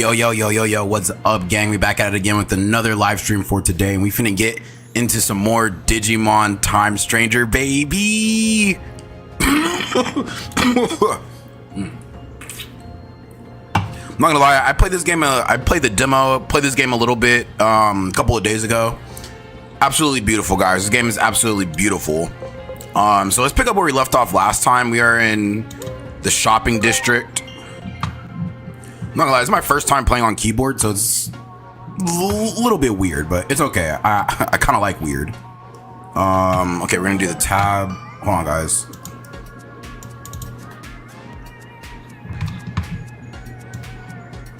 Yo, what's up, gang? We back at it again with another live stream for today, and we finna get into some more Digimon Time Stranger, baby. I'm not gonna lie, I played this game, I played the demo, played this game a little bit a couple of days ago. Absolutely beautiful, guys. This game is absolutely beautiful. So let's pick up where we left off last time. We are in the shopping district. I'm not gonna lie, it's my first time playing on keyboard, so it's a little bit weird, but it's okay. I kind of like weird. Okay, we're gonna do the tab. Hold on, guys.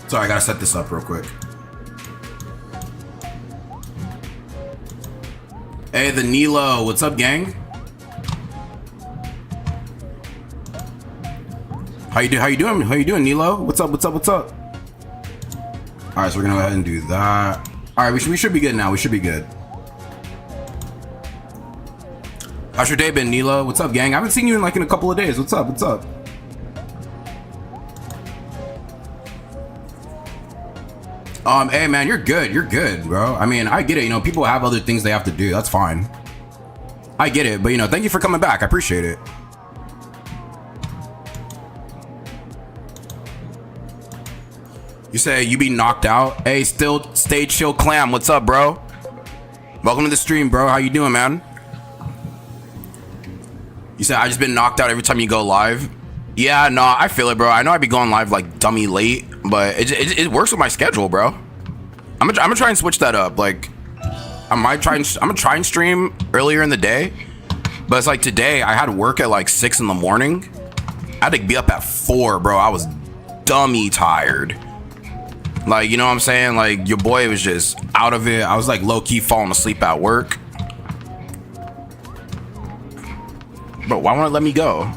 Sorry, I gotta set this up real quick. Hey, the Nilo, what's up, gang? How you doing? How you doing, Nilo? What's up? All right, so we're gonna go ahead and do that. All right, we should be good now. We should be good. How's your day been, Nilo? What's up, gang? I haven't seen you in a couple of days. What's up? Hey man, you're good, bro. I mean, I get it. You know, people have other things they have to do. That's fine. I get it, but you know, thank you for coming back. I appreciate it. You say you be knocked out? Hey, still stay chill, clam. What's up, bro? Welcome to the stream, bro. How you doing, man? You said I just been knocked out every time you go live. Yeah, no, I feel it, bro. I know I be going live like dummy late, but it works with my schedule, bro. I'm gonna try and switch that up. Like, I'm gonna try and stream earlier in the day, but it's like today I had work at like 6 in the morning. I had to be up at 4, bro. I was dummy tired. Like, you know what I'm saying? Like, your boy was just out of it. I was like low-key falling asleep at work. Bro, why won't it let me go?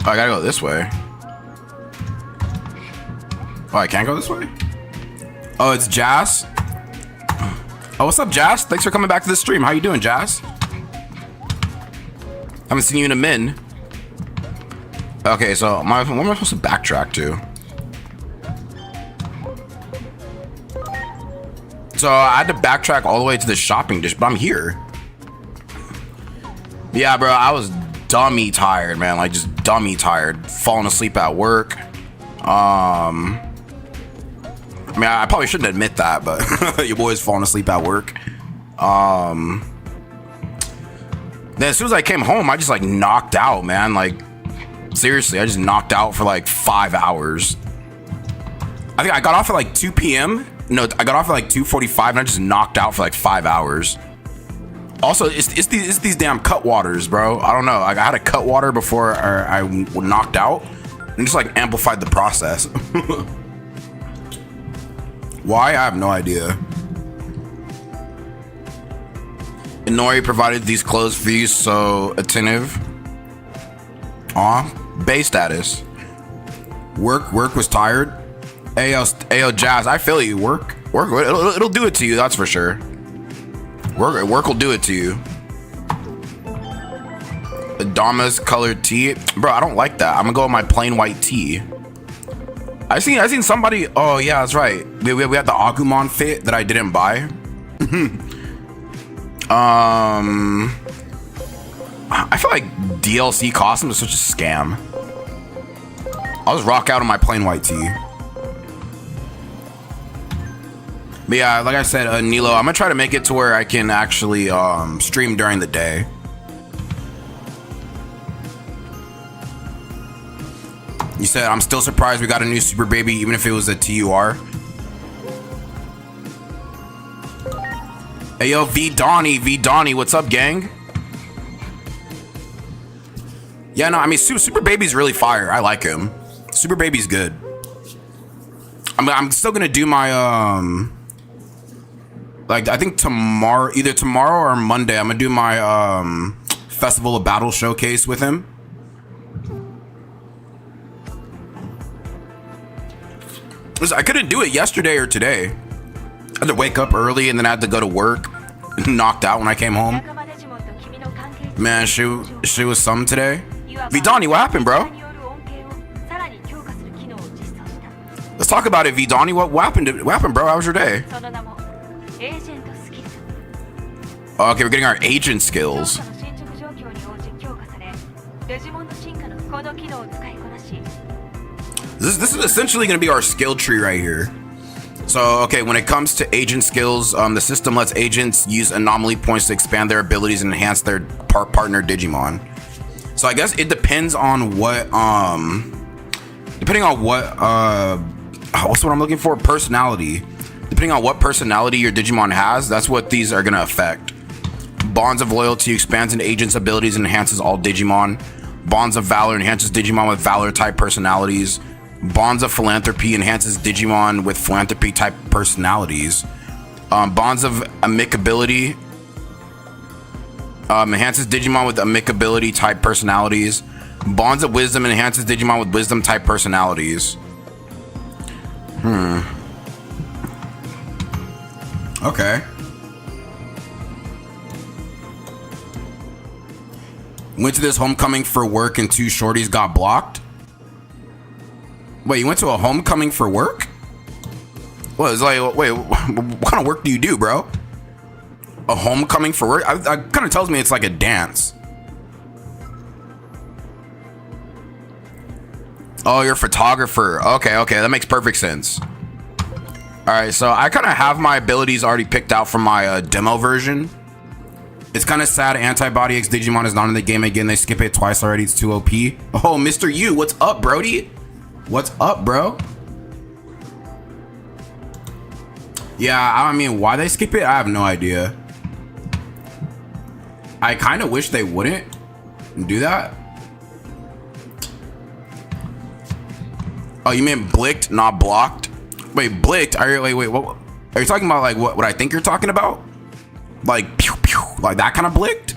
Oh, I gotta go this way. Oh, I can't go this way? Oh, it's Jazz? Oh, what's up, Jazz? Thanks for coming back to the stream. How you doing, Jazz? Haven't seen you in a min. Okay, so where am I supposed to backtrack to? So I had to backtrack all the way to the shopping district, but I'm here. Yeah, bro, I was dummy tired, man. Like, just dummy tired. Falling asleep at work. I mean, I probably shouldn't admit that, but your boy's falling asleep at work. Then as soon as I came home, I just like knocked out, man. Like, seriously, I just knocked out for like 5 hours. I think I got off at like 2 p.m. No, I got off at like 2:45 and I just knocked out for like 5 hours. Also, it's these damn cut waters, bro. I don't know. Like, I had a cut water before I knocked out and just like amplified the process. Why? I have no idea. Inori provided these clothes for you, so attentive. Aw, base status. Work was tired. Ayo, Jazz, I feel you. Work, it'll do it to you, that's for sure. Work will do it to you. Adama's colored tee, bro. I don't like that. I'm gonna go with my plain white tee. I seen somebody. Oh yeah, that's right. We had the Agumon fit that I didn't buy. I feel like DLC costumes are such a scam. I'll just rock out on my plain white tee. But yeah, like I said, Nilo, I'm gonna try to make it to where I can actually stream during the day. You said I'm still surprised we got a new Super Baby, even if it was a TUR. Hey yo, V Donnie, what's up, gang? Yeah, no, I mean, Super Baby's really fire. I like him. Super Baby's good. I'm still gonna do my like, I think tomorrow, either tomorrow or Monday, I'm gonna do my Festival of Battle showcase with him. I couldn't do it yesterday or today. I had to wake up early and then I had to go to work. Knocked out when I came home. Man, she was some today. Vidani, what happened, bro? Let's talk about it, Vidani. What happened? What happened, bro? How was your day? Okay, we're getting our agent skills. This is essentially going to be our skill tree right here. So, okay, when it comes to agent skills, the system lets agents use anomaly points to expand their abilities and enhance their partner Digimon. So I guess it depends on what, depending on what, what's what I'm looking for? Personality. Depending on what personality your Digimon has, that's what these are going to affect. Bonds of Loyalty expands an agent's abilities and enhances all Digimon. Bonds of Valor enhances Digimon with Valor type personalities. Bonds of Philanthropy enhances Digimon with Philanthropy type personalities. Bonds of Amicability enhances Digimon with Amicability type personalities. Bonds of Wisdom enhances Digimon with Wisdom type personalities. Okay. Went to this homecoming for work and 2 shorties got blocked. Wait, you went to a homecoming for work? What, it's like, wait, what kind of work do you do, bro? A homecoming for work? That kind of tells me it's like a dance. Oh, you're a photographer. Okay, that makes perfect sense. All right, so I kind of have my abilities already picked out from my demo version. It's kind of sad Antibody X Digimon is not in the game again. They skip it twice already. It's too OP. Oh, Mr. U, what's up, Brody? What's up, bro? Yeah, I mean, why they skip it, I have no idea. I kind of wish they wouldn't do that. Oh, you mean blicked, not blocked? Wait, blicked? Wait, what? Are you talking about like what I think you're talking about? Like pew pew, like that kind of blicked?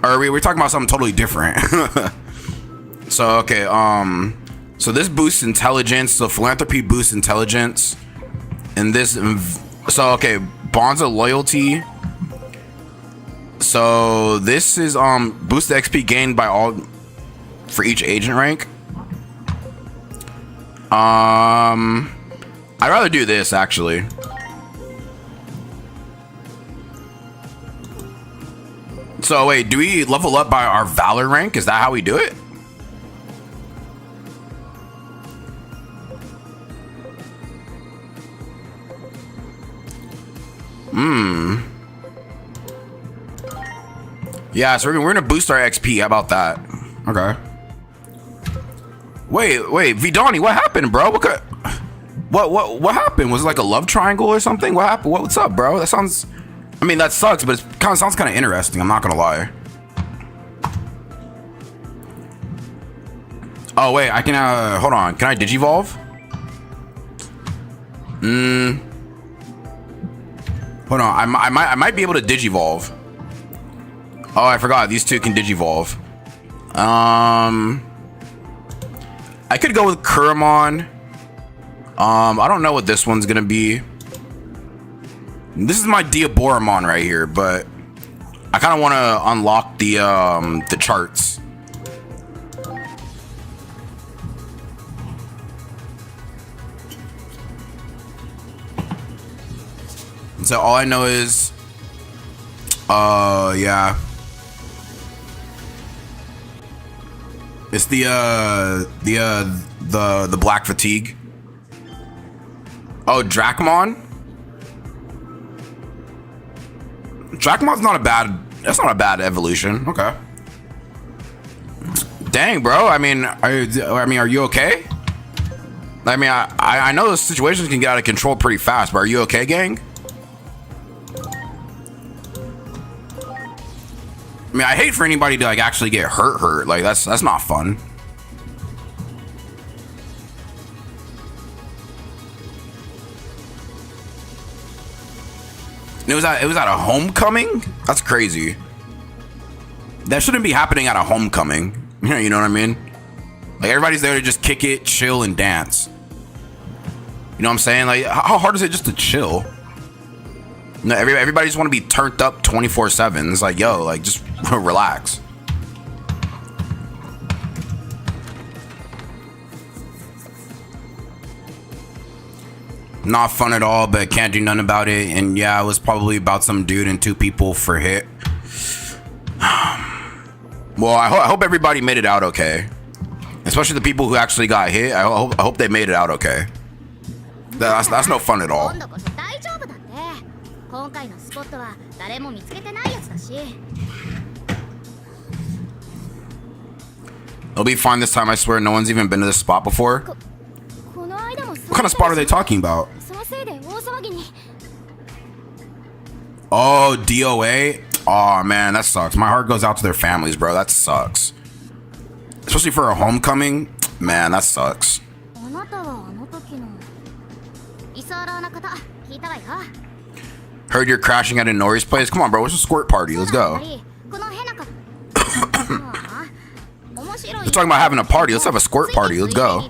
Or are we talking about something totally different? So okay, so this boosts intelligence. So Philanthropy boosts intelligence, and this. So okay, Bonds of Loyalty. So this is boost the XP gained by all for each agent rank. I'd rather do this actually. So wait, do we level up by our Valor rank? Is that how we do it? Yeah, so we're gonna boost our XP. How about that? Okay. Wait, Vidani, what happened, bro? What happened? Was it like a love triangle or something? What happened? What's up, bro? That sounds, I mean, that sucks, but it sounds kind of interesting. I'm not gonna lie. Oh wait, I can hold on. Can I digivolve? Hold on. I might be able to digivolve. Oh, I forgot. These two can digivolve. I could go with Kuramon. I don't know what this one's gonna be. This is my Diaboramon right here, but I kind of want to unlock the charts. So all I know is, yeah, it's the black fatigue. Oh, Dracmon. Dracmon's not a bad. That's not a bad evolution. Okay. Dang, bro. I mean, are you okay? I mean, I know those situations can get out of control pretty fast, but are you okay, gang? I mean, I hate for anybody to like actually get hurt. Like that's not fun. It was at a homecoming? That's crazy. That shouldn't be happening at a homecoming. You know what I mean? Like everybody's there to just kick it, chill, and dance. You know what I'm saying? Like how hard is it just to chill? No, everybody just want to be turned up 24/7. It's like, yo, like just relax. Not fun at all, but can't do nothing about it. And yeah, it was probably about some dude and 2 people for hit. Well, I hope everybody made it out okay. Especially the people who actually got hit. I hope they made it out okay. That's no fun at all. It'll be fine this time, I swear. No one's even been to this spot before. What kind of spot are they talking about? Oh, DOA? Oh man, that sucks. My heart goes out to their families, bro. That sucks. Especially for a homecoming. Man, that sucks. Heard you're crashing at a Nori's place. Come on, bro. It's a squirt party. Let's go. We're talking about having a party. Let's have a squirt party. Let's go.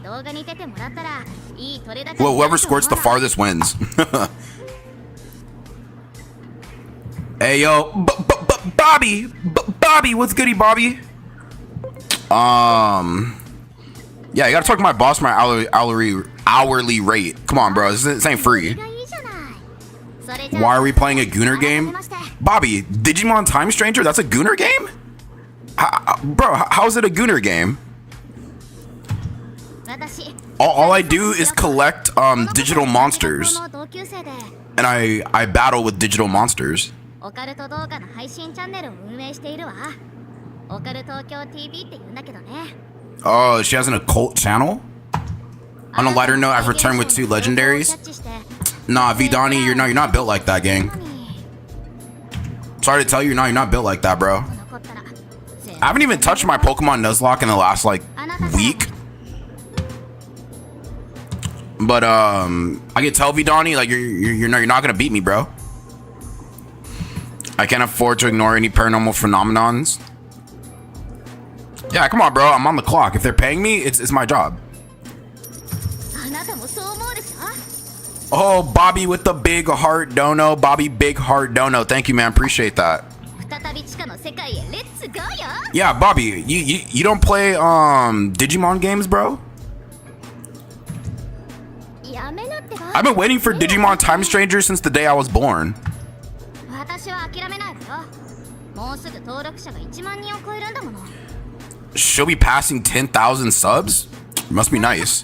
Well, whoever squirts the farthest wins. Hey, yo. Bobby. Bobby. What's goody, Bobby? Yeah, you gotta talk to my boss for my hourly rate. Come on, bro. This ain't free. Why are we playing a Gooner game? Bobby, Digimon Time Stranger? That's a Gooner game? Bro, how is it a Gooner game? All I do is collect digital monsters. And I battle with digital monsters. Oh, she has an occult channel? On a lighter note, I've returned with 2 legendaries. Nah, Vidani, you're not built like that, gang. Sorry to tell you, you're not built like that, bro. I haven't even touched my Pokemon Nuzlocke in the last like week. But I can tell Vidani, like you're not gonna beat me, bro. I can't afford to ignore any paranormal phenomenons. Yeah, come on, bro. I'm on the clock. If they're paying me, it's my job. Oh, Bobby with the big heart dono. Bobby, big heart dono. Thank you, man. Appreciate that. Yeah, Bobby, you don't play Digimon games, bro? I've been waiting for Digimon Time Stranger since the day I was born. She'll be passing 10,000 subs? Must be nice.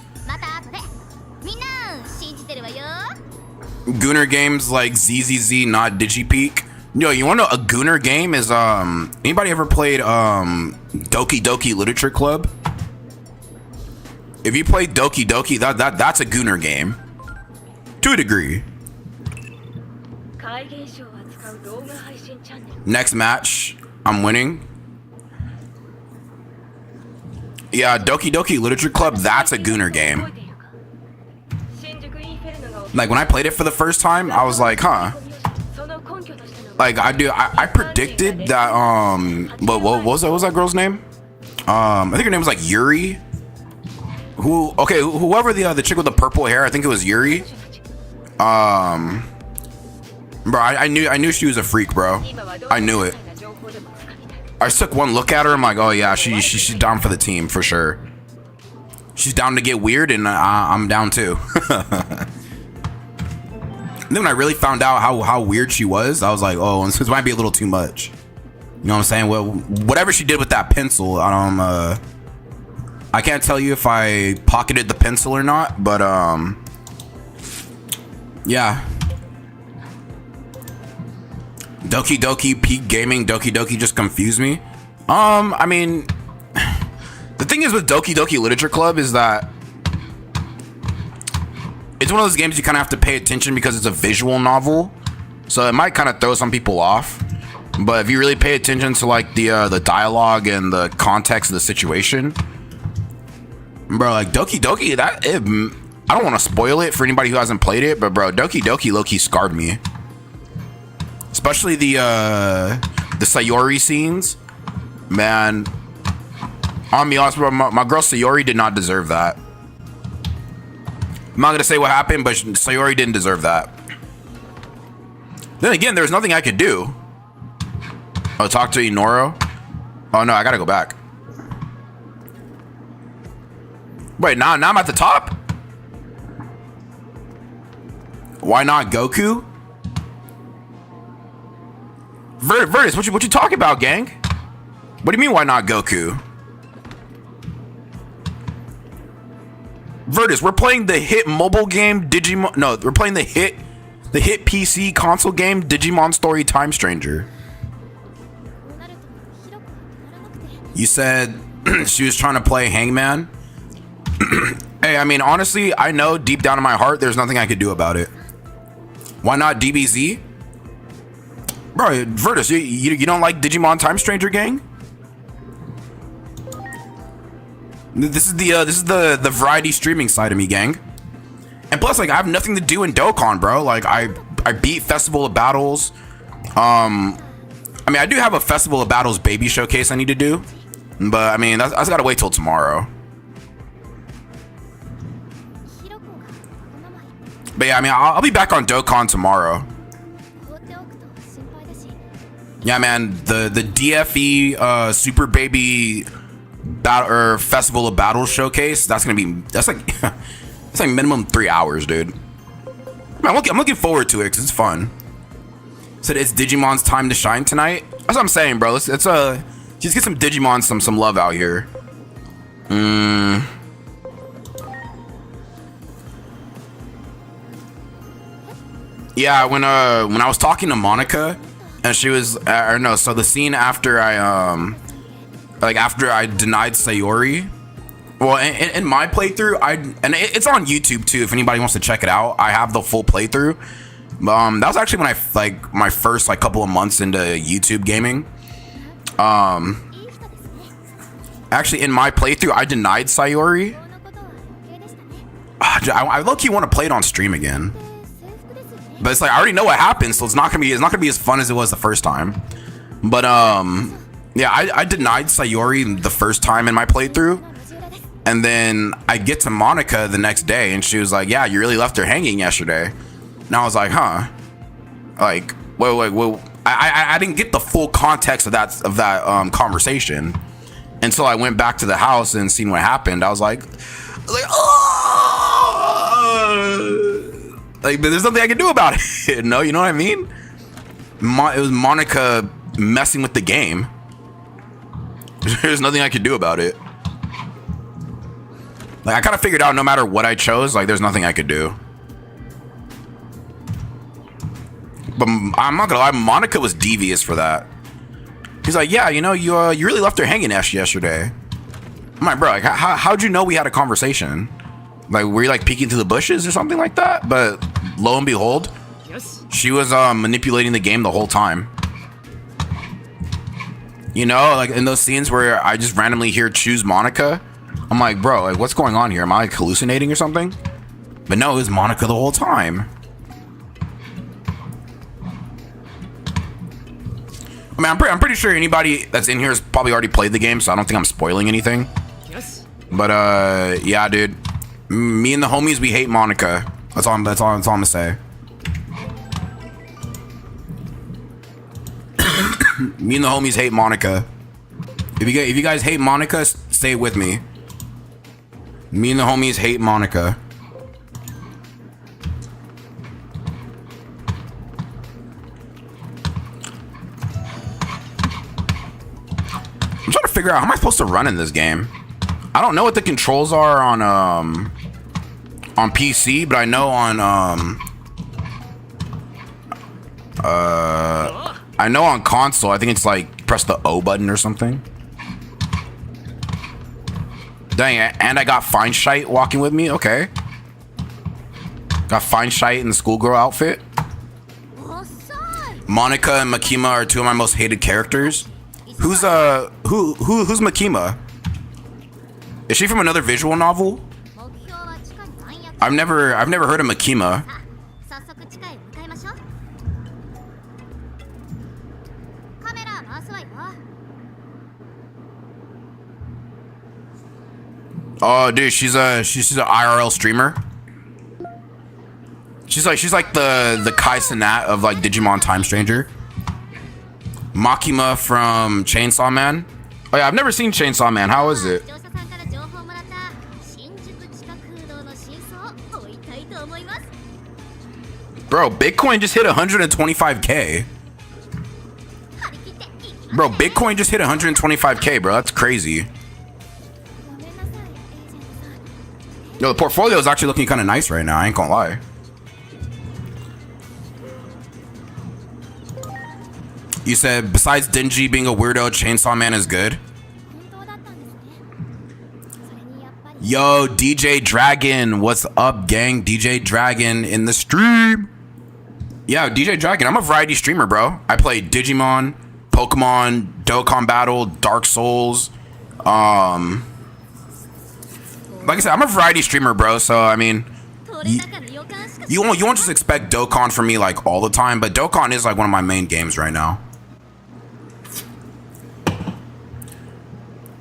Gooner games like ZZZ, not DigiPeak. Yo, you wanna know a Gooner game is anybody ever played Doki Literature Club? If you play Doki, that's a Gooner game. To a degree. Next match, I'm winning. Yeah, Doki Literature Club, that's a Gooner game. Like when I played it for the first time, I was like, huh. Like I predicted that what was that girl's name? I think her name was like Yuri. Whoever the chick with the purple hair, I think it was Yuri. Bro, I knew she was a freak, bro. I knew it. I just took one look at her. I'm like, oh yeah, she's down for the team for sure. She's down to get weird, and I'm down too. And then when I really found out how weird she was, I was like, oh, this might be a little too much. You know what I'm saying? Well, whatever she did with that pencil, I can't tell you if I pocketed the pencil or not, but yeah. Doki Peak Gaming, Doki just confused me. I mean, the thing is with Doki Literature Club is that it's one of those games you kind of have to pay attention because it's a visual novel, so it might kind of throw some people off. But if you really pay attention to like the dialogue and the context of the situation, bro, like Doki, I don't want to spoil it for anybody who hasn't played it, but bro, Doki low-key scarred me. Especially the Sayori scenes, man. I'm be honest, bro, my girl Sayori did not deserve that. I'm not gonna say what happened, but Sayori didn't deserve that. Then again, there's nothing I could do. Oh, talk to Inoro. Oh no, I gotta go back. Wait, now I'm at the top. Why not Goku? Virtus, what you talking about, gang? What do you mean, why not Goku? Virtus, we're playing the hit mobile game Digimon. No, we're playing the hit PC console game Digimon Story Time Stranger. You said she was trying to play Hangman. Hey, I mean, honestly, I know deep down in my heart there's nothing I could do about it. Why not DBZ? Bro, Virtus, you don't like Digimon Time Stranger, gang? This is the variety streaming side of me, gang. And plus, like, I have nothing to do in Dokkan, bro. Like, I beat Festival of Battles. I mean, I do have a Festival of Battles baby showcase I need to do, but I mean, I just gotta wait till tomorrow. But yeah, I mean, I'll be back on Dokkan tomorrow. Yeah, man, the DFE Super Baby Battle or Festival of Battles showcase. That's like it's like minimum 3 hours, dude. Man, I'm looking forward to it because it's fun. Said it's Digimon's time to shine tonight. That's what I'm saying, bro. Let's just get some Digimon some love out here. Yeah, when I was talking to Monica, and she was, or no, so the scene after I denied Sayori. Well, in my playthrough, it's on YouTube too. If anybody wants to check it out, I have the full playthrough. That was actually when my first couple of months into YouTube gaming. Actually, in my playthrough, I denied Sayori. I low-key want to play it on stream again. But it's like I already know what happens, so it's not gonna be as fun as it was the first time. But yeah, I denied Sayori the first time in my playthrough, and then I get to Monica the next day, and she was like, "Yeah, you really left her hanging yesterday." And I was like, "Huh?" Like, wait. I didn't get the full context of that conversation until I went back to the house and seen what happened. I was like, oh. Like, but there's nothing I can do about it. No, you know what I mean? It was Monica messing with the game. There's nothing I could do about it. Like, I kind of figured out no matter what I chose, like, there's nothing I could do. But I'm not gonna lie, Monica was devious for that. He's like, yeah, you know, you really left her hanging yesterday. I'm like, bro, like, how'd you know we had a conversation? Like, were you like peeking through the bushes or something like that? But lo and behold, yes, she was manipulating the game the whole time. You know, like in those scenes where I just randomly hear choose Monica, I'm like, bro, like, what's going on here? Am I like hallucinating or something? But no, it was Monica the whole time. I mean, I'm pretty sure anybody that's in here has probably already played the game, so I don't think I'm spoiling anything. Yes. But yeah, dude. Me and the homies, we hate Monica. That's all I'm gonna say. Me and the homies hate Monica. If you guys hate Monica, stay with me. Me and the homies hate Monica. I'm trying to figure out how am I supposed to run in this game. I don't know what the controls are on PC, but I know on console. I think it's like press the O button or something. Dang it! And I got Fine Shite walking with me. Okay, got Fine Shite in the schoolgirl outfit. Monica and Makima are two of my most hated characters. Who's Makima? Is she from another visual novel? I've never heard of Makima. Oh, dude, she's an IRL streamer. She's like the Kai Cenat of like Digimon Time Stranger. Makima from Chainsaw Man. Oh yeah, I've never seen Chainsaw Man. How is it? Bro, Bitcoin just hit 125K. Bro, Bitcoin just hit 125K, bro. That's crazy. Yo, the portfolio is actually looking kind of nice right now. I ain't gonna lie. You said besides Dingy being a weirdo, Chainsaw Man is good. Yo, DJ Dragon, what's up, gang? DJ Dragon in the stream. Yeah, DJ Dragon. I'm a variety streamer, bro. I play Digimon, Pokemon, Dokkan Battle, Dark Souls. Like I said, I'm a variety streamer, bro. So I mean, you won't just expect Dokkan from me like all the time, but Dokkan is like one of my main games right now.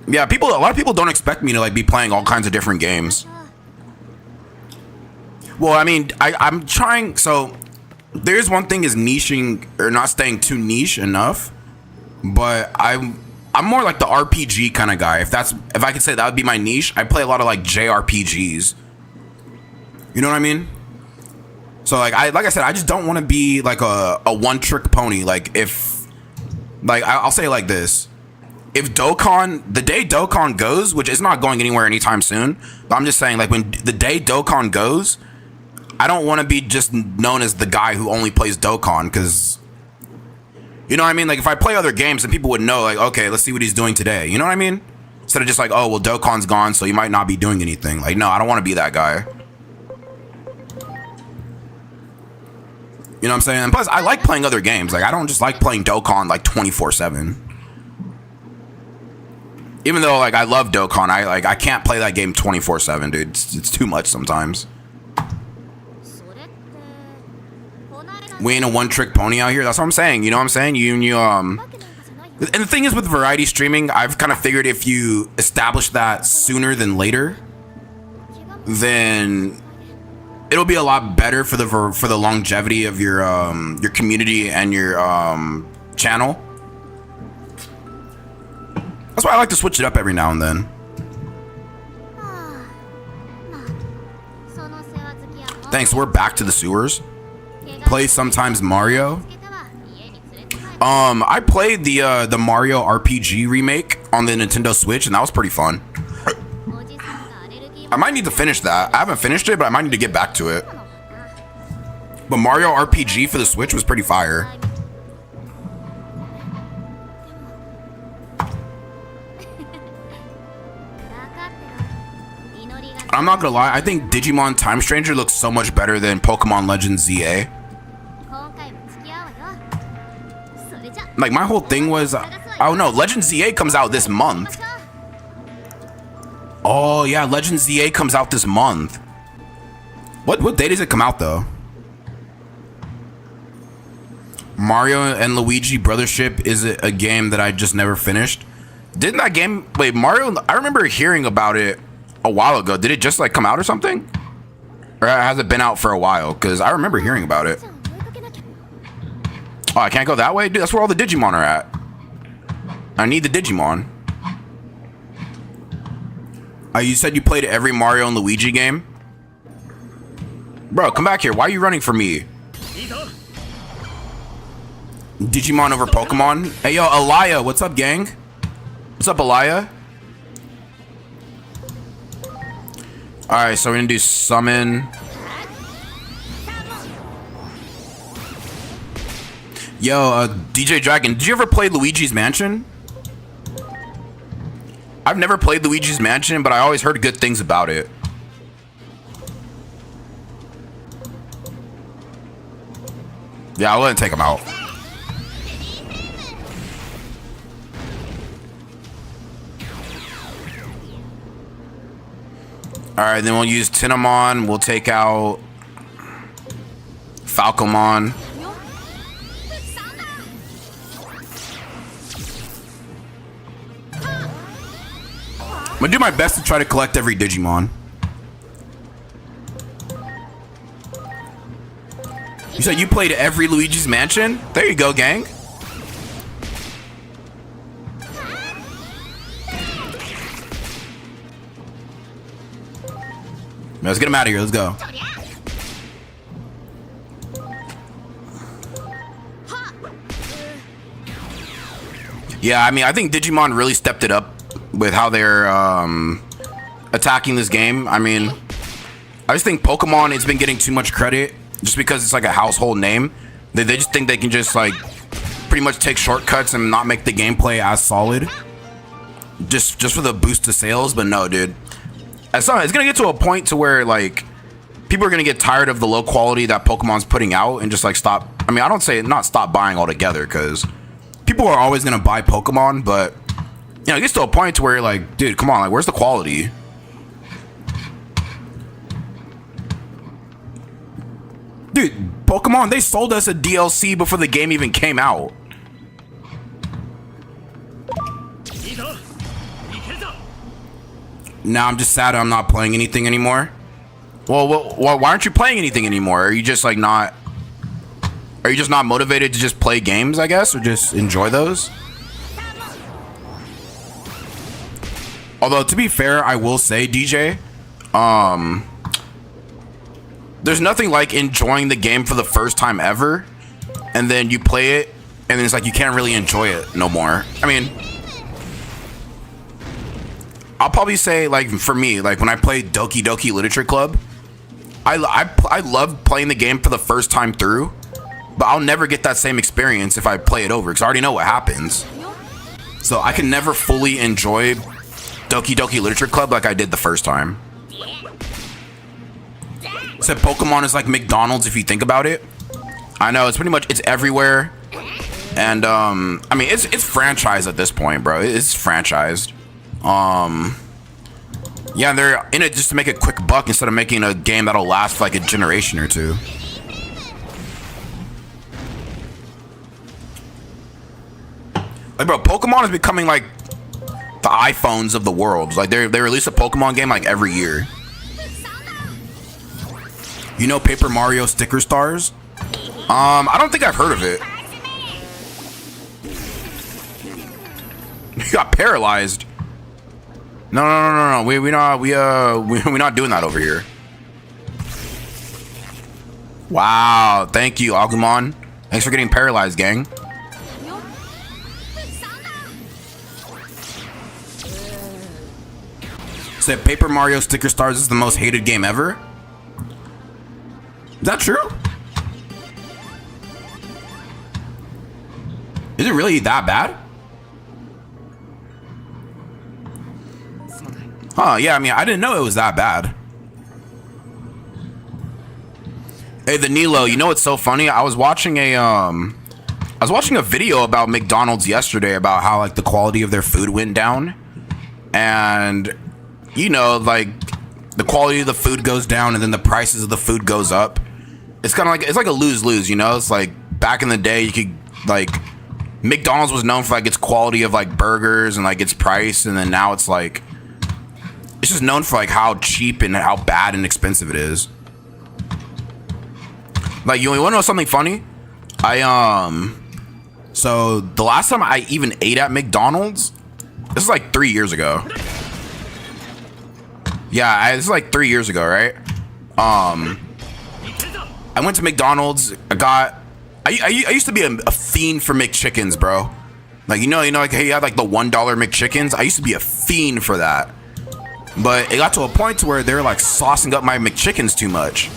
Yeah, a lot of people don't expect me to like be playing all kinds of different games. Well, I mean, I'm trying. So there's one thing is niching or not staying too niche enough, but I'm more like the RPG kind of guy. If I could say that would be my niche, I play a lot of like JRPGs. You know what I mean? So like I said, I just don't want to be like a one-trick pony. Like I'll say it like this. If Dokkan, the day Dokkan goes, which is not going anywhere anytime soon, but I'm just saying, like, when the day Dokkan goes, I don't want to be just known as the guy who only plays Dokkan, because, you know what I mean? Like, if I play other games, then people would know, like, okay, let's see what he's doing today. You know what I mean? Instead of just like, oh, well, Dokkan's gone, so he might not be doing anything. Like, no, I don't want to be that guy. You know what I'm saying? And plus, I like playing other games. Like, I don't just like playing Dokkan, like, 24/7. Even though, like, I love Dokkan, I can't play that game 24/7, dude. It's too much sometimes. We ain't a one-trick pony out here. That's what I'm saying. You know what I'm saying? And the thing is with variety streaming, I've kind of figured if you establish that sooner than later, then it'll be a lot better for the longevity of your community and your channel. That's why I like to switch it up every now and then. Thanks, we're back to the sewers. Play sometimes Mario. I played the Mario RPG remake on the Nintendo Switch, and that was pretty fun. I might need to finish that. I haven't finished it, but I might need to get back to it. But Mario RPG for the Switch was pretty fire. I'm not gonna lie, I think Digimon Time Stranger looks so much better than Pokemon Legends ZA. Like, my whole thing was, oh no, Legends ZA comes out this month. Oh yeah, Legends ZA comes out this month. What day does it come out though? Mario and Luigi Brothership is a game that I just never finished. Didn't that game, wait, Mario, I remember hearing about it a while ago. Did it just like come out or something? Or has it been out for a while? Because I remember hearing about it. Oh, I can't go that way? Dude, that's where all the Digimon are at. I need the Digimon. You said you played every Mario and Luigi game? Bro, come back here. Why are you running from me? Digimon over Pokemon? Hey, yo, Alaya. What's up, gang? What's up, Alaya? Alright, so we're gonna do summon. Yo, DJ Dragon, did you ever play Luigi's Mansion? I've never played Luigi's Mansion, but I always heard good things about it. Yeah, I'll let him take him out. Alright, then we'll use Tinamon. We'll take out Falcomon. I'm gonna do my best to try to collect every Digimon. You said you played every Luigi's Mansion? There you go, gang. Let's get him out of here. Let's go. Yeah, I mean, I think Digimon really stepped it up with how they're attacking this game. I mean, I just think Pokemon has been getting too much credit just because it's like a household name. They just think they can just like pretty much take shortcuts and not make the gameplay as solid just for the boost to sales. But no, dude, it's gonna get to a point to where like people are gonna get tired of the low quality that Pokemon's putting out and just like stop. I mean, I don't say not stop buying altogether, because people are always gonna buy Pokemon, but you know, it gets to a point to where you're like, dude, come on, like, where's the quality? Dude, Pokemon, they sold us a DLC before the game even came out. Now I'm just sad I'm not playing anything anymore. Well, why aren't you playing anything anymore? Are you just like not... Are you just not motivated to just play games, I guess? Or just enjoy those? Although, to be fair, I will say, DJ, there's nothing like enjoying the game for the first time ever, and then you play it, and then it's like you can't really enjoy it no more. I mean, I'll probably say, like, for me, like, when I played Doki Literature Club, I love playing the game for the first time through, but I'll never get that same experience if I play it over, because I already know what happens. So I can never fully enjoy Doki Literature Club like I did the first time. Except Pokemon is like McDonald's if you think about it. I know, it's everywhere. And I mean, it's franchised at this point, bro. It's franchised. Yeah, they're in it just to make a quick buck instead of making a game that'll last for like a generation or two. Like, bro, Pokemon is becoming like the iPhones of the world. Like, they release a Pokemon game like every year. You know Paper Mario Sticker Stars? I don't think I've heard of it. You got paralyzed. No. We're not doing that over here. Wow, thank you, Agumon. Thanks for getting paralyzed, gang. Said Paper Mario Sticker Stars is the most hated game ever. Is that true? Is it really that bad? Huh, yeah, I mean, I didn't know it was that bad. Hey, the Nilo, you know what's so funny? I was watching a video about McDonald's yesterday about how like the quality of their food went down. And you know, like the quality of the food goes down and then the prices of the food goes up. It's kind of like, it's like a lose-lose, you know? It's like back in the day, you could like, McDonald's was known for like its quality of like burgers and like its price, and then now it's like, it's just known for like how cheap and how bad and expensive it is. Like, you want to know something funny? So the last time I even ate at McDonald's, this is like 3 years ago. Yeah, this is like 3 years ago, right? I went to McDonald's. I used to be a fiend for McChickens, bro. Like, you know, like, hey, you had like the $1 McChickens. I used to be a fiend for that. But it got to a point to where they're like saucing up my McChickens too much.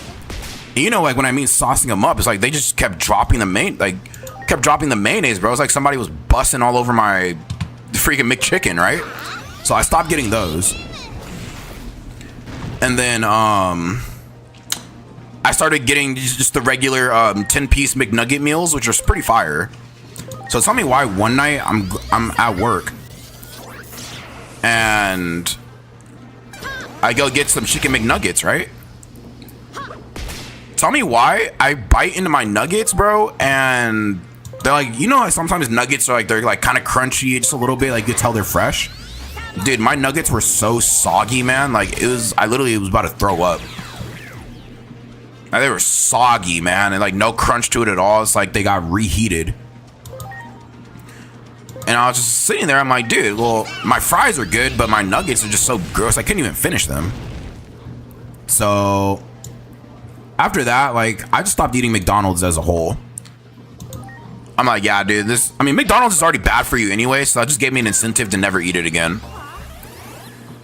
And you know, like when I mean saucing them up, it's like they just kept dropping the mayonnaise, bro. It's like somebody was busting all over my freaking McChicken, right? So I stopped getting those. And then I started getting just the regular 10-piece McNugget meals, which are pretty fire. So tell me why one night I'm at work and I go get some chicken McNuggets, right? Tell me why I bite into my nuggets, bro, and they're like, you know, like sometimes nuggets are like, they're like kind of crunchy just a little bit, like you can tell they're fresh. Dude, my nuggets were so soggy, man. Like I literally was about to throw up. Like, they were soggy, man, and like no crunch to it at all. It's like they got reheated. And I was just sitting there, I'm like, dude, well, my fries are good, but my nuggets are just so gross, I couldn't even finish them. So after that, like, I just stopped eating McDonald's as a whole. I'm like, yeah, dude, I mean, McDonald's is already bad for you anyway, so that just gave me an incentive to never eat it again.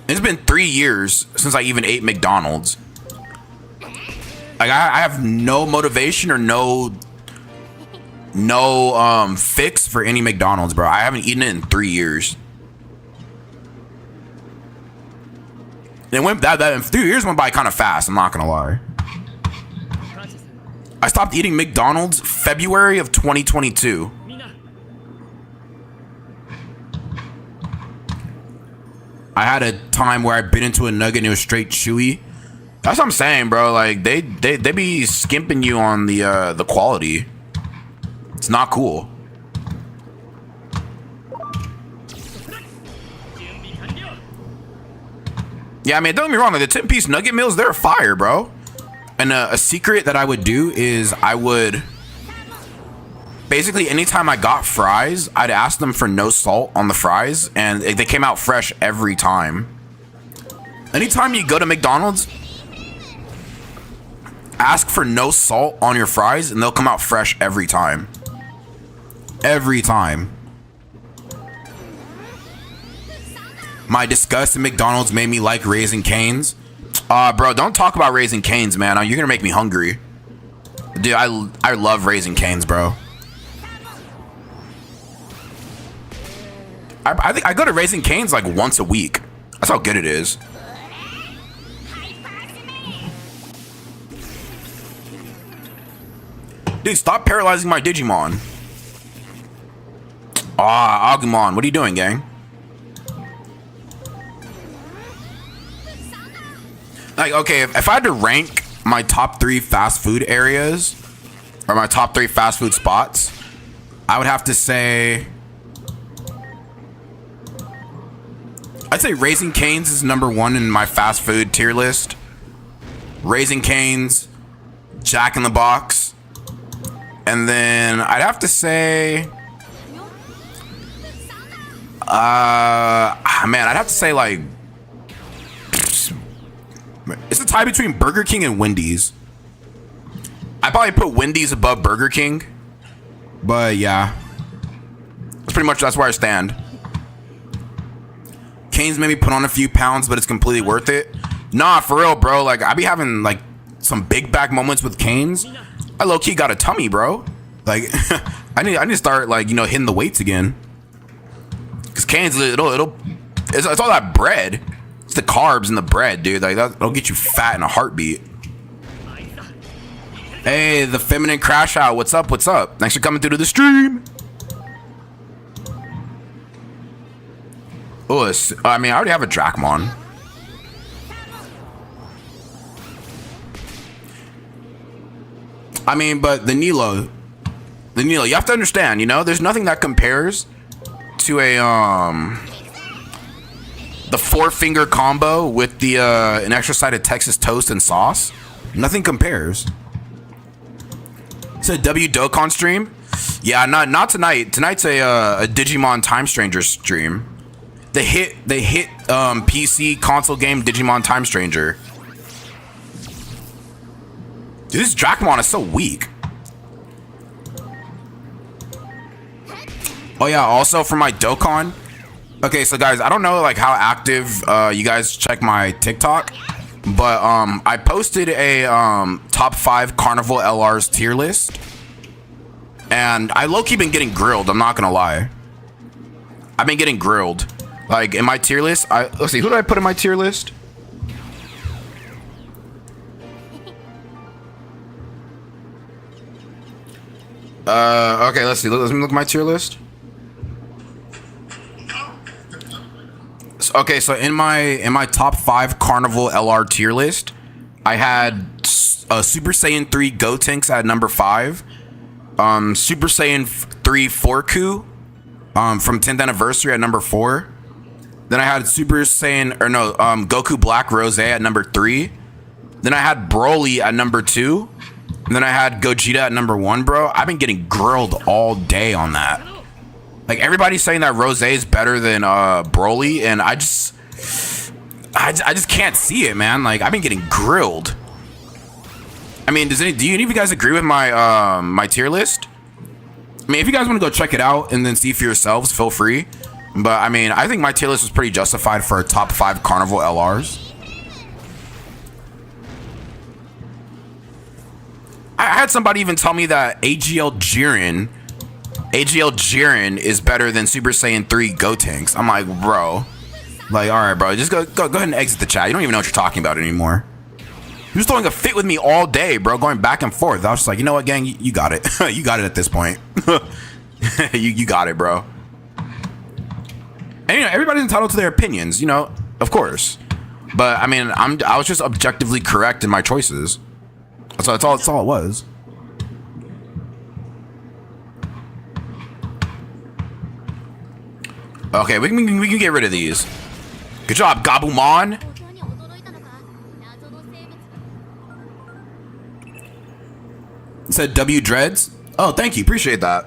It's been 3 years since I even ate McDonald's. Like, I have no motivation or no fix for any McDonald's, bro. I haven't eaten it in 3 years. It went that 3 years went by kind of fast, I'm not gonna lie. I stopped eating McDonald's February of 2022. I had a time where I bit into a nugget and it was straight chewy. That's what I'm saying, bro. Like they be skimping you on the quality. It's not cool. Yeah, I mean, don't get me wrong. Like the 10-piece nugget meals, they're fire, bro. And a secret that I would do is I would basically anytime I got fries, I'd ask them for no salt on the fries, and they came out fresh every time. Anytime you go to McDonald's, ask for no salt on your fries, and they'll come out fresh every time. Every time. My disgust in McDonald's made me like Raising Cane's. Bro, don't talk about Raising Cane's, man. You're gonna make me hungry. Dude, I love Raising Cane's, bro. I think I go to Raising Cane's like once a week. That's how good it is. Dude, stop paralyzing my Digimon. Agumon, what are you doing, gang? Like, okay, if I had to rank my top 3 fast food areas, or my top 3 fast food spots, I would have to say, I'd say Raising Cane's is number 1 in my fast food tier list. Raising Cane's, Jack in the Box, and then I'd have to say, man, I'd have to say like, it's a tie between Burger King and Wendy's. I probably put Wendy's above Burger King, but yeah, that's where I stand. Cane's made me put on a few pounds, but it's completely worth it. Nah, for real, bro. Like I be having like some big back moments with Cane's. I low key got a tummy, bro. Like I need to start like hitting the weights again. Cause Cane's it's all that bread. It's the carbs in the bread, dude. Like that'll get you fat in a heartbeat. Hey, the feminine crash out. What's up? What's up? Thanks for coming through to the stream. Oh, I mean, I already have a Dracmon. I mean, but the Nilo, you have to understand, there's nothing that compares to the 4-finger combo with the an extra side of Texas toast and sauce. Nothing compares. It's a DOKKAN stream. Yeah, not tonight. Tonight's a Digimon Time Stranger stream. The hit PC console game Digimon Time Stranger. Dude, this Dracmon is so weak. Oh yeah, also for my DOKKAN. Okay, so guys, I don't know like how active you guys check my TikTok, but I posted a top 5 Carnival LR's tier list, and I low-key been getting grilled. I'm not gonna lie. I've been getting grilled. Like in my tier list, let's see, who did I put in my tier list? Okay, let's see. Let me look at my tier list. Okay, so in my top 5 Carnival LR tier list, I had Super Saiyan 3 Gotenks at number 5, Super Saiyan 3 Forku from 10th anniversary at number 4. Then I had Goku Black Rose at number 3. Then I had Broly at number 2. And then I had Gogeta at number 1, bro. I've been getting grilled all day on that. Like everybody's saying that Rose is better than Broly, and I just can't see it, man. Like I've been getting grilled. I mean, do any of you guys agree with my my tier list? I mean, if you guys want to go check it out and then see for yourselves, feel free. But I mean, I think my tier list was pretty justified for top 5 Carnival LRs. I had somebody even tell me that AGL Jiren is better than Super Saiyan 3 Gotenks. I'm like, bro. Like, all right, bro. Just go ahead and exit the chat. You don't even know what you're talking about anymore. He was throwing a fit with me all day, bro, going back and forth. I was just like, you know what, gang? You got it. You got it at this point. you got it, bro. And, you know, everybody's entitled to their opinions, you know, of course. But, I mean, I was just objectively correct in my choices. So that's all it was. Okay, we can get rid of these. Good job, Gabumon. It said W Dreads. Oh, thank you. Appreciate that.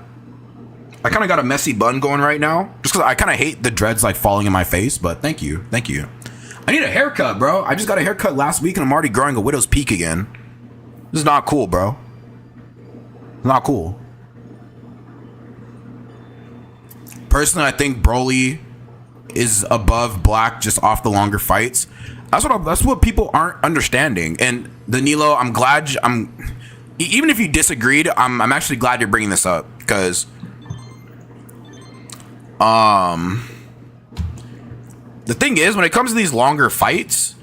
I kind of got a messy bun going right now. Just because I kind of hate the dreads like falling in my face. But thank you. Thank you. I need a haircut, bro. I just got a haircut last week and I'm already growing a widow's peak again. This is not cool, bro. Not cool. Personally, I think Broly is above Black just off the longer fights. That's what people aren't understanding. And Danilo, I'm glad even if you disagreed, I'm actually glad you're bringing this up because the thing is, when it comes to these longer fights,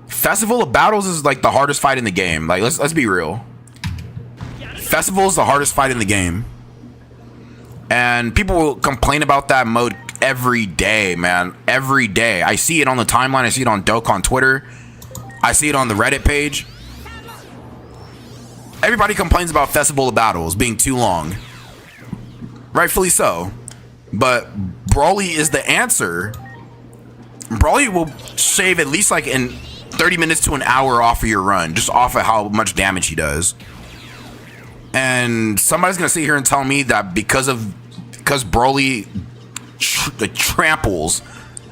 Festival of Battles is like the hardest fight in the game. Like let's be real. Festival is the hardest fight in the game. And people will complain about that mode every day, man. Every day. I see it on the timeline. I see it on DOKKAN Twitter. I see it on the Reddit page. Everybody complains about Festival of Battles being too long. Rightfully so. But Broly is the answer. Broly will shave at least like in 30 minutes to an hour off of your run. Just off of how much damage he does. And somebody's going to sit here and tell me that because Broly tramples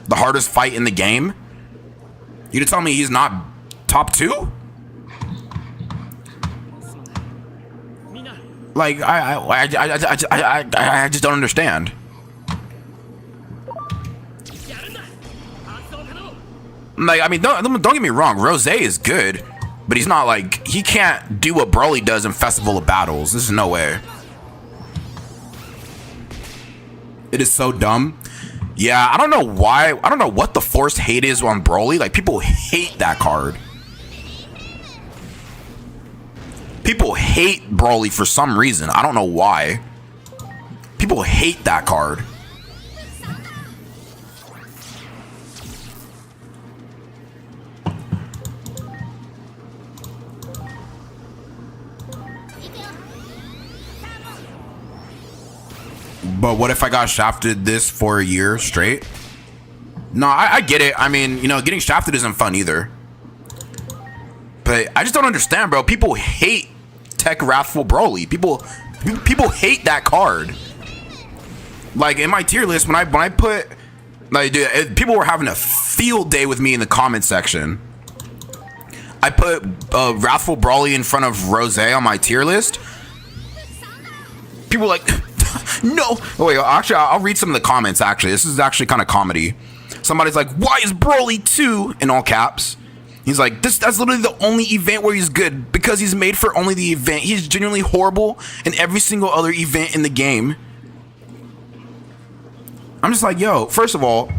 the hardest fight in the game, you to tell me he's not top 2? Like I just don't understand. Like, I mean, don't get me wrong, Rose is good, but he's not like, he can't do what Broly does in Festival of Battles. This is no way. It is so dumb. Yeah, I don't know why. I don't know what the forced hate is on Broly. Like, people hate that card. People hate Broly for some reason. I don't know why. People hate that card. But what if I got shafted this for a year straight? No, I get it. I mean, you know, getting shafted isn't fun either. But I just don't understand, bro. People hate Tech Wrathful Broly. People hate that card. Like in my tier list, when I put, like, dude, people were having a field day with me in the comment section. I put Wrathful Broly in front of Rose on my tier list. People were like, no. Oh, wait, actually, I'll read some of the comments. Actually, this is actually kind of comedy. Somebody's like, why is Broly 2 in all caps? He's like, that's literally the only event where he's good because he's made for only the event. He's genuinely horrible in every single other event in the game. I'm just like, yo, first of all,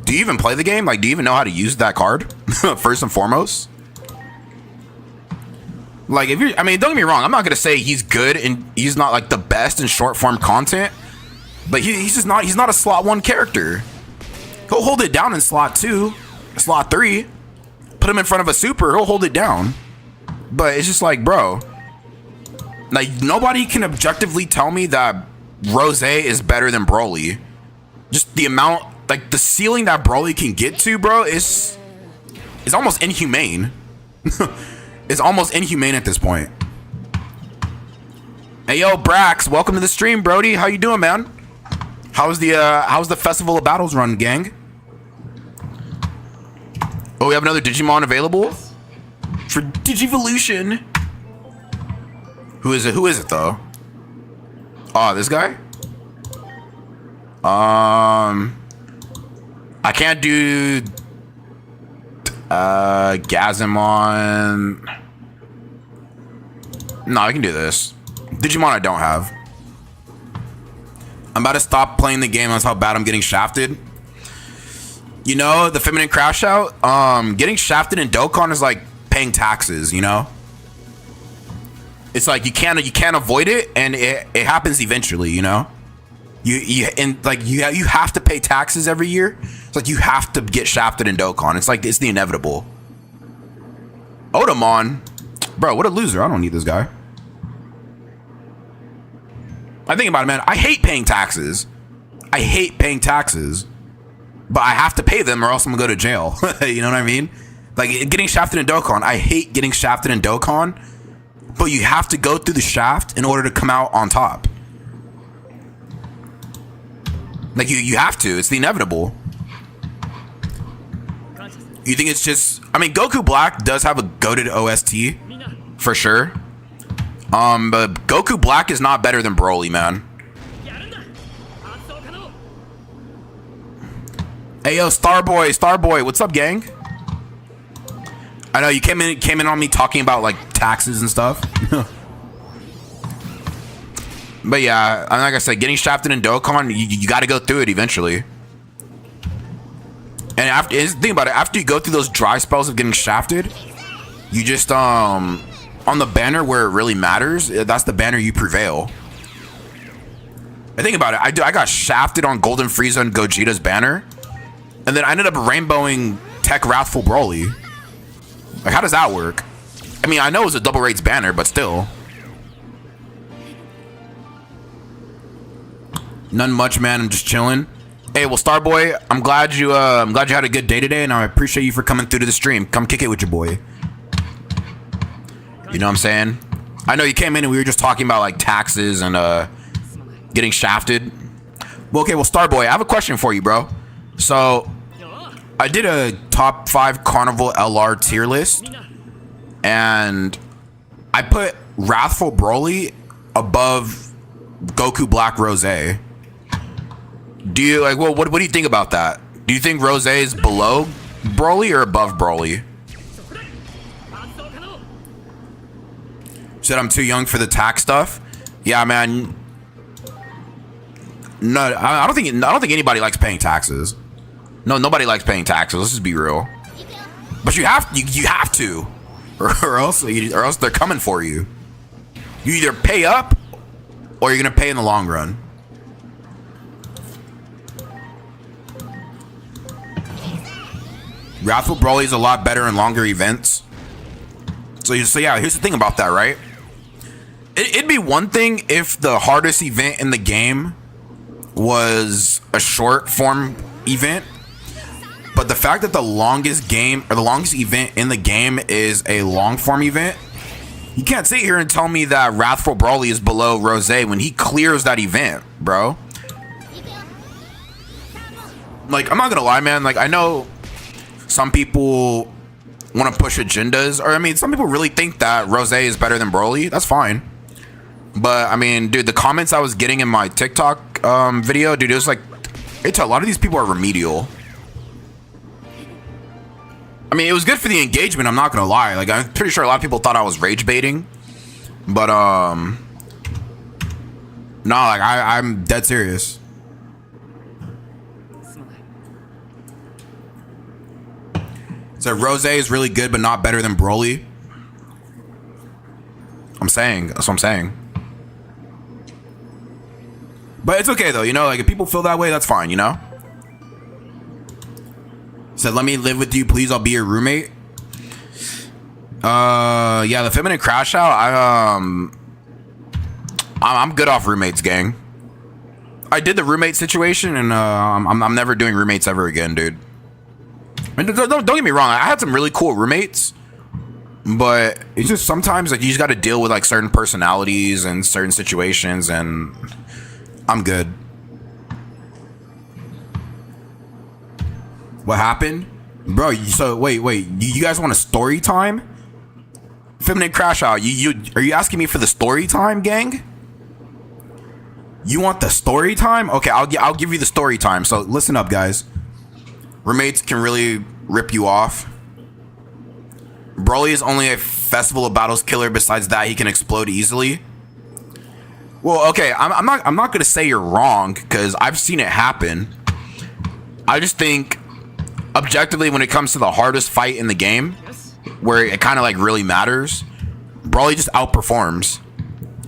do you even play the game? Like, do you even know how to use that card? First and foremost. Like, if you're, I mean, don't get me wrong, I'm not gonna say he's good and he's not like the best in short form content, but he's just not, he's not a slot 1 character. He'll hold it down in slot 2, slot 3, put him in front of a super, he'll hold it down. But it's just like, bro, like, nobody can objectively tell me that Rose is better than Broly. Just the amount, like, the ceiling that Broly can get to, bro, is almost inhumane. It's almost inhumane at this point. Hey, yo, Brax, welcome to the stream, Brody. How you doing, man? How's the Festival of Battles run, gang? Oh, we have another Digimon available for Digivolution. Who is it? Who is it though? Oh, this guy? I can't do Gazimon. No, I can do this. Digimon I don't have. I'm about to stop playing the game. That's how bad I'm getting shafted. You know, the feminine crash out, getting shafted in Dokkan is like paying taxes, you know? It's like you can't avoid it, and it happens eventually, you know? You have to pay taxes every year. It's like you have to get shafted in Dokkan. It's like it's the inevitable. Otamon, bro, what a loser. I don't need this guy. I think about it, man. I hate paying taxes. I hate paying taxes, but I have to pay them or else I'm gonna go to jail. You know what I mean? Like getting shafted in Dokkan. I hate getting shafted in Dokkan, but you have to go through the shaft in order to come out on top. Like you have to. It's the inevitable. You think it's just? I mean, Goku Black does have a goated OST for sure. But Goku Black is not better than Broly, man. Hey yo, Starboy, what's up, gang? I know you came in on me talking about like taxes and stuff. But yeah, like I said, getting shafted in Dokkan, you got to go through it eventually. And think about it, after you go through those dry spells of getting shafted, you just on the banner where it really matters, that's the banner you prevail. And think about it, I got shafted on Golden Frieza and Gogeta's banner, and then I ended up rainbowing Tech Wrathful Broly. Like, how does that work? I mean, I know it's a double rates banner, but still. None much, man. I'm just chilling. Hey, well, Starboy, I'm glad you had a good day today, and I appreciate you for coming through to the stream. Come kick it with your boy. You know what I'm saying? I know you came in and we were just talking about like taxes and getting shafted. Well, okay, well, Starboy, I have a question for you, bro. So I did a top 5 Carnival LR tier list, and I put Wrathful Broly above Goku Black Rose. Do you like what do you think about that? Do you think Rose is below Broly or above Broly? Said I'm too young for the tax stuff. Yeah, man. No, I don't think anybody likes paying taxes. No, nobody likes paying taxes. Let's just be real. But you have to, or else they're coming for you. You either pay up, or you're gonna pay in the long run. Wrathful Broly is a lot better in longer events. So yeah, here's the thing about that, right? It'd be one thing if the hardest event in the game was a short form event, but the fact that the longest event in the game is a long form event, you can't sit here and tell me that Wrathful Broly is below Rose when he clears that event, bro. Like, I'm not gonna lie, man. Like, I know some people want to push agendas, or I mean, some people really think that Rose is better than Broly. That's fine. But I mean, dude, the comments I was getting in my TikTok video, dude, it was like, a lot of these people are remedial. I mean, it was good for the engagement, I'm not gonna lie. Like, I'm pretty sure a lot of people thought I was rage baiting, but no, like I'm dead serious. So Rose is really good, but not better than Broly. That's what I'm saying. But it's okay though, you know, like if people feel that way, that's fine, you know? Said, let me live with you, please, I'll be your roommate. Yeah, the feminine crash out, I'm good off roommates, gang. I did the roommate situation, and I'm never doing roommates ever again, dude. I mean, don't get me wrong, I had some really cool roommates, but it's just sometimes like you just got to deal with like certain personalities and certain situations, and I'm good. What happened? Bro, so wait, you guys want a story time? Feminine crash out, are you asking me for the story time, gang? You want the story time? Okay, I'll give you the story time. So listen up, guys. Roommates can really rip you off. Broly is only a Festival of Battles killer. Besides that, he can explode easily. Well, okay, I'm not gonna say you're wrong because I've seen it happen. I just think objectively, when it comes to the hardest fight in the game, where it kind of like really matters, Broly just outperforms.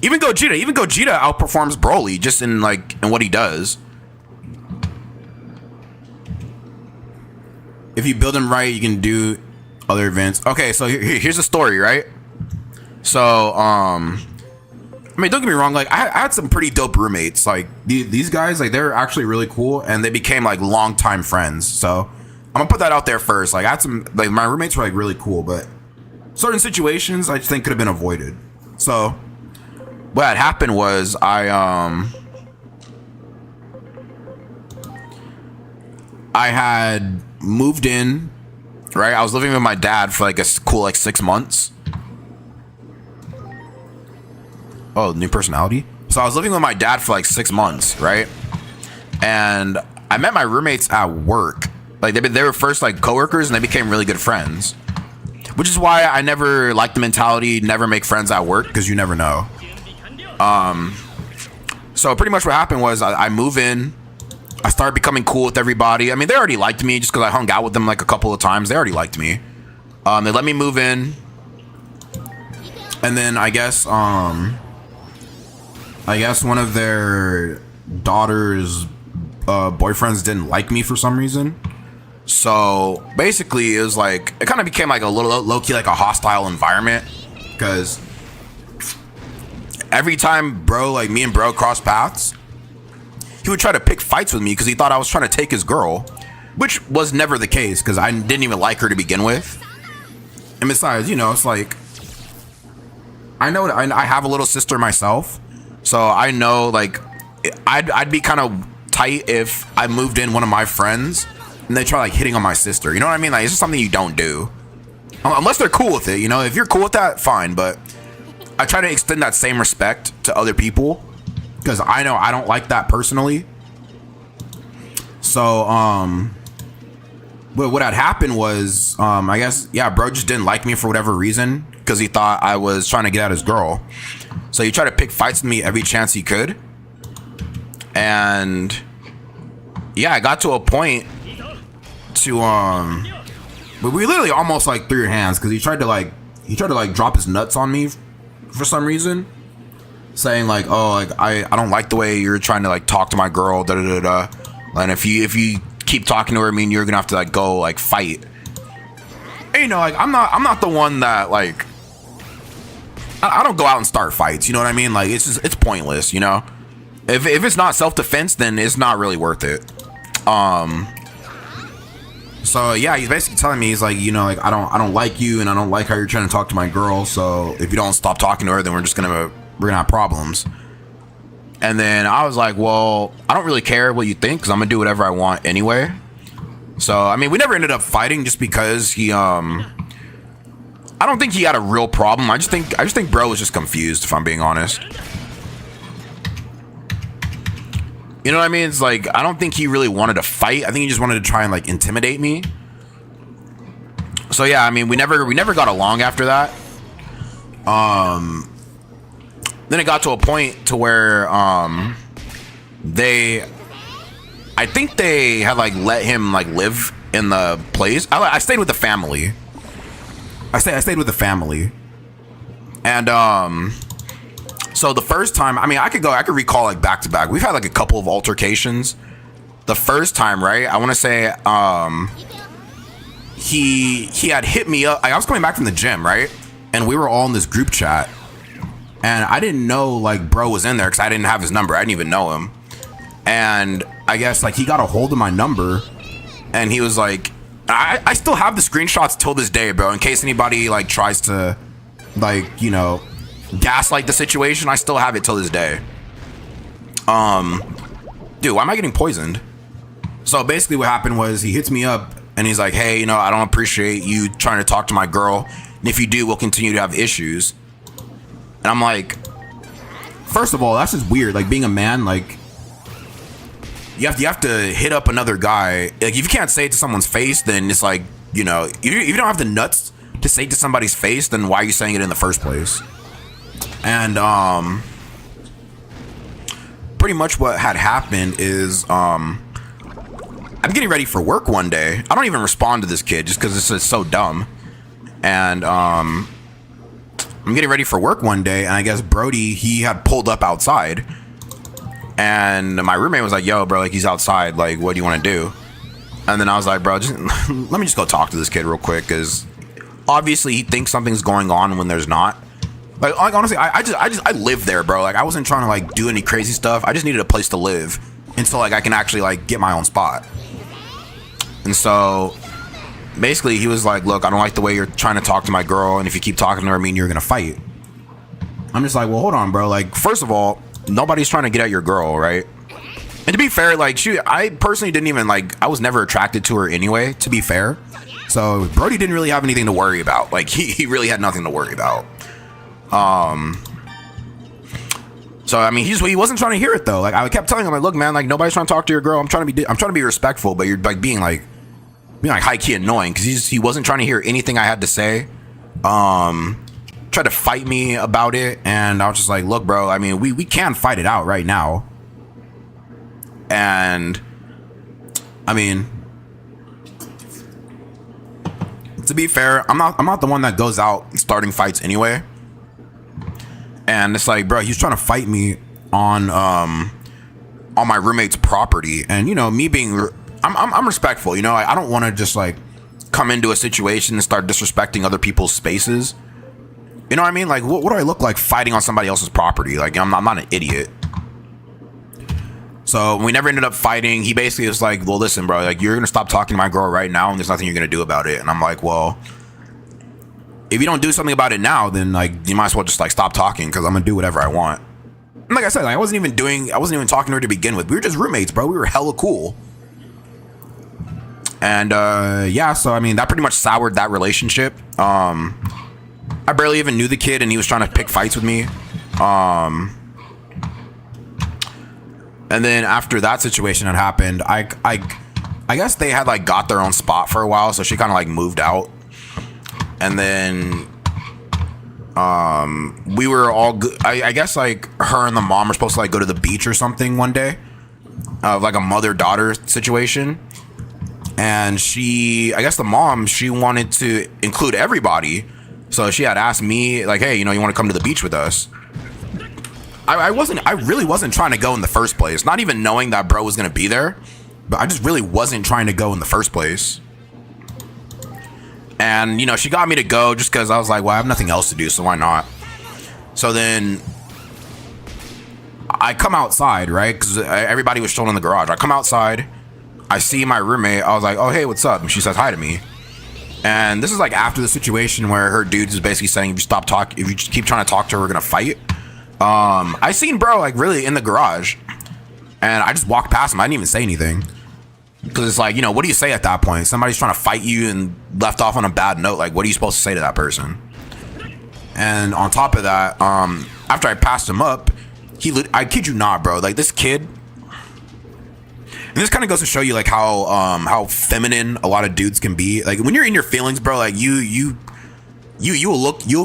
Even Gogeta outperforms Broly just in what he does. If you build him right, you can do other events. Okay, so here's the story, right? So, I mean, don't get me wrong. Like, I had some pretty dope roommates. Like, these guys, like, they're actually really cool, and they became like longtime friends. So, I'm gonna put that out there first. Like, I had some, like, my roommates were like really cool, but certain situations I just think could have been avoided. So, what had happened was I had moved in, right? I was living with my dad for like a cool like 6 months. Oh, new personality. So I was living with my dad for like 6 months, right? And I met my roommates at work. Like they were first like coworkers, and they became really good friends. Which is why I never liked the mentality, never make friends at work, because you never know. So pretty much what happened was I move in. I started becoming cool with everybody. I mean, they already liked me just because I hung out with them like a couple of times. They already liked me. They let me move in. And then I guess one of their daughter's boyfriends didn't like me for some reason. So basically it was like, it kind of became like a little low-key, like a hostile environment, because every time me and bro crossed paths, he would try to pick fights with me because he thought I was trying to take his girl, which was never the case because I didn't even like her to begin with. And besides, you know, it's like, I know I have a little sister myself, so I know like I'd be kind of tight if I moved in one of my friends and they try like hitting on my sister. You know what I mean? Like, it's just something you don't do unless they're cool with it. You know, if you're cool with that, fine. But I try to extend that same respect to other people because I know I don't like that personally. So, but what had happened was, I guess, yeah, bro just didn't like me for whatever reason because he thought I was trying to get at his girl. So he tried to pick fights with me every chance he could. And yeah, I got to a point to, but we literally almost like threw your hands because he tried to like drop his nuts on me for some reason, saying like, oh, like I don't like the way you're trying to like talk to my girl, da da da da. And if you keep talking to her, I mean, you're gonna have to like go like fight. And, you know, like I'm not the one that like I don't go out and start fights. You know what I mean? Like it's pointless. You know, if it's not self-defense, then it's not really worth it. So yeah, he's basically telling me, he's like, you know, like I don't like you, and I don't like how you're trying to talk to my girl. So if you don't stop talking to her, then we're gonna have problems. And then I was like, well, I don't really care what you think because I'm gonna do whatever I want anyway. So I mean, we never ended up fighting just because he I don't think he had a real problem. I just think bro was just confused, if I'm being honest. You know what I mean? It's like, I don't think he really wanted to fight. I think he just wanted to try and like intimidate me. So yeah, I mean, we never got along after that. Then it got to a point to where I think they had like let him like live in the place. I stayed with the family. I stayed with the family. And so the first time, I mean, I could recall like back to back. We've had like a couple of altercations. The first time, right? I want to say he had hit me up. I was coming back from the gym, right? And we were all in this group chat. And I didn't know like bro was in there because I didn't have his number. I didn't even know him. And I guess like he got a hold of my number, and he was like, I still have the screenshots till this day, bro, in case anybody like tries to like, you know, gaslight the situation. I still have it till this day. Dude, why am I getting poisoned? So basically what happened was he hits me up and he's like, hey, you know, I don't appreciate you trying to talk to my girl, and if you do, we'll continue to have issues. And I'm like, first of all, that's just weird. Like being a man, like you have to hit up another guy. Like if you can't say it to someone's face, then it's like, you know, if you don't have the nuts to say it to somebody's face, then why are you saying it in the first place? And pretty much what had happened is I'm getting ready for work one day. I don't even respond to this kid just because this is so dumb. And I'm getting ready for work one day, and I guess Brody, he had pulled up outside, and my roommate was like, yo, bro, like he's outside, like what do you want to do? And then I was like, bro, just let me just go talk to this kid real quick, because obviously he thinks something's going on when there's not. Like honestly, I live there, bro. Like I wasn't trying to like do any crazy stuff. I just needed a place to live, and so like I can actually like get my own spot. And so basically he was like, look, I don't like the way you're trying to talk to my girl, and if you keep talking to her, I mean you're gonna fight. I'm just like, well, hold on, bro. Like, first of all, nobody's trying to get at your girl, right? And to be fair, like I personally didn't even like, I was never attracted to her anyway, to be fair. So Brody didn't really have anything to worry about. Like he really had nothing to worry about. So I mean, he wasn't trying to hear it though. Like I kept telling him, like, look, man, like nobody's trying to talk to your girl. I'm trying to be respectful, but you're like being like high key annoying, because he wasn't trying to hear anything I had to say. Tried to fight me about it, and I was just like, look, bro, I mean, we can fight it out right now. And I mean, to be fair, I'm not the one that goes out starting fights anyway. And it's like, bro, he's trying to fight me on my roommate's property, and you know, me being I'm respectful, you know. I don't want to just like come into a situation and start disrespecting other people's spaces. You know what I mean? Like, what do I look like fighting on somebody else's property? Like, I'm not an idiot. So we never ended up fighting. He basically was like, well, listen, bro, like you're gonna stop talking to my girl right now, and there's nothing you're gonna do about it. And I'm like, well, if you don't do something about it now, then like you might as well just like stop talking, because I'm gonna do whatever I want. And like I said, like, I wasn't even talking to her to begin with. We were just roommates, bro. We were hella cool. And yeah, so I mean, that pretty much soured that relationship. I barely even knew the kid, and he was trying to pick fights with me. And then after that situation had happened, I guess they had like got their own spot for a while, so she kind of like moved out. And then we were all I guess like her and the mom were supposed to like go to the beach or something one day, like a mother-daughter situation. And I guess the mom, she wanted to include everybody, so she had asked me like, hey, you know, you want to come to the beach with us? I really wasn't trying to go in the first place, not even knowing that bro was gonna be there, but I just really wasn't trying to go in the first place. And you know, she got me to go just because I was like, well, I have nothing else to do, so why not? So then I come outside, right, because everybody was chilling in the garage. I come outside, I see my roommate. I was like, oh, hey, what's up? And she says hi to me. And this is like after the situation where her dude is basically saying, if you just keep trying to talk to her, we're gonna fight. I seen bro like really in the garage, and I just walked past him. I didn't even say anything, because it's like, you know, what do you say at that point? Somebody's trying to fight you and left off on a bad note. Like, what are you supposed to say to that person? And on top of that, after I passed him up, I kid you not, bro, like this kid, and this kind of goes to show you like how feminine a lot of dudes can be. Like when you're in your feelings, bro, like you'll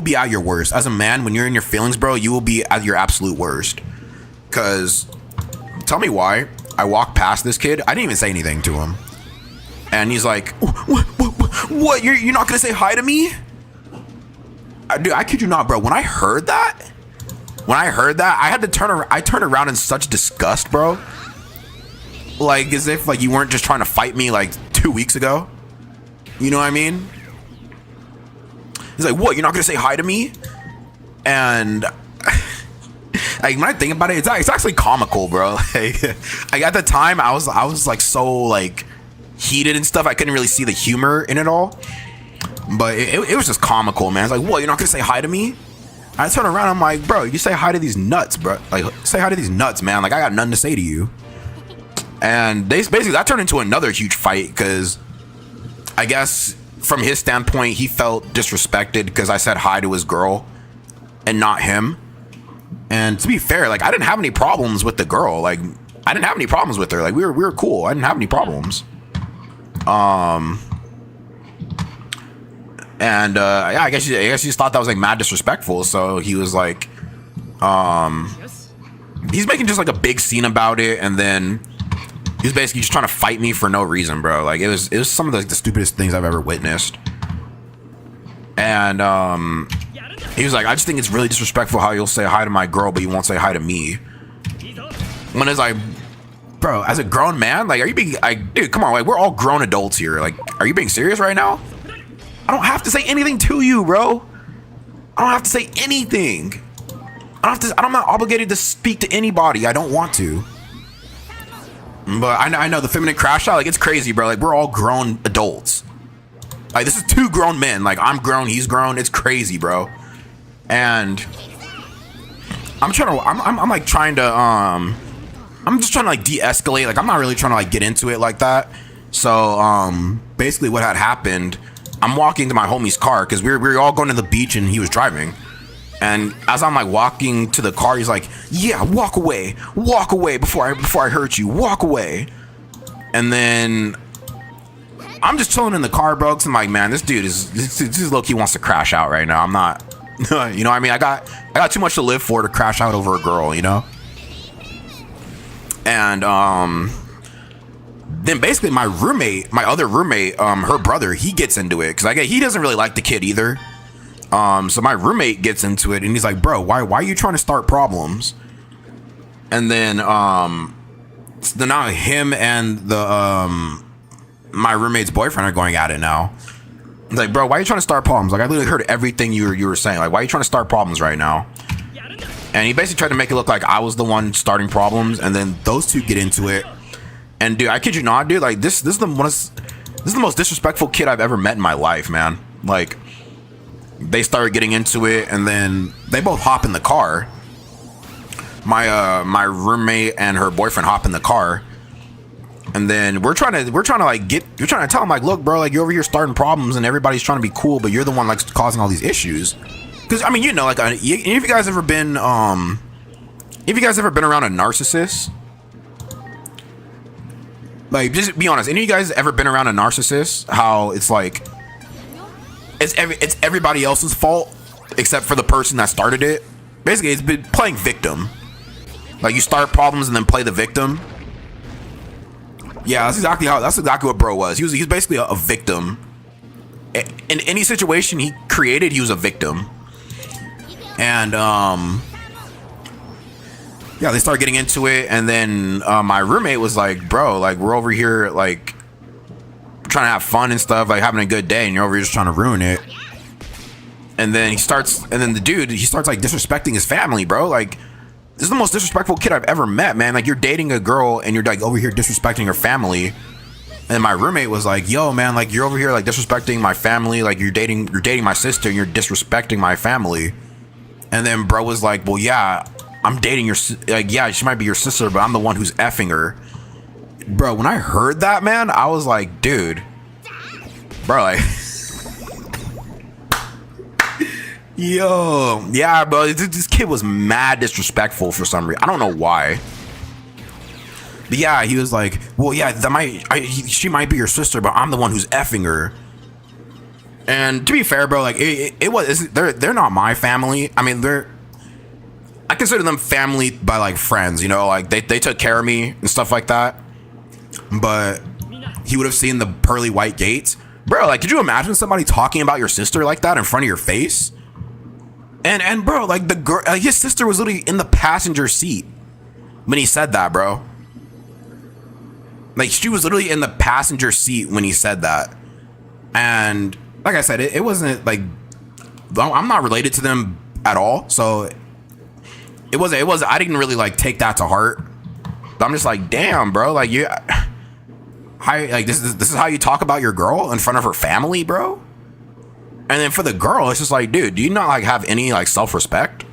be at your worst. As a man, when you're in your feelings, bro, you will be at your absolute worst. Cause tell me why. I walked past this kid. I didn't even say anything to him. And he's like, what? You're not gonna say hi to me? Dude, I kid you not, bro. When I heard that, I had to turned around in such disgust, bro. Like as if like you weren't just trying to fight me like 2 weeks ago. You know what I mean? He's like, what? You're not gonna say hi to me? And like when I think about it, it's actually comical, bro. Like at the time, I was like so like heated and stuff. I couldn't really see the humor in it all, but it was just comical, man. It's like, what? You're not gonna say hi to me? I turn around, I'm like, bro, you say hi to these nuts, bro. Like, say hi to these nuts, man. Like, I got nothing to say to you. And basically that turned into another huge fight, because I guess from his standpoint, he felt disrespected because I said hi to his girl and not him. And to be fair, like I didn't have any problems with the girl. Like I didn't have any problems with her. Like we were cool. I didn't have any problems. And yeah, I guess he just thought that was like mad disrespectful. So he was like, he's making just like a big scene about it, and then he was basically just trying to fight me for no reason, bro. Like it was some of the stupidest things I've ever witnessed. And he was like, I just think it's really disrespectful how you'll say hi to my girl, but you won't say hi to me. When it's like, bro, as a grown man, like, are you being, like, dude, come on, like, we're all grown adults here. Like, are you being serious right now? I don't have to say anything to you, bro. I don't have to say anything. I'm not obligated to speak to anybody. I don't want to. But I know the feminine crash out, like, it's crazy, bro. Like, we're all grown adults. Like, this is two grown men. Like, I'm grown, he's grown. It's crazy, bro. And I'm just trying to like de-escalate. Like I'm not really trying to like get into it like that. So basically what had happened, I'm walking to my homie's car because we were all going to the beach and he was driving. And as I'm like walking to the car, he's like, yeah, walk away before I hurt you, walk away. And then I'm just chilling in the car, bro, because I'm like, man, this dude is low-key wants to crash out right now. I'm not, you know what I mean? I got too much to live for to crash out over a girl, you know? And then basically my other roommate, her brother, he gets into it because he doesn't really like the kid either. So my roommate gets into it and he's like, bro, why are you trying to start problems? And then so now him and my roommate's boyfriend are going at it now. He's like, bro, why are you trying to start problems? Like I literally heard everything you were saying. Like, why are you trying to start problems right now? And he basically tried to make it look like I was the one starting problems, and then those two get into it. And dude, I kid you not, dude, like this is the most disrespectful kid I've ever met in my life, man. Like they started getting into it, and then they both hop in the car. My roommate and her boyfriend hop in the car, and then we're trying to tell him like, look, bro, like you're over here starting problems, and everybody's trying to be cool, but you're the one like causing all these issues. Because I mean, you know, like, if you guys ever been around a narcissist, like, just be honest, any of you guys ever been around a narcissist? How it's like, it's everybody else's fault except for the person that started it. Basically, it's been playing victim. Like you start problems and then play the victim. Yeah, that's exactly what bro was. He was basically a victim. In any situation he created, he was a victim. And yeah, they started getting into it, and then my roommate was like, bro, like we're over here like trying to have fun and stuff, like having a good day, and you're over here just trying to ruin it. And then the dude starts like disrespecting his family, bro. Like this is the most disrespectful kid I've ever met, man. Like you're dating a girl and you're like over here disrespecting her family. And my roommate was like, yo, man, like you're over here like disrespecting my family, like you're dating my sister and you're disrespecting my family. And then bro was like, well, yeah, I'm dating yeah, she might be your sister, but I'm the one who's effing her. Bro, when I heard that, man, I was like, dude, bro, like, yo, yeah, bro, this kid was mad disrespectful for some reason. I don't know why. But yeah, he was like, well, yeah, she might be your sister, but I'm the one who's effing her. And to be fair, bro, like they're not my family. I mean, I consider them family by like friends, you know, like they took care of me and stuff like that. But he would have seen the pearly white gates, bro. Like, could you imagine somebody talking about your sister like that in front of your face? And bro, like the girl, his sister was literally in the passenger seat when he said that, bro. Like she was literally in the passenger seat when he said that. And like I said, it wasn't like, I'm not related to them at all, so it was I didn't really like take that to heart. But I'm just like, damn, bro, like this is how you talk about your girl in front of her family, bro. And then for the girl, it's just like, dude, do you not like have any like self-respect?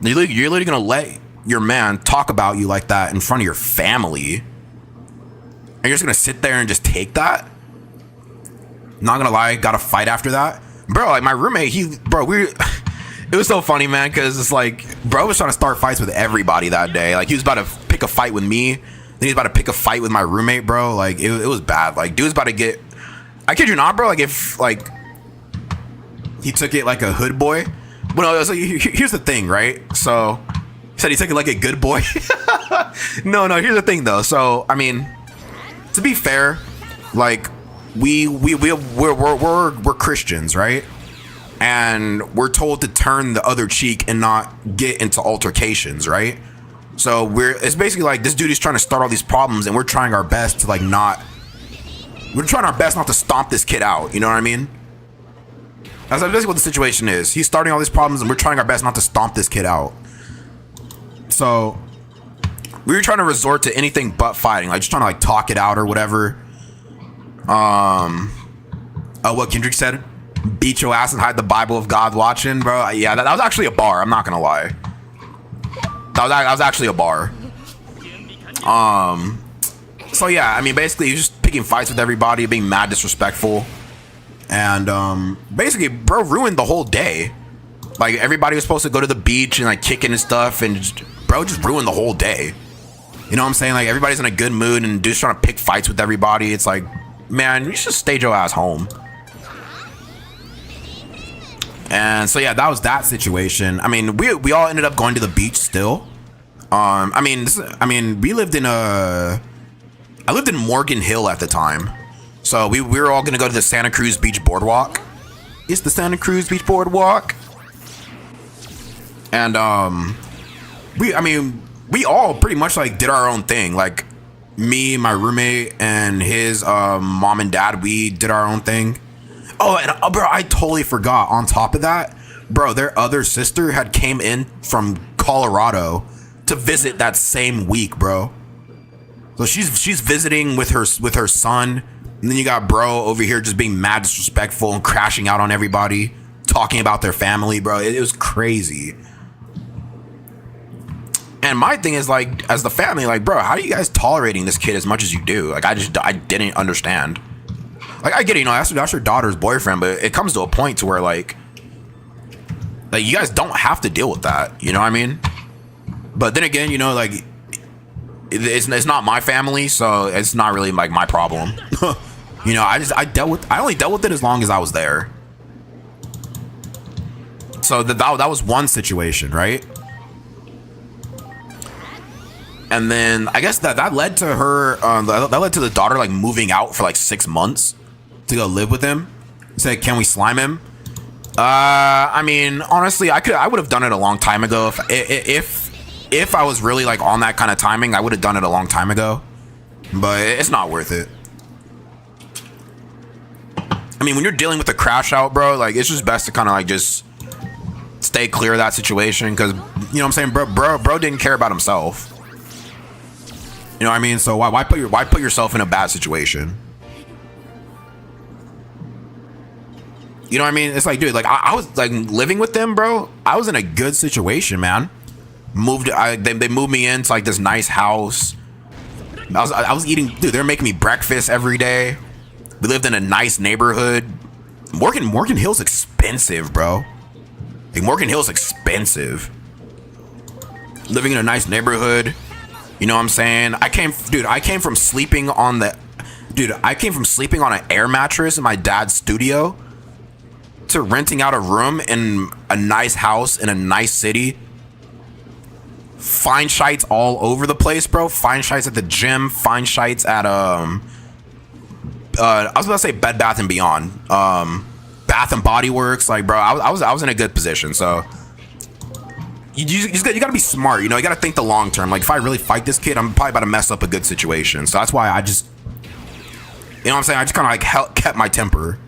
You're literally gonna let your man talk about you like that in front of your family, and you're just gonna sit there and just take that? Not gonna lie, got a fight after that, bro. Like my roommate, It was so funny, man, because it's like, bro was trying to start fights with everybody that day. Like, he was about to pick a fight with me, then he was about to pick a fight with my roommate, bro. Like, it was bad. Like, dude was about to get, I kid you not, bro. Like, if, like, he took it like a hood boy. Well, no, so here's the thing, right? So, he said he took it like a good boy. No, here's the thing, though. So, I mean, to be fair, like, we're Christians, right? And we're told to turn the other cheek and not get into altercations, right? So it's basically like this dude is trying to start all these problems, and we're trying our best to not to stomp this kid out. You know what I mean? That's basically what the situation is. He's starting all these problems, and we're trying our best not to stomp this kid out. So we were trying to resort to anything but fighting, like just trying to like talk it out or whatever. What Kendrick said, beat your ass and hide the Bible of God watching, bro. Yeah, that was actually a bar. I'm not gonna lie. That was actually a bar. So yeah, I mean, basically, he was just picking fights with everybody, being mad disrespectful, and basically, bro ruined the whole day. Like, everybody was supposed to go to the beach and like kicking and stuff, and bro just ruined the whole day. You know what I'm saying? Like, everybody's in a good mood, and dude's trying to pick fights with everybody. It's like, man, you should stay your ass home. And so yeah, that was that situation. I mean, we all ended up going to the beach still. I mean, we lived in I lived in Morgan Hill at the time, so we were all gonna go to the Santa Cruz Beach Boardwalk. It's the Santa Cruz Beach Boardwalk, and we all pretty much like did our own thing. Like, me, my roommate, and his mom and dad, we did our own thing. Oh, and bro, I totally forgot. On top of that, bro, their other sister had came in from Colorado to visit that same week, bro. So she's visiting with her son, and then you got bro over here just being mad disrespectful and crashing out on everybody, talking about their family, bro. It was crazy. And my thing is, like, as the family, like, bro, how are you guys tolerating this kid as much as you do? Like, I didn't understand. Like, I get it, you know, that's your daughter's boyfriend, but it comes to a point to where, like, you guys don't have to deal with that, you know what I mean? But then again, you know, like, it's not my family, so it's not really, like, my problem. You know, I only dealt with it as long as I was there. So that was one situation, right? And then I guess that led to her, that led to the daughter, like, moving out for like 6 months to go live with him. Said, can we slime him? I mean, honestly, I would have done it a long time ago. If I was really like on that kind of timing, I would have done it a long time ago. But it's not worth it. I mean, when you're dealing with a crash out, bro, like, it's just best to kind of like just stay clear of that situation, because, you know what I'm saying, bro didn't care about himself. You know what I mean? So why put yourself in a bad situation? You know what I mean? It's like, dude, like, I was like living with them, bro. I was in a good situation, man. They moved me into like this nice house. I was eating, dude. They're making me breakfast every day. We lived in a nice neighborhood. Morgan Hill's expensive, bro. Like, Morgan Hill's expensive. Living in a nice neighborhood. You know what I'm saying? I came from sleeping on an air mattress in my dad's studio to renting out a room in a nice house in a nice city. Fine shites all over the place, bro. Fine shites at the gym. Fine shites at I was about to say Bed Bath and Beyond, Bath and Body Works. Like, bro, I was in a good position. So you gotta be smart. You know, you gotta think the long term. Like, if I really fight this kid, I'm probably about to mess up a good situation. So that's why I just, you know what I'm saying, I just kind of like kept my temper.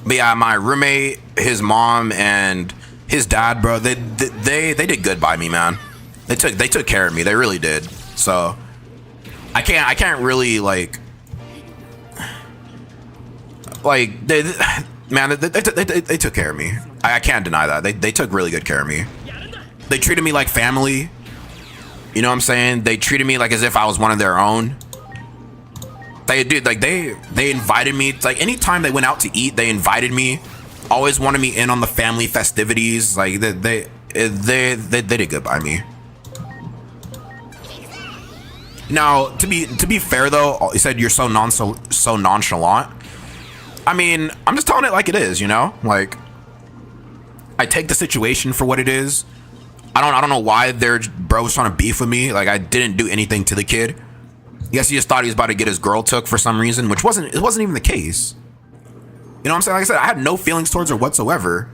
But yeah, my roommate, his mom, and his dad, bro, they did good by me, man. They took care of me. They really did. So I can't really like they took care of me. I can't deny that. They took really good care of me. They treated me like family. You know what I'm saying? They treated me like as if I was one of their own. They invited me. Like, anytime they went out to eat, they invited me. Always wanted me in on the family festivities. Like they did good by me. Now, to be fair though, you said you're so nonchalant. I mean, I'm just telling it like it is, you know? Like, I take the situation for what it is. I don't know why their bro was trying to beef with me. Like, I didn't do anything to the kid. I guess he just thought he was about to get his girl took for some reason, which wasn't even the case. You know what I'm saying? Like I said, I had no feelings towards her whatsoever.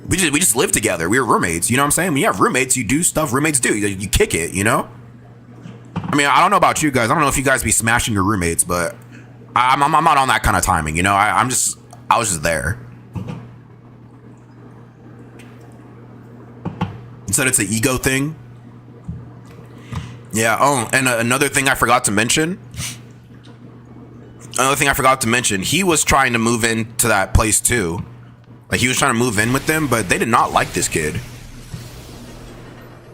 We just lived together. We were roommates. You know what I'm saying? When you have roommates, you do stuff roommates do. You kick it, you know? I mean, I don't know about you guys. I don't know if you guys be smashing your roommates, but I'm not on that kind of timing, you know? I was just there. Said it's an ego thing. Yeah. Oh, and another thing I forgot to mention. He was trying to move into that place too. Like, he was trying to move in with them, but they did not like this kid.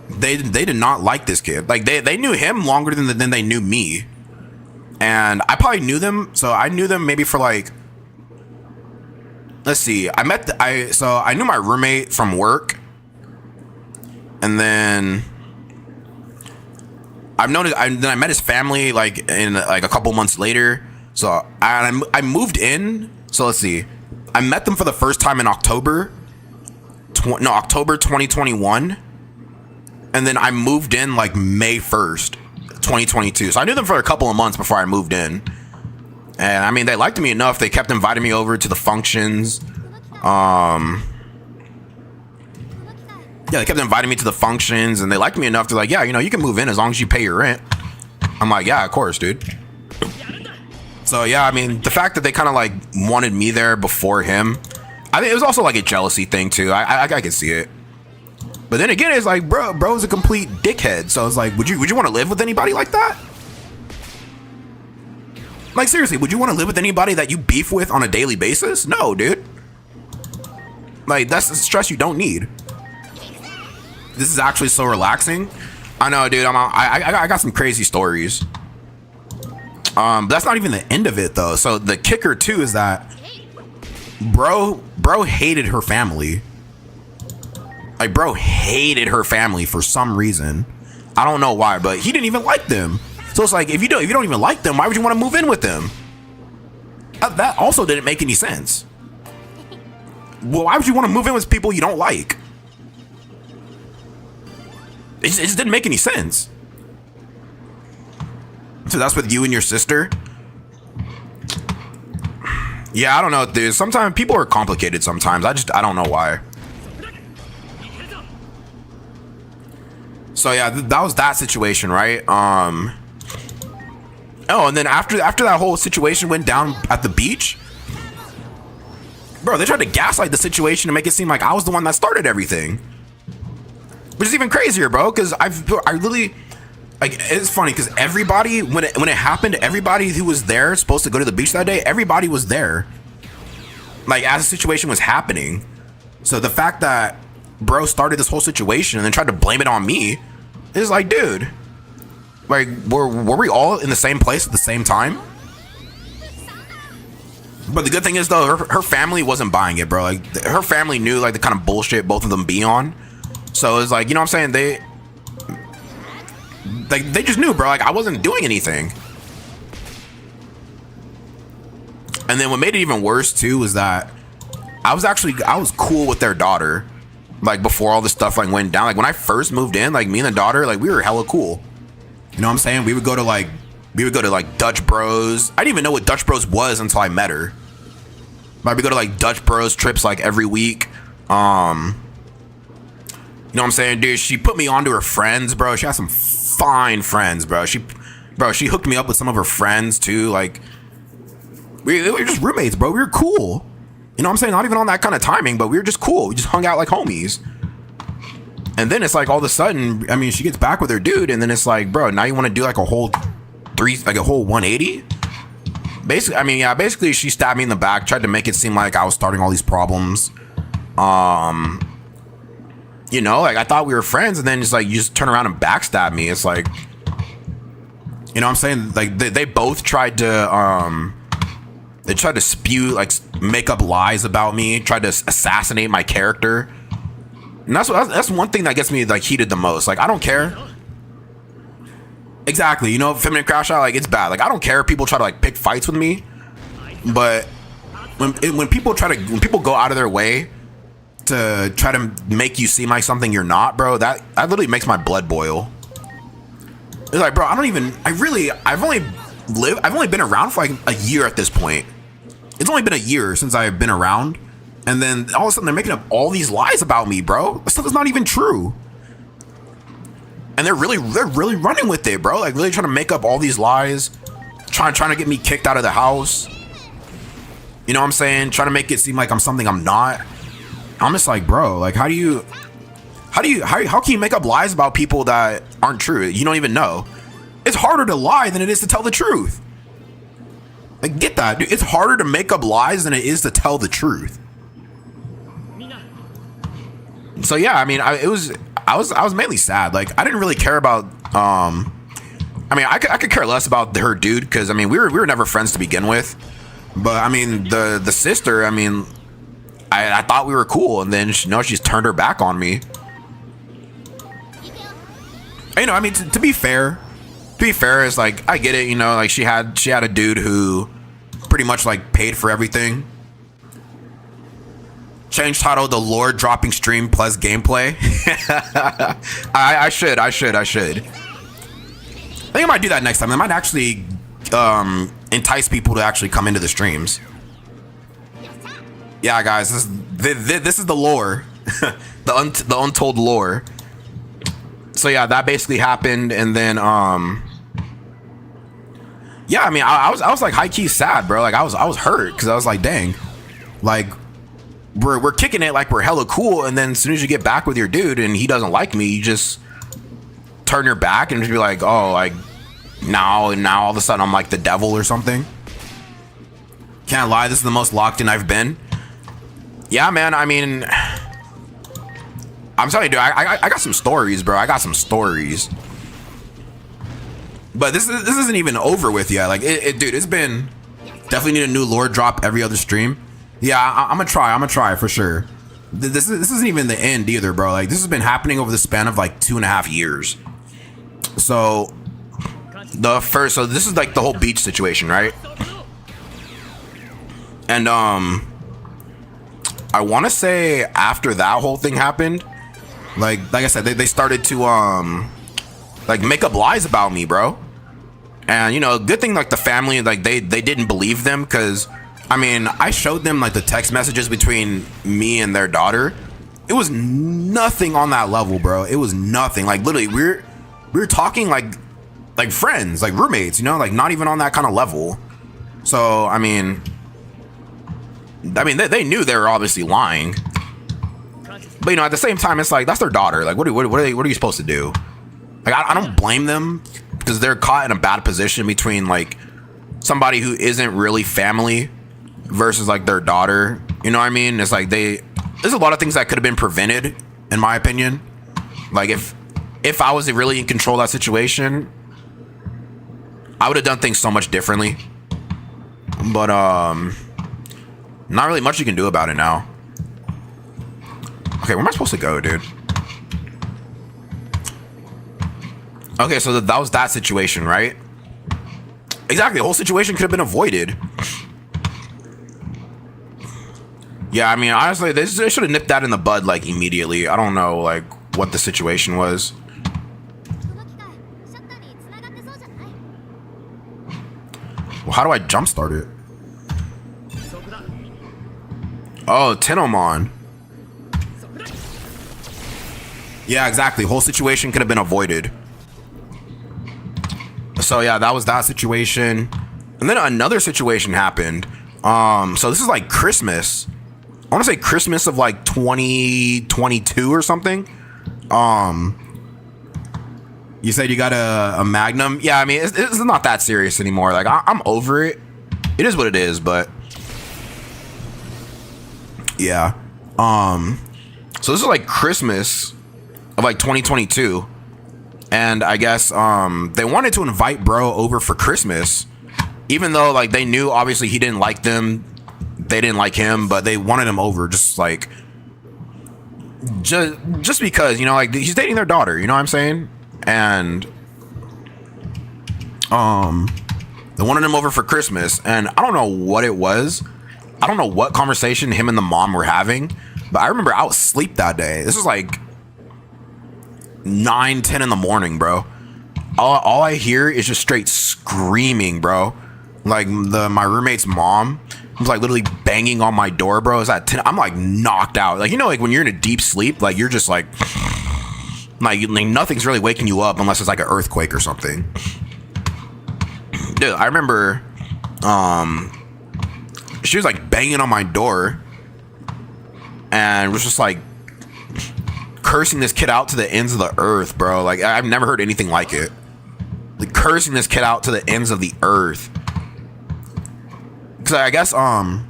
They did not like this kid. Like, they knew him longer than they knew me. And I probably knew them. So I knew them maybe for like, let's see. I knew my roommate from work. And then I met his family like in like a couple months later. So I moved in. So let's see. I met them for the first time in October 2021. And then I moved in like May 1st, 2022. So I knew them for a couple of months before I moved in. And I mean, they liked me enough. They kept inviting me over to the functions. Yeah, they kept inviting me to the functions, and they liked me enough to like, yeah, you know, you can move in as long as you pay your rent. I'm like, yeah, of course, dude. So yeah, I mean, the fact that they kind of like wanted me there before him, I think it was also like a jealousy thing too. I can see it. But then again, it's like, bro's a complete dickhead. So it's like, would you want to live with anybody like that? Like, seriously, would you want to live with anybody that you beef with on a daily basis? No, dude. Like, that's the stress you don't need. This is actually so relaxing. I know, dude. I got some crazy stories. But that's not even the end of it, though. So the kicker too is that bro hated her family. Like, bro hated her family for some reason. I don't know why, but he didn't even like them. So it's like, if you don't even like them, why would you want to move in with them? That also didn't make any sense. Well, why would you want to move in with people you don't like? It just didn't make any sense. So that's with you and your sister? Yeah, I don't know, dude. Sometimes people are complicated sometimes. I don't know why. So yeah, that was that situation, right? Oh, and then after that whole situation went down at the beach, bro, they tried to gaslight the situation to make it seem like I was the one that started everything. Which is even crazier, bro, because I really, like, it's funny because everybody, when it happened, everybody who was there supposed to go to the beach that day, everybody was there, like, as the situation was happening. So the fact that bro started this whole situation and then tried to blame it on me is like, dude, like, were we all in the same place at the same time? But the good thing is, though, her family wasn't buying it, bro. Like, her family knew, like, the kind of bullshit both of them be on. So it's like, you know what I'm saying? They just knew, bro. Like, I wasn't doing anything. And then what made it even worse too was that I was cool with their daughter. Like, before all this stuff like went down. Like, when I first moved in, like, me and the daughter, like, we were hella cool. You know what I'm saying? We would go to like Dutch Bros. I didn't even know what Dutch Bros was until I met her. Like, we go to like Dutch Bros trips like every week. You know what I'm saying, dude? She put me onto her friends, bro. She has some fine friends, bro. She hooked me up with some of her friends too. Like, we were just roommates, bro. We were cool. You know what I'm saying? Not even on that kind of timing, but we were just cool. We just hung out like homies. And then it's like, all of a sudden, I mean, she gets back with her dude, and then it's like, bro, now you want to do like a whole 180? Basically, I mean, yeah, basically she stabbed me in the back, tried to make it seem like I was starting all these problems. You know, like, I thought we were friends, and then it's like, you just turn around and backstab me. It's like, you know what I'm saying? Like, they both tried to, They tried to spew, like, make up lies about me, tried to assassinate my character. And that's one thing that gets me, like, heated the most. Like, I don't care. Exactly, you know, feminine crash out, like, it's bad. Like, I don't care if people try to, like, pick fights with me. But when people go out of their way to try to make you seem like something you're not, bro, that literally makes my blood boil. It's like, bro, I've only been around for, like, a year at this point. It's only been a year since I've been around, and then all of a sudden they're making up all these lies about me, bro. This stuff is not even true. And they're really running with it, bro. Like, really trying to make up all these lies, trying to get me kicked out of the house. You know what I'm saying? Trying to make it seem like I'm something I'm not. I'm just like, bro, like, how can you make up lies about people that aren't true? You don't even know. It's harder to lie than it is to tell the truth. Like, get that, dude. It's harder to make up lies than it is to tell the truth. So yeah, I mean, I was mainly sad. Like, I didn't really care about. I mean, I could care less about her dude, because I mean, we were never friends to begin with. But I mean, the sister. I mean, I thought we were cool, and then she's turned her back on me. And, you know, I mean, to be fair, it's like, I get it. You know, like, she had a dude who pretty much, like, paid for everything. Change title: the lore dropping stream plus gameplay. I should. I think I might do that next time. I might actually entice people to actually come into the streams. Yeah, guys, this is the lore, the untold lore. So yeah, that basically happened, and then yeah, I mean, I was like high key sad, bro. Like, I was hurt, because I was like, dang, like, we're kicking it like we're hella cool, and then as soon as you get back with your dude and he doesn't like me, you just turn your back and just be like, oh, like, now all of a sudden I'm like the devil or something. Can't lie, this is the most locked in I've been. Yeah, man. I mean, I'm telling you, dude, I got some stories, bro. I got some stories. But this isn't even over with yet. Like, dude, it's been, definitely need a new lore drop every other stream. Yeah, I'm gonna try for sure. This isn't even the end either, bro. Like, this has been happening over the span of like 2.5 years. So so this is like the whole beach situation, right? And I want to say after that whole thing happened, like I said, they started to like make up lies about me, bro. And, you know, good thing, like, the family, like, they didn't believe them, because I mean, I showed them, like, the text messages between me and their daughter. It was nothing on that level, bro. It was nothing. Like, literally, we were talking like friends, like roommates, you know, like, not even on that kind of level. So I mean, they knew they were obviously lying. But, you know, at the same time, it's like, that's their daughter. Like, what are you supposed to do? Like, I don't blame them, because they're caught in a bad position between, like, somebody who isn't really family versus, like, their daughter. You know what I mean? It's like, there's a lot of things that could have been prevented, in my opinion. Like, if I was really in control of that situation, I would have done things so much differently. But not really much you can do about it now. Okay, where am I supposed to go, dude? Okay, so that was that situation, right? Exactly, the whole situation could have been avoided. Yeah, I mean, honestly, they should have nipped that in the bud, like, immediately. I don't know, like, what the situation was. Well, how do I jumpstart it? Oh, Tenomon. Yeah, exactly. Whole situation could have been avoided. So yeah, that was that situation. And then another situation happened. So this is like Christmas. I want to say Christmas of like 2022 or something. You said you got a Magnum. Yeah, I mean, it's not that serious anymore. Like, I'm over it. It is what it is, but yeah. So this is like Christmas of like 2022. And I guess they wanted to invite bro over for Christmas. even though like they knew obviously he didn't like them, they didn't like him, but they wanted him over just like just because, you know, like he's dating their daughter, you know what I'm saying? And they wanted him over for Christmas, and I don't know what it was. I don't know what conversation him and the mom were having, but I remember I was asleep that day. This was like 9-10 in the morning, bro. All I hear is just straight screaming, bro. Like my roommate's mom was like literally banging on my door, bro. It's at 10. I'm like knocked out. Like, you know, like when you're in a deep sleep, like you're just like nothing's really waking you up unless it's like an earthquake or something. Dude, I remember she was like banging on my door and was just like cursing this kid out to the ends of the earth, bro. Like, I've never heard anything like it. Like, cursing this kid out to the ends of the earth. Because I guess I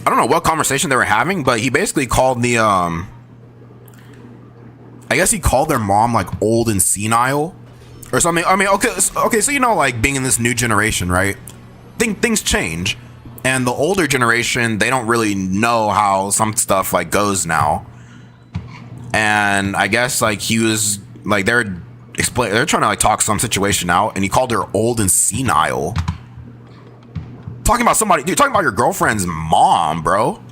don't know what conversation they were having, but he basically called the I guess he called their mom like old and senile or something. I mean, okay, so you know, like being in this new generation, right? Things change, and the older generation, they don't really know how some stuff like goes now. And I guess like he was like they're trying to like talk some situation out, and he called her old and senile. Talking about somebody, dude, talking about your girlfriend's mom, bro.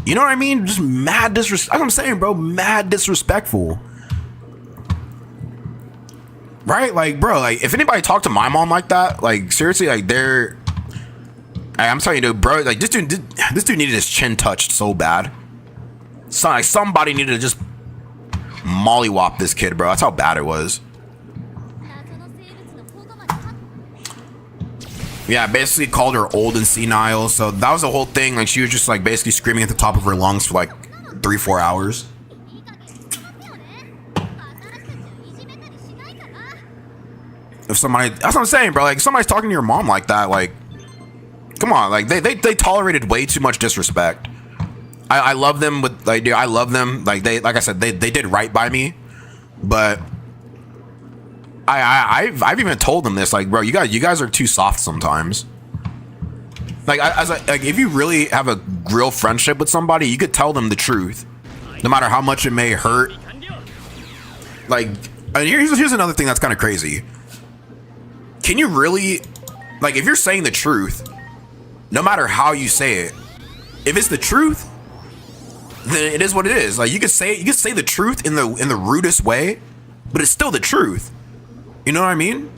You know what I mean? Just mad disrespect. Like I'm saying, bro, mad disrespectful. Right? Like, bro, like if anybody talked to my mom like that, like seriously, like I'm telling you, dude, bro, like this dude needed his chin touched so bad. So like somebody needed to just mollywop this kid, bro. That's how bad it was. Yeah, basically called her old and senile. So that was the whole thing. Like she was just like basically screaming at the top of her lungs for like 3-4 hours. If somebody, that's what I'm saying, bro. Like if somebody's talking to your mom like that, like, come on, like they tolerated way too much disrespect. I love them with like, dude, I love them. Like like I said, they did right by me, but I've even told them this, like, bro, you guys are too soft sometimes. Like like if you really have a real friendship with somebody, you could tell them the truth, no matter how much it may hurt. Like, and here's another thing that's kind of crazy. Can you really, like, if you're saying the truth, no matter how you say it, if it's the truth, then it is what it is. Like you could say the truth in the rudest way, but it's still the truth. You know what I mean?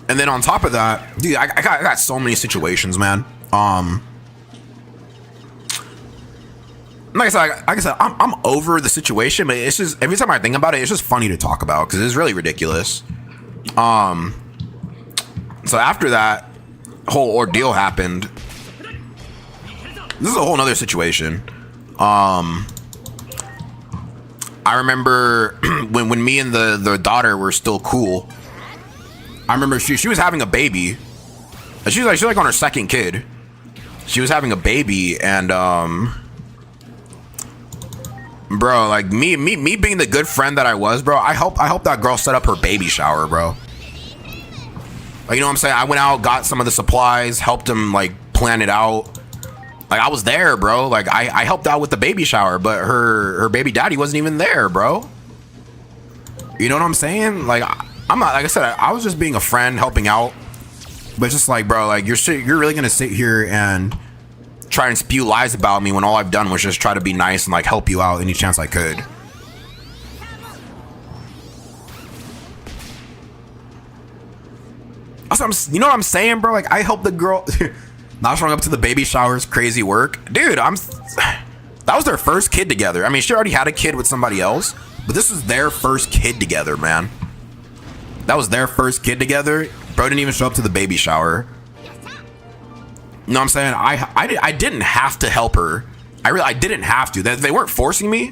And then on top of that, dude, I got so many situations, man. Like I said, I'm over the situation, but it's just every time I think about it, it's just funny to talk about because it's really ridiculous. So after that whole ordeal happened, this is a whole nother situation. I remember when me and the daughter were still cool. I remember she was having a baby. She's like on her second kid. She was having a baby, and bro, like me being the good friend that I was, bro, I helped that girl set up her baby shower, bro. Like, you know what I'm saying? I went out, got some of the supplies, helped him like plan it out. Like I was there, bro. Like I helped out with the baby shower, but her baby daddy wasn't even there, bro. You know what I'm saying? Like I'm not, like I said, I was just being a friend, helping out. But just like, bro, like you're really gonna sit here and try and spew lies about me when all I've done was just try to be nice and like help you out any chance I could. You know what I'm saying, bro? Like I helped the girl not showing up to the baby shower's crazy work. Dude, that was their first kid together. I mean, she already had a kid with somebody else, but this was their first kid together, man. That was their first kid together. Bro didn't even show up to the baby shower. You know what I'm saying? I didn't have to help her. I didn't have to. They weren't forcing me.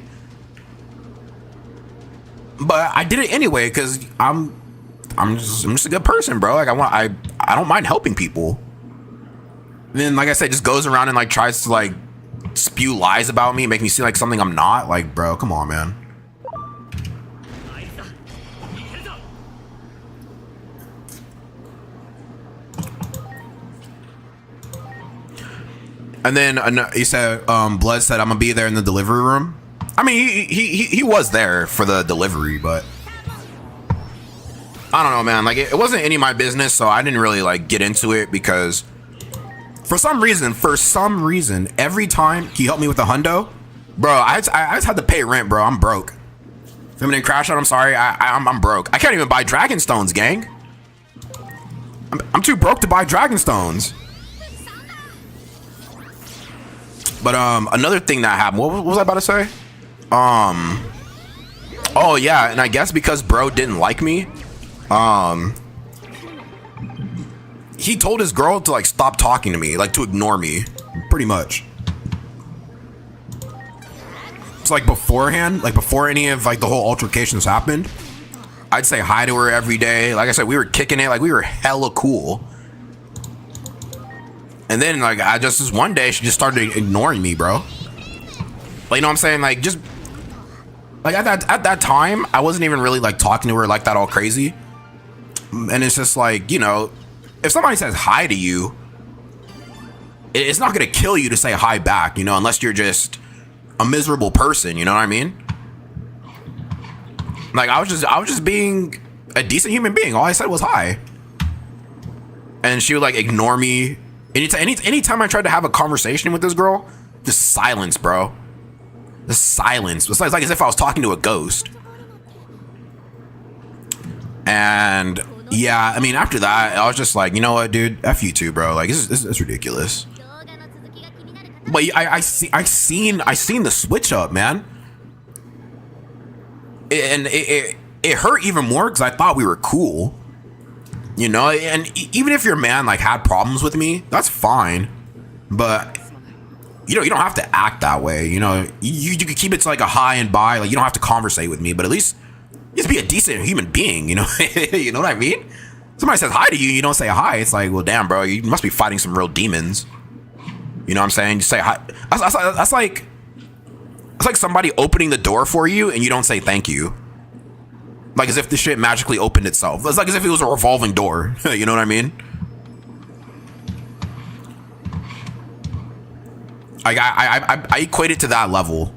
But I did it anyway because I'm just a good person, bro. Like I don't mind helping people. And then, like I said, just goes around and like tries to like spew lies about me, make me seem like something I'm not. Like, bro, come on, man. And then he said, Blood said, I'm gonna be there in the delivery room. I mean, he was there for the delivery, but I don't know, man. Like, it wasn't any of my business, so I didn't really like get into it because for some reason, every time he helped me with the hundo, bro, I just had to pay rent, bro. I'm broke. Feminine crash out. I'm sorry. I'm broke. I can't even buy dragon stones, gang. I'm too broke to buy dragon stones. But another thing that happened, what was I about to say? Oh yeah, and I guess because bro didn't like me, he told his girl to like stop talking to me, like to ignore me, pretty much. It's like beforehand, like before any of like the whole altercations happened, I'd say hi to her every day. Like I said, we were kicking it, like we were hella cool. And then like this one day she just started ignoring me, bro. Like, you know what I'm saying? Like, just like at that time, I wasn't even really like talking to her like that all crazy. And it's just like, you know, if somebody says hi to you, it's not gonna kill you to say hi back, you know, unless you're just a miserable person, you know what I mean? Like I was just being a decent human being. All I said was hi. And she would like ignore me. Anytime I tried to have a conversation with this girl, just silence, bro. Just silence. It's like as if I was talking to a ghost. And yeah, I mean, after that, I was just like, you know what, dude? F you too, bro. Like, it's ridiculous. But I seen the switch up, man. And it hurt even more because I thought we were cool. You know, and even if your man like had problems with me, that's fine. But you know, you don't have to act that way. You know, you can keep it to like a hi and bye. Like, you don't have to conversate with me, but at least just be a decent human being. You know, you know what I mean? Somebody says hi to you, you don't say hi. It's like, well, damn, bro, you must be fighting some real demons. You know what I'm saying? You say hi. That's like somebody opening the door for you and you don't say thank you. Like as if the shit magically opened itself. It's like as if it was a revolving door. You know what I mean? Like I equate it to that level.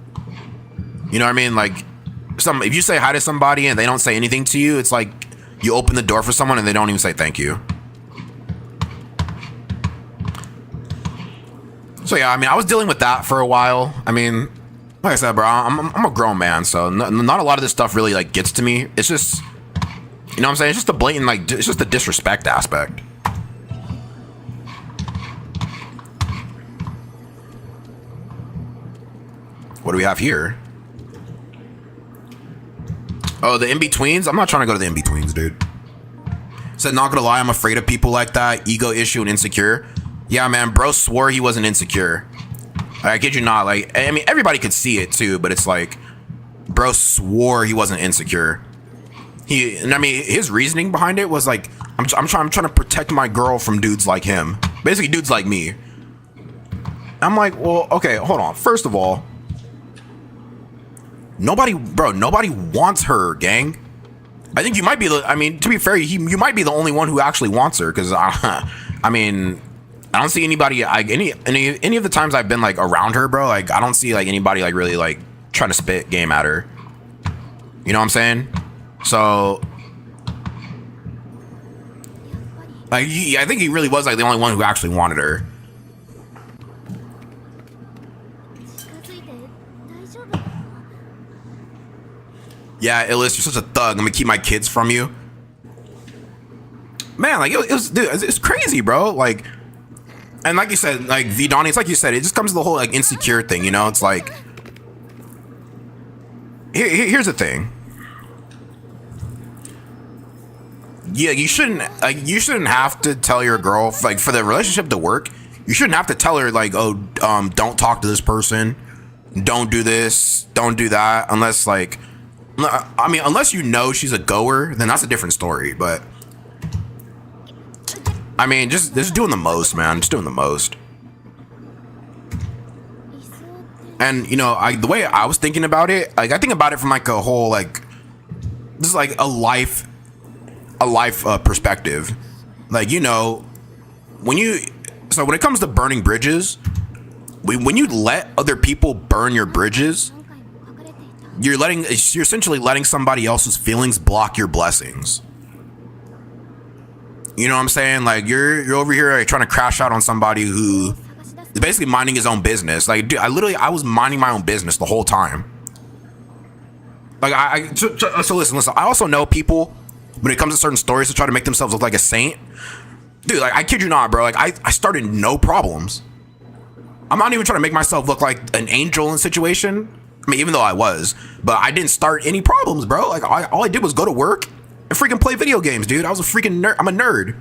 You know what I mean? Like if you say hi to somebody and they don't say anything to you, it's like you open the door for someone and they don't even say thank you. So yeah, I mean, I was dealing with that for a while. I mean, like I said, bro, I'm a grown man, so not a lot of this stuff really like gets to me. It's just, you know what I'm saying? It's just a blatant, like, it's just the disrespect aspect. What do we have here? Oh, the in-betweens? I'm not trying to go to the in-betweens, dude. Said, not gonna lie, I'm afraid of people like that. Ego issue and insecure. Yeah, man, bro swore he wasn't insecure. I kid you not. Like, I mean, everybody could see it too, but it's like, bro swore he wasn't insecure. And I mean, his reasoning behind it was like, I'm trying to protect my girl from dudes like him. Basically, dudes like me. I'm like, well, okay, hold on. First of all, nobody wants her, gang. I think you might be I mean, to be fair, you might be the only one who actually wants her, because I mean, I don't see anybody, any of the times I've been like around her, bro, like I don't see like anybody like really like trying to spit game at her. You know what I'm saying? So like, I think he really was like the only one who actually wanted her. Yeah, Illis, you're such a thug. I'm gonna keep my kids from you. Man, like it was, dude, it's crazy, bro. Like, and like you said, like Vidani, it's like you said, it just comes to the whole like insecure thing, you know? It's like, here's the thing. Yeah, you shouldn't have to tell your girl, like, for the relationship to work, you shouldn't have to tell her like, oh, don't talk to this person, don't do this, don't do that, unless like, I mean, unless you know she's a goer, then that's a different story. But I mean, just doing the most, man. Just doing the most. And you know, the way I was thinking about it, like I think about it from like a whole like just like a life perspective. Like, you know, when it comes to burning bridges, when you let other people burn your bridges, you're essentially letting somebody else's feelings block your blessings. You know what I'm saying? Like you're over here like, trying to crash out on somebody who is basically minding his own business. Like, dude, I was minding my own business the whole time. Like so listen. I also know people when it comes to certain stories to try to make themselves look like a saint. Dude, like I kid you not, bro. Like I started no problems. I'm not even trying to make myself look like an angel in a situation. I mean, even though I was, but I didn't start any problems, bro. Like all I did was go to work and freaking play video games, dude. I was a freaking nerd. I'm a nerd.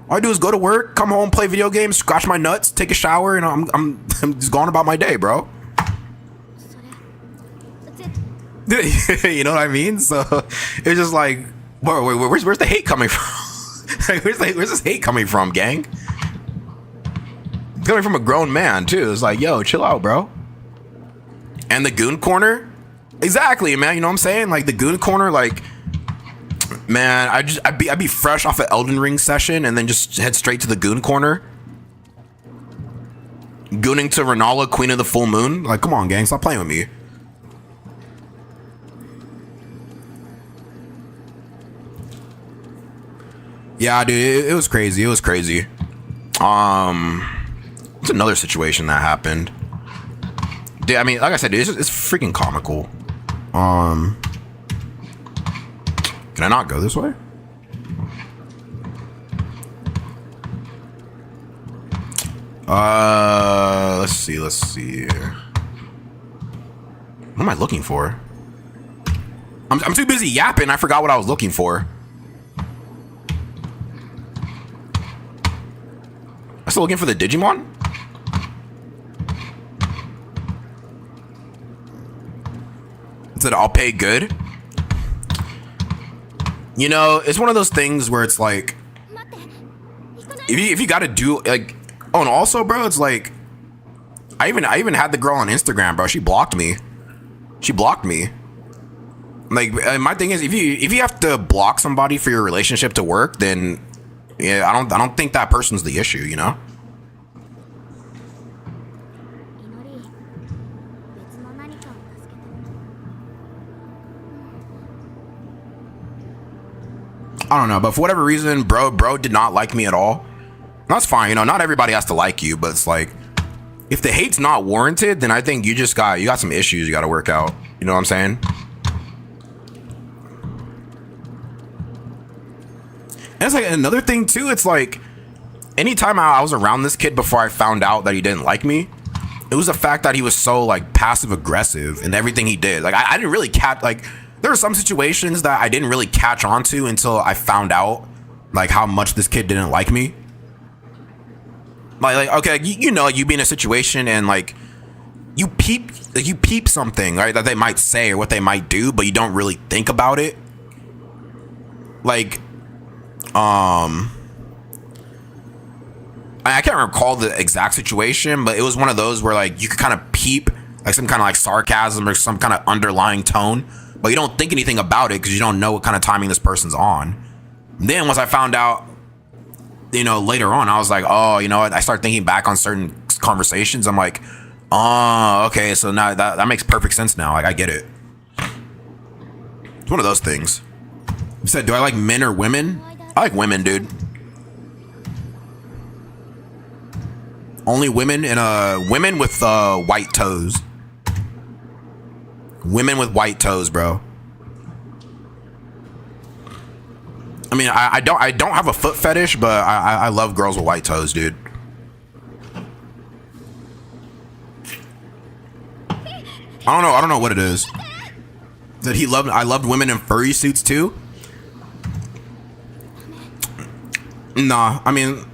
All I do is go to work, come home, play video games, scratch my nuts, take a shower, and I'm just going about my day, bro. You know what I mean? So it's just like, where's the hate coming from? where's this hate coming from, gang? It's coming from a grown man too. It's like, yo, chill out, bro. And the goon corner, exactly, man. You know what I'm saying? Like the goon corner, like, man, I'd be fresh off an Elden Ring session and then just head straight to the goon corner. Gooning to Renala, Queen of the Full Moon. Like, come on, gang, stop playing with me. Yeah, dude, it was crazy. It was crazy. It's another situation that happened. Dude, I mean, like I said, dude, it's freaking comical. Can I not go this way? Let's see. What am I looking for? I'm too busy yapping. I forgot what I was looking for. I'm still looking for the Digimon? It said I'll pay good. You know, it's one of those things where it's like, if you gotta do like, oh, and also, bro, it's like, I even had the girl on Instagram, bro. She blocked me. Like, my thing is, if you have to block somebody for your relationship to work, then yeah, I don't think that person's the issue, you know? I don't know, but for whatever reason, bro did not like me at all. That's fine, you know, not everybody has to like you, but it's like, if the hate's not warranted, then I think you got some issues you got to work out. You know what I'm saying? And it's like another thing too. It's like anytime I was around this kid before I found out that he didn't like me, it was the fact that he was so like passive aggressive in everything he did. Like I didn't really catch, like there were some situations that I didn't really catch on to until I found out like how much this kid didn't like me. Like okay, you know, you be in a situation and like you peep something, right, that they might say or what they might do, but you don't really think about it. Like I can't recall the exact situation, but it was one of those where like you could kind of peep like some kind of like sarcasm or some kind of underlying tone, but you don't think anything about it because you don't know what kind of timing this person's on. Then once I found out, you know, later on, I was like, oh, you know what? I start thinking back on certain conversations. I'm like, oh, okay, so now that makes perfect sense now. Like I get it. It's one of those things. You said, do I like men or women? I like women, dude. Only women and women with white toes. Women with white toes, bro. I mean, I don't have a foot fetish, but I love girls with white toes, dude. I don't know what it is. That I loved women in furry suits too. Nah, I mean,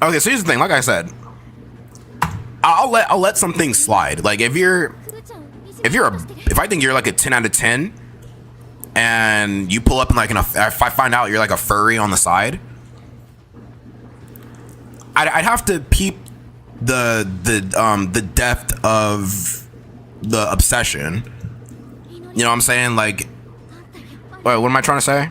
okay. So here's the thing. Like I said, I'll let some things slide. Like if I think you're like a 10 out of 10, and you pull up in like if I find out you're like a furry on the side, I'd have to peep the depth of the obsession. You know what I'm saying? Like, wait, what am I trying to say?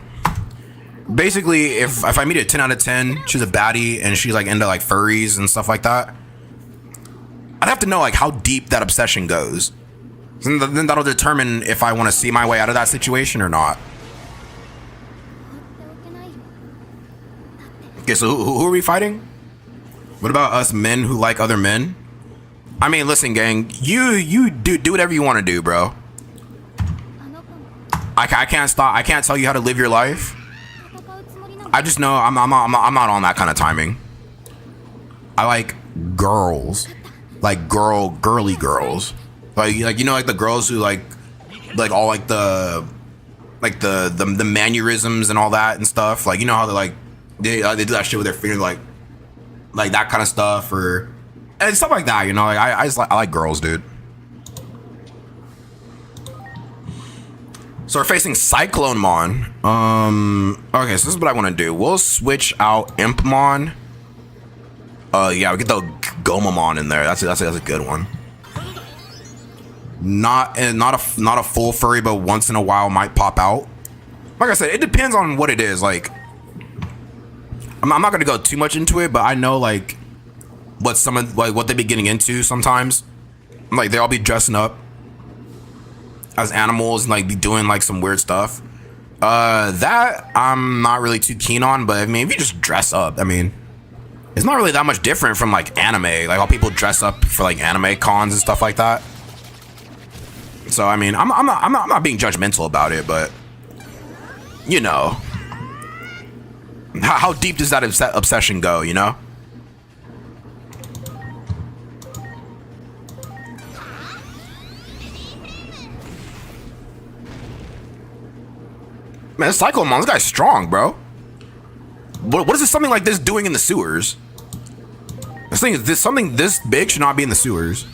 Basically, if I meet a 10 out of 10, she's a baddie and she's like into like furries and stuff like that, I'd have to know like how deep that obsession goes. And then that'll determine if I want to see my way out of that situation or not. Okay, so who are we fighting? What about us men who like other men? I mean, listen, gang, you do whatever you want to do, bro. I can't stop. I can't tell you how to live your life. I just know I'm not on that kind of timing. I like girls, like girly girls, like you know, like the girls who like all like the mannerisms and all that and stuff. Like, you know how they do that shit with their fingers, like that kind of stuff, or and stuff like that. You know, like I like girls, dude. So we're facing Cyclonemon. Okay, so this is what I want to do. We'll switch out Impmon. Yeah, we get the Gomamon in there. That's a good one. Not a full furry, but once in a while might pop out. Like I said, it depends on what it is. Like, I'm not gonna go too much into it, but I know like what they be getting into sometimes. Like, they all be dressing up as animals and like be doing like some weird stuff. That I'm not really too keen on, but I mean, if you just dress up, I mean, it's not really that much different from like anime, like how people dress up for like anime cons and stuff like that. So I mean, I'm not being judgmental about it, but you know, how deep does that obsession go, you know? Man, this Cyclomon, this guy's strong, bro. What is this something like this doing in the sewers? Something this big should not be in the sewers.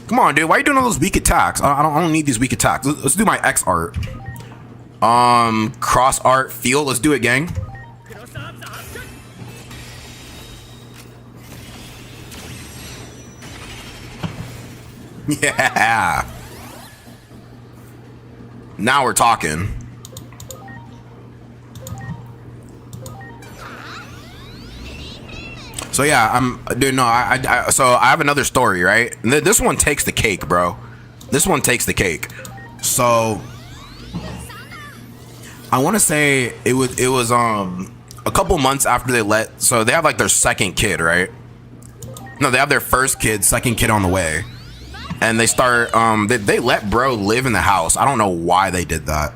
Come on, dude. Why are you doing all those weak attacks? I don't need these weak attacks. Let's do my X art. Cross art field. Let's do it, gang. Yeah. Now we're talking. So yeah, dude. No, so I have another story, right? This one takes the cake, bro. This one takes the cake. So I want to say it was a couple months after so they have like their second kid, right? No, they have their first kid, second kid on the way. And they start, they let bro live in the house. I don't know why they did that.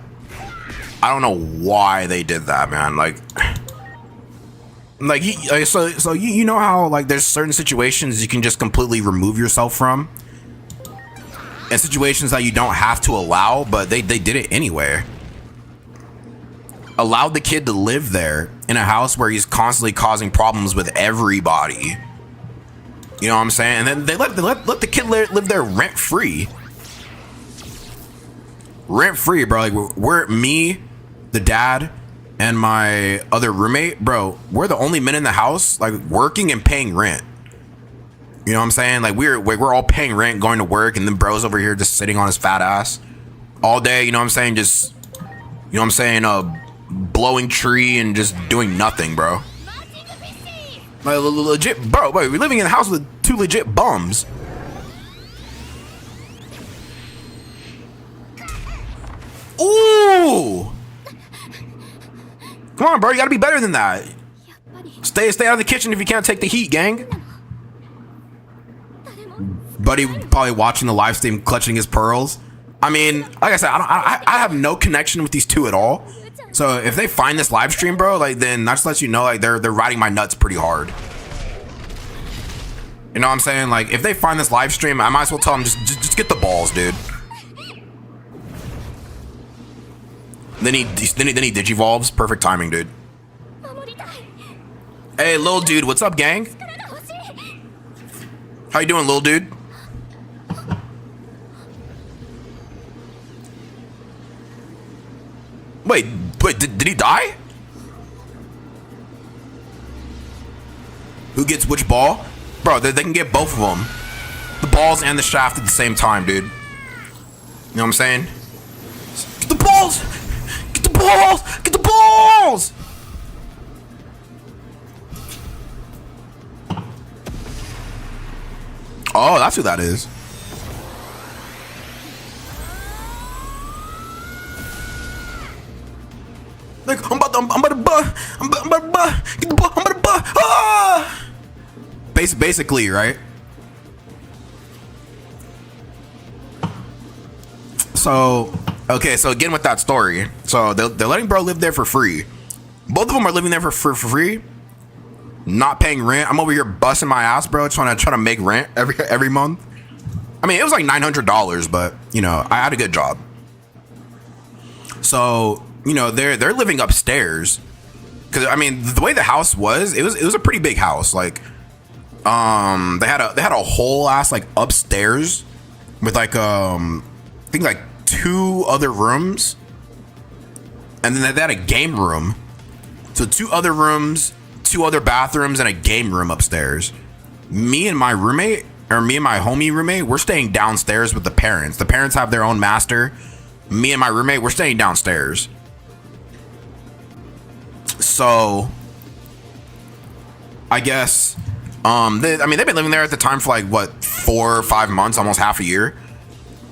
I don't know why they did that, man. Like so you know how like there's certain situations you can just completely remove yourself from, and situations that you don't have to allow, but they did it anyway. Allowed the kid to live there in a house where he's constantly causing problems with everybody. You know what I'm saying? And then they let the kid live there rent free. Rent free, bro. Like, we're me, the dad, and my other roommate, bro. We're the only men in the house, like, working and paying rent. You know what I'm saying? Like, we're all paying rent, going to work, and then bro's over here just sitting on his fat ass all day. You know what I'm saying? Just, you know what I'm saying? Blowing tree and just doing nothing, bro. Like, legit, bro. Wait, we're living in a house with two legit bums. Ooh! Come on, bro. You gotta be better than that. Stay out of the kitchen if you can't take the heat, gang. Buddy probably watching the live stream, clutching his pearls. I mean, like I said, I have no connection with these two at all. So if they find this live stream, bro, like, then that just lets you know, like, they're riding my nuts pretty hard. You know what I'm saying? Like, if they find this live stream, I might as well tell them just get the balls, dude. Then he digivolves. Perfect timing, dude. Hey, little dude, what's up, gang? How you doing, little dude? Wait, did he die? Who gets which ball? Bro, they can get both of them. The balls and the shaft at the same time, dude. You know what I'm saying? Get the balls! Get the balls! Get the balls! Oh, that's who that is. Like, I'm about to get the ball, I'm about to ah! Basically, right? So, okay, so again with that story. So they're letting bro live there for free. Both of them are living there for free. Not paying rent. I'm over here busting my ass, bro, trying to make rent every month. I mean, it was like $900, but you know, I had a good job. So, you know, they're living upstairs. Cause I mean, the way the house was, it was a pretty big house. Like, they had a whole ass like upstairs with like I think like 2 other rooms, and then they had a game room. So 2 other rooms, 2 other bathrooms, and a game room upstairs. Me and my roommate, or me and my homie roommate, we're staying downstairs with the parents. The parents have their own master. Me and my roommate, we're staying downstairs. So I guess they've been living there at the time for like what, 4 or 5 months, almost half a year,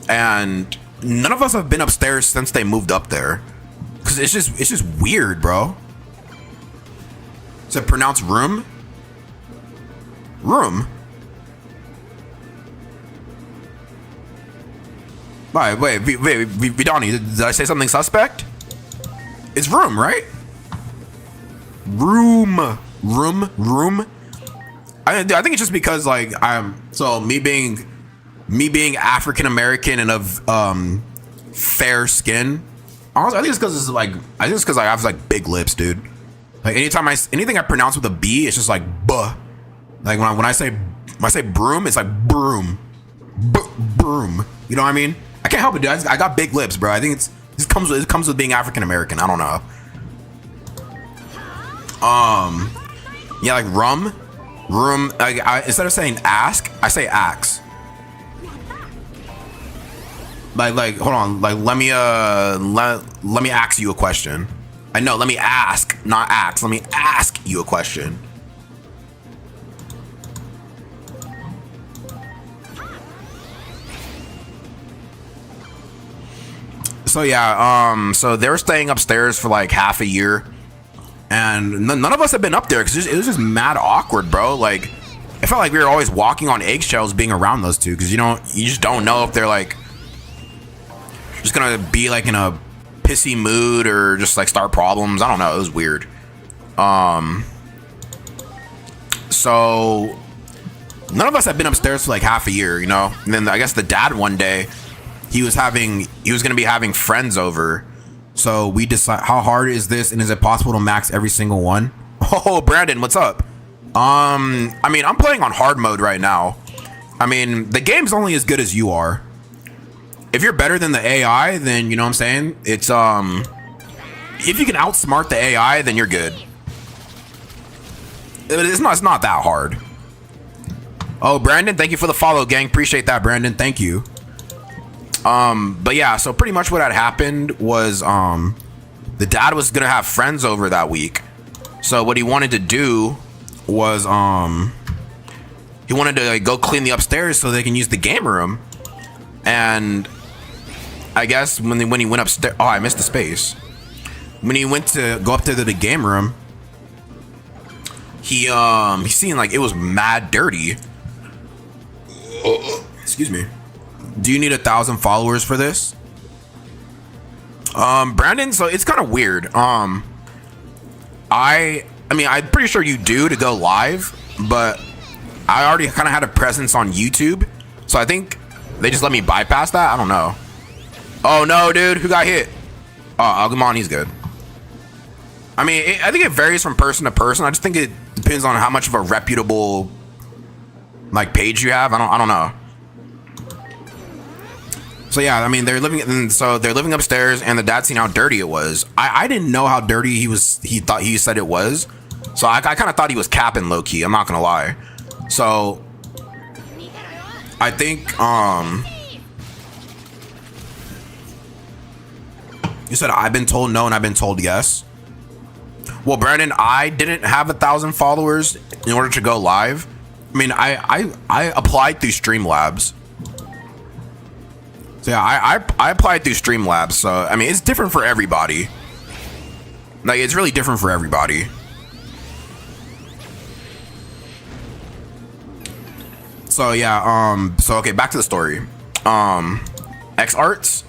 and none of us have been upstairs since they moved up there, because it's just weird, bro. Is it pronounced room? Room. Wait, Vidani, did I say something suspect? It's room, right? Room. I think it's just because like me being African American and of fair skin. Honestly, I think it's because I have like big lips, dude. Like anything I pronounce with a B, it's just like buh. Like when I say broom, it's like broom, broom. You know what I mean? I can't help it, dude. I got big lips, bro. I think it comes with being African American. I don't know. Yeah, like room. Instead of saying ask, I say axe. Like hold on. Like let me ask you a question. I know. Let me ask, not ask. Let me ask you a question. So yeah, so they were staying upstairs for like half a year, and none of us have been up there because it was just mad awkward, bro. Like, it felt like we were always walking on eggshells being around those two, because you just don't know if they're like just gonna be like in a pissy mood or just like start problems. I don't know. It was weird. So none of us have been upstairs for like half a year, you know. And then I guess the dad one day, he was gonna be having friends over. So we decide, how hard is this, and is it possible to max every single one? Oh, Brandon, what's up? I mean, I'm playing on hard mode right now. I mean, the game's only as good as you are. If you're better than the AI, then you know what I'm saying? It's if you can outsmart the AI, then you're good. It's not that hard. Oh, Brandon, thank you for the follow, gang. Appreciate that, Brandon. Thank you. But yeah, so pretty much what had happened was the dad was gonna have friends over that week. So what he wanted to do was he wanted to like, go clean the upstairs so they can use the game room. And I guess when he went upstairs, oh, I missed the space. When he went to go up to the game room, he seen like it was mad dirty. Excuse me. Do you need 1,000 followers for this? Brandon, so it's kind of weird. I mean, I'm pretty sure you do to go live, but I already kind of had a presence on YouTube, so I think they just let me bypass that. I don't know. Oh no, dude, who got hit? Oh, Agumon, he's good. I mean, I think it varies from person to person. I just think it depends on how much of a reputable like page you have. I don't know. So yeah, I mean they're living upstairs, and the dad seen how dirty it was. I didn't know how dirty he said it was, so I kind of thought he was capping low key. I'm not gonna lie. So I think you said I've been told no and I've been told yes. Well, Brandon, I didn't have 1,000 followers in order to go live. I mean, I applied through Streamlabs. So yeah, I applied through Streamlabs. So I mean, it's different for everybody. Like, it's really different for everybody. So yeah, so okay, back to the story. X Arts.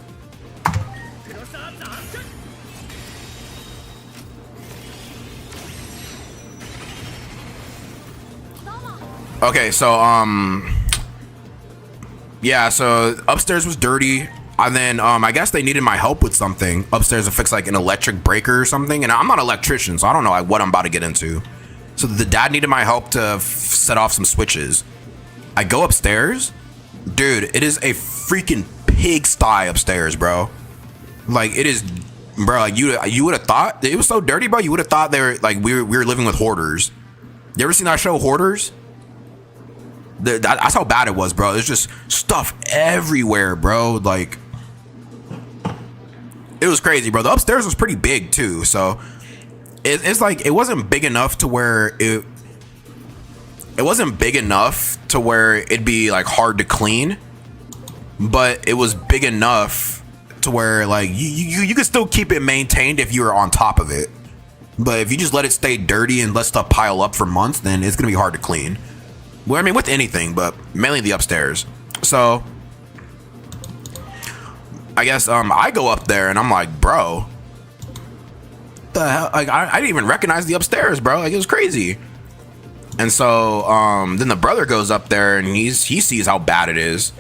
Okay, so yeah, so upstairs was dirty, and then I guess they needed my help with something upstairs to fix like an electric breaker or something, and I'm not an electrician, so I don't know like what I'm about to get into. So the dad needed my help to set off some switches. I go upstairs, dude, it is a freaking pigsty upstairs, bro. Like, it is, bro, like you would have thought it was so dirty, bro. You would have thought they were like we were living with hoarders. You ever seen that show Hoarders? That's how bad it was, bro. There's just stuff everywhere, bro. Like, it was crazy, bro. The upstairs was pretty big too, so it's like it wasn't big enough to where it wasn't big enough to where it'd be like hard to clean, but it was big enough to where like you could still keep it maintained if you were on top of it. But if you just let it stay dirty and let stuff pile up for months, then it's gonna be hard to clean. Well, I mean, with anything, but mainly the upstairs. So I guess I go up there and I'm like, bro, the hell? Like, I didn't even recognize the upstairs, bro. Like, it was crazy. And so then the brother goes up there and he sees how bad it is.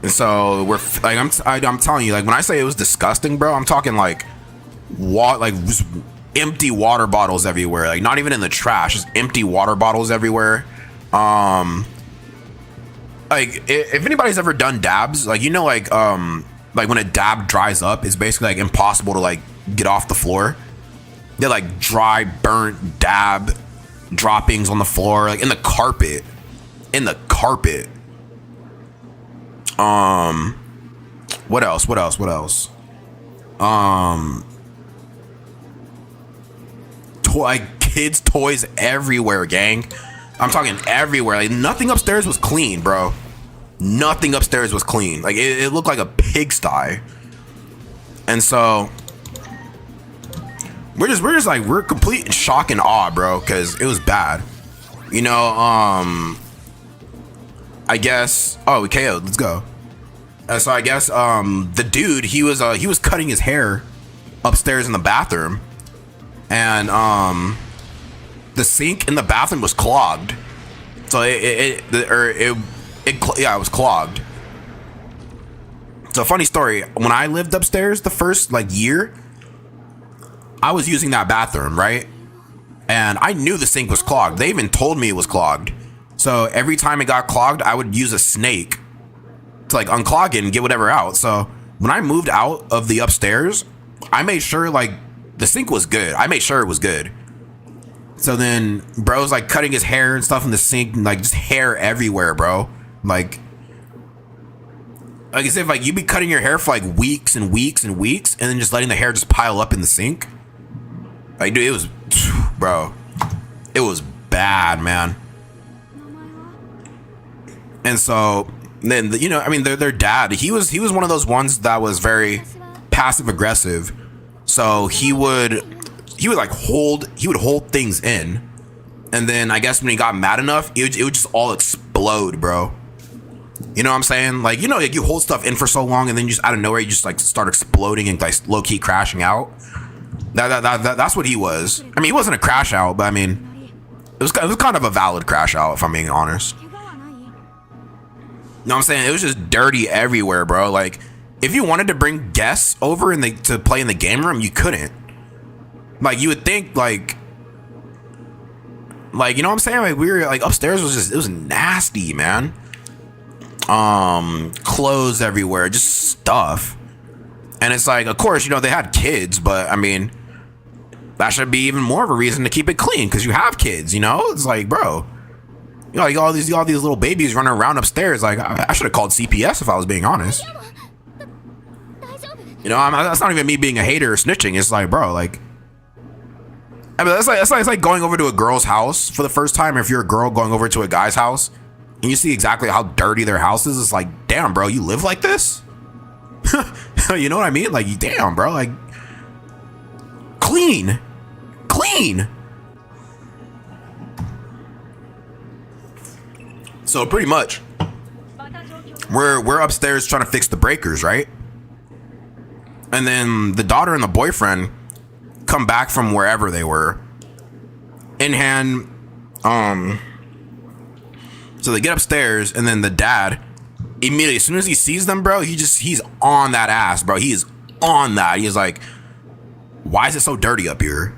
And so we're like, I'm telling you, like, when I say it was disgusting, bro, I'm talking like just empty water bottles everywhere. Like, not even in the trash, just empty water bottles everywhere. Like, if anybody's ever done dabs, like, you know, like when a dab dries up, it's basically like impossible to like get off the floor. They're like dry, burnt dab droppings on the floor, like in the carpet. What else? Kids' toys everywhere, gang. I'm talking everywhere. Like, nothing upstairs was clean, bro. Nothing upstairs was clean. Like, it looked like a pigsty. And so we're complete in shock and awe, bro, because it was bad. You know, I guess. Oh, we KO'd. Let's go. So I guess the dude, he was cutting his hair upstairs in the bathroom, and the sink in the bathroom was clogged. So it was clogged. So, funny story, when I lived upstairs the first like year, I was using that bathroom, right? And I knew the sink was clogged. They even told me it was clogged. So every time it got clogged, I would use a snake to like unclog it and get whatever out. So when I moved out of the upstairs, I made sure like the sink was good. I made sure it was good. So then bro's like cutting his hair and stuff in the sink, and like just hair everywhere, bro. Like I said, like you'd be cutting your hair for like weeks and weeks and weeks, and then just letting the hair just pile up in the sink. Like, dude, it was, bro, it was bad, man. And so then, you know, I mean, their dad, he was one of those ones that was very passive aggressive. So he would hold things in, and then I guess when he got mad enough, it would just all explode, bro. You know what I'm saying? Like, you know, like you hold stuff in for so long, and then just out of nowhere, you just like start exploding and like low key crashing out. That's what he was. I mean, he wasn't a crash out, but I mean, it was kind of a valid crash out, if I'm being honest. You know what I'm saying? It was just dirty everywhere, bro. Like, if you wanted to bring guests over to play in the game room, you couldn't. Like, you would think, like, you know what I'm saying? Like, we were, like, upstairs it was nasty, man. clothes everywhere, just stuff. And it's like, of course, you know, they had kids, but I mean, that should be even more of a reason to keep it clean because you have kids, you know? It's like, bro, you know, like all these little babies running around upstairs. Like, I should have called CPS if I was being honest. You know, that's not even me being a hater or snitching. It's like, bro, like, I mean, it's like going over to a girl's house for the first time. If you're a girl going over to a guy's house and you see exactly how dirty their house is, it's like, damn, bro, you live like this? You know what I mean? Like, damn, bro, like, clean. So pretty much, we're upstairs trying to fix the breakers, right? And then the daughter and the boyfriend come back from wherever they were in hand. So they get upstairs, and then the dad immediately, as soon as he sees them, bro, he's on that ass, bro. He is on that. He's like, why is it so dirty up here?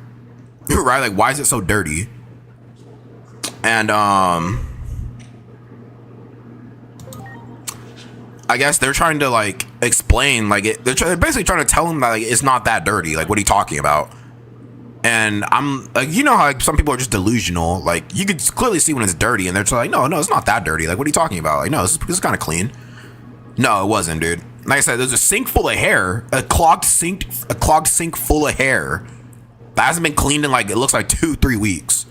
Right? Like, why is it so dirty? And I guess they're trying to like explain, like, they're basically trying to tell him that like it's not that dirty. Like, what are you talking about? And I'm like, you know how like some people are just delusional. Like, you could clearly see when it's dirty, and they're just like, no, it's not that dirty. Like, what are you talking about? Like, no, this is kind of clean. No, it wasn't, dude. Like I said, there's a sink full of hair, a clogged sink full of hair that hasn't been cleaned in like, it looks like 2-3 weeks.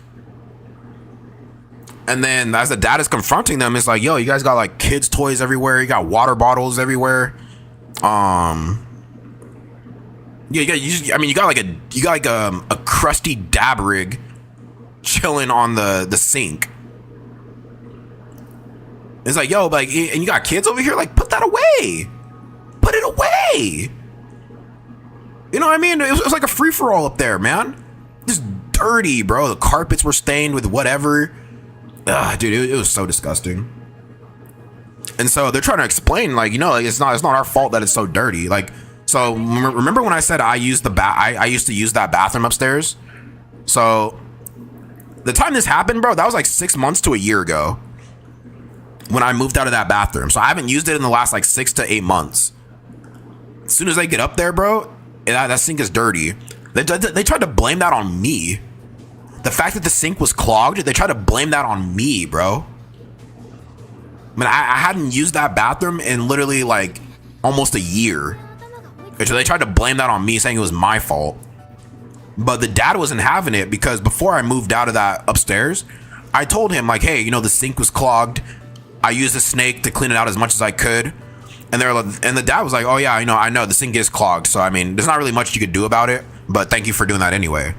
And then as the dad is confronting them, it's like, yo, you guys got like kids' toys everywhere. You got water bottles everywhere. Yeah, you got like a crusty dab rig chilling on the sink. It's like, yo, like, and you got kids over here, like, put that away. Put it away. You know what I mean? It was like a free-for-all up there, man. Just dirty, bro. The carpets were stained with whatever. Ugh, dude, it was so disgusting. And so they're trying to explain, like, you know, like, it's not our fault that it's so dirty. Like, so remember when I said I used I used to use that bathroom upstairs? So the time this happened, bro, that was like 6 months to a year ago when I moved out of that bathroom. So I haven't used it in the last like 6 to 8 months. As soon as I get up there, bro, that sink is dirty. They tried to blame that on me. The fact that the sink was clogged, they tried to blame that on me, bro. I mean, I hadn't used that bathroom in literally like almost a year. So they tried to blame that on me, saying it was my fault. But the dad wasn't having it, because before I moved out of that upstairs, I told him, like, hey, you know, the sink was clogged. I used a snake to clean it out as much as I could. And the dad was like, oh yeah, I know the sink is clogged. So I mean, there's not really much you could do about it, but thank you for doing that anyway.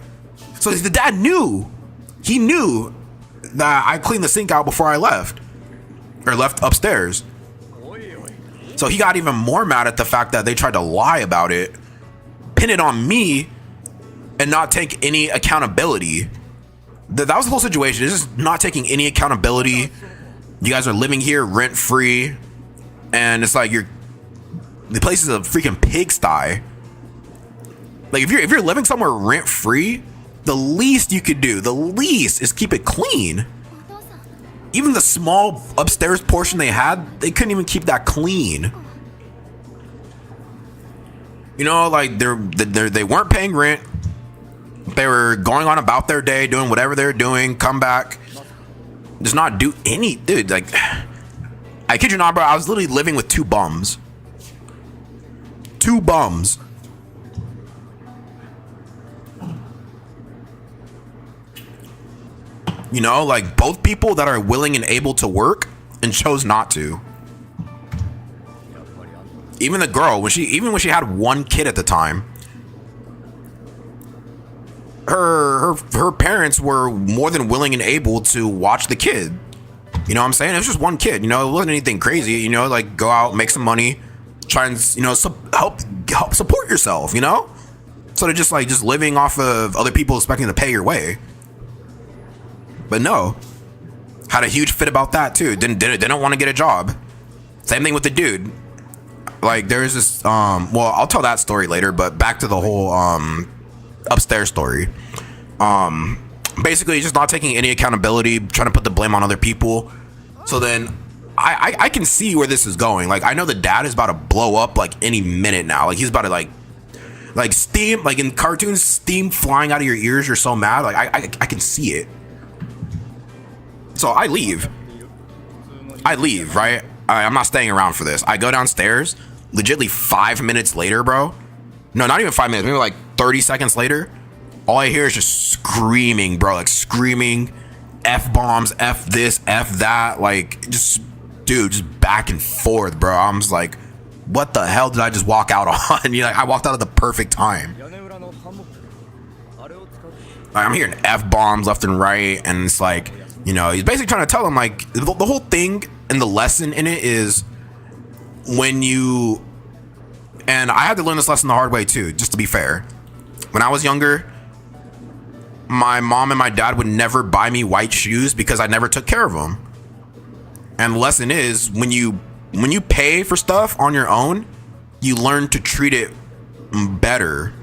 So the dad knew. He knew that I cleaned the sink out before I left upstairs. So he got even more mad at the fact that they tried to lie about it, pin it on me, and not take any accountability. That was the whole situation. It's just not taking any accountability. You guys are living here rent free, and it's like the place is a freaking pigsty. Like, if you're living somewhere rent free, the least you could do, is keep it clean. Even the small upstairs portion they had, they couldn't even keep that clean. You know, like they weren't paying rent. They were going on about their day, doing whatever they're doing, come back, just not do any, dude, like, I kid you not, bro, I was literally living with 2 bums. 2 bums. You know, like, both people that are willing and able to work and chose not to. Even the girl, when she had 1 kid at the time, her parents were more than willing and able to watch the kid. You know what I'm saying? It was just 1 kid, you know, it wasn't anything crazy, you know, like, go out, make some money, try and, you know, help support yourself, you know? So they're just living off of other people expecting to pay your way. But no, had a huge fit about that too. Didn't want to get a job. Same thing with the dude. Like, there's this, well, I'll tell that story later, but back to the whole, upstairs story. Basically just not taking any accountability, trying to put the blame on other people. So then I can see where this is going. Like, I know the dad is about to blow up like any minute now. Like, he's about to like steam, like in cartoons, steam flying out of your ears. You're so mad. Like, I can see it. So I leave, right? I'm not staying around for this. I go downstairs, legitly 5 minutes later, bro. No, not even 5 minutes, maybe like 30 seconds later. All I hear is just screaming, bro. Like screaming, F-bombs, F this, F that. Like, just, dude, just back and forth, bro. I'm just like, what the hell did I just walk out on? You know, like, I walked out at the perfect time. Like, I'm hearing F-bombs left and right, and it's like, you know, he's basically trying to tell him, like, the whole thing and the lesson in it is when you, and I had to learn this lesson the hard way too, just to be fair. When I was younger, my mom and my dad would never buy me white shoes because I never took care of them. And the lesson is when you pay for stuff on your own, you learn to treat it better.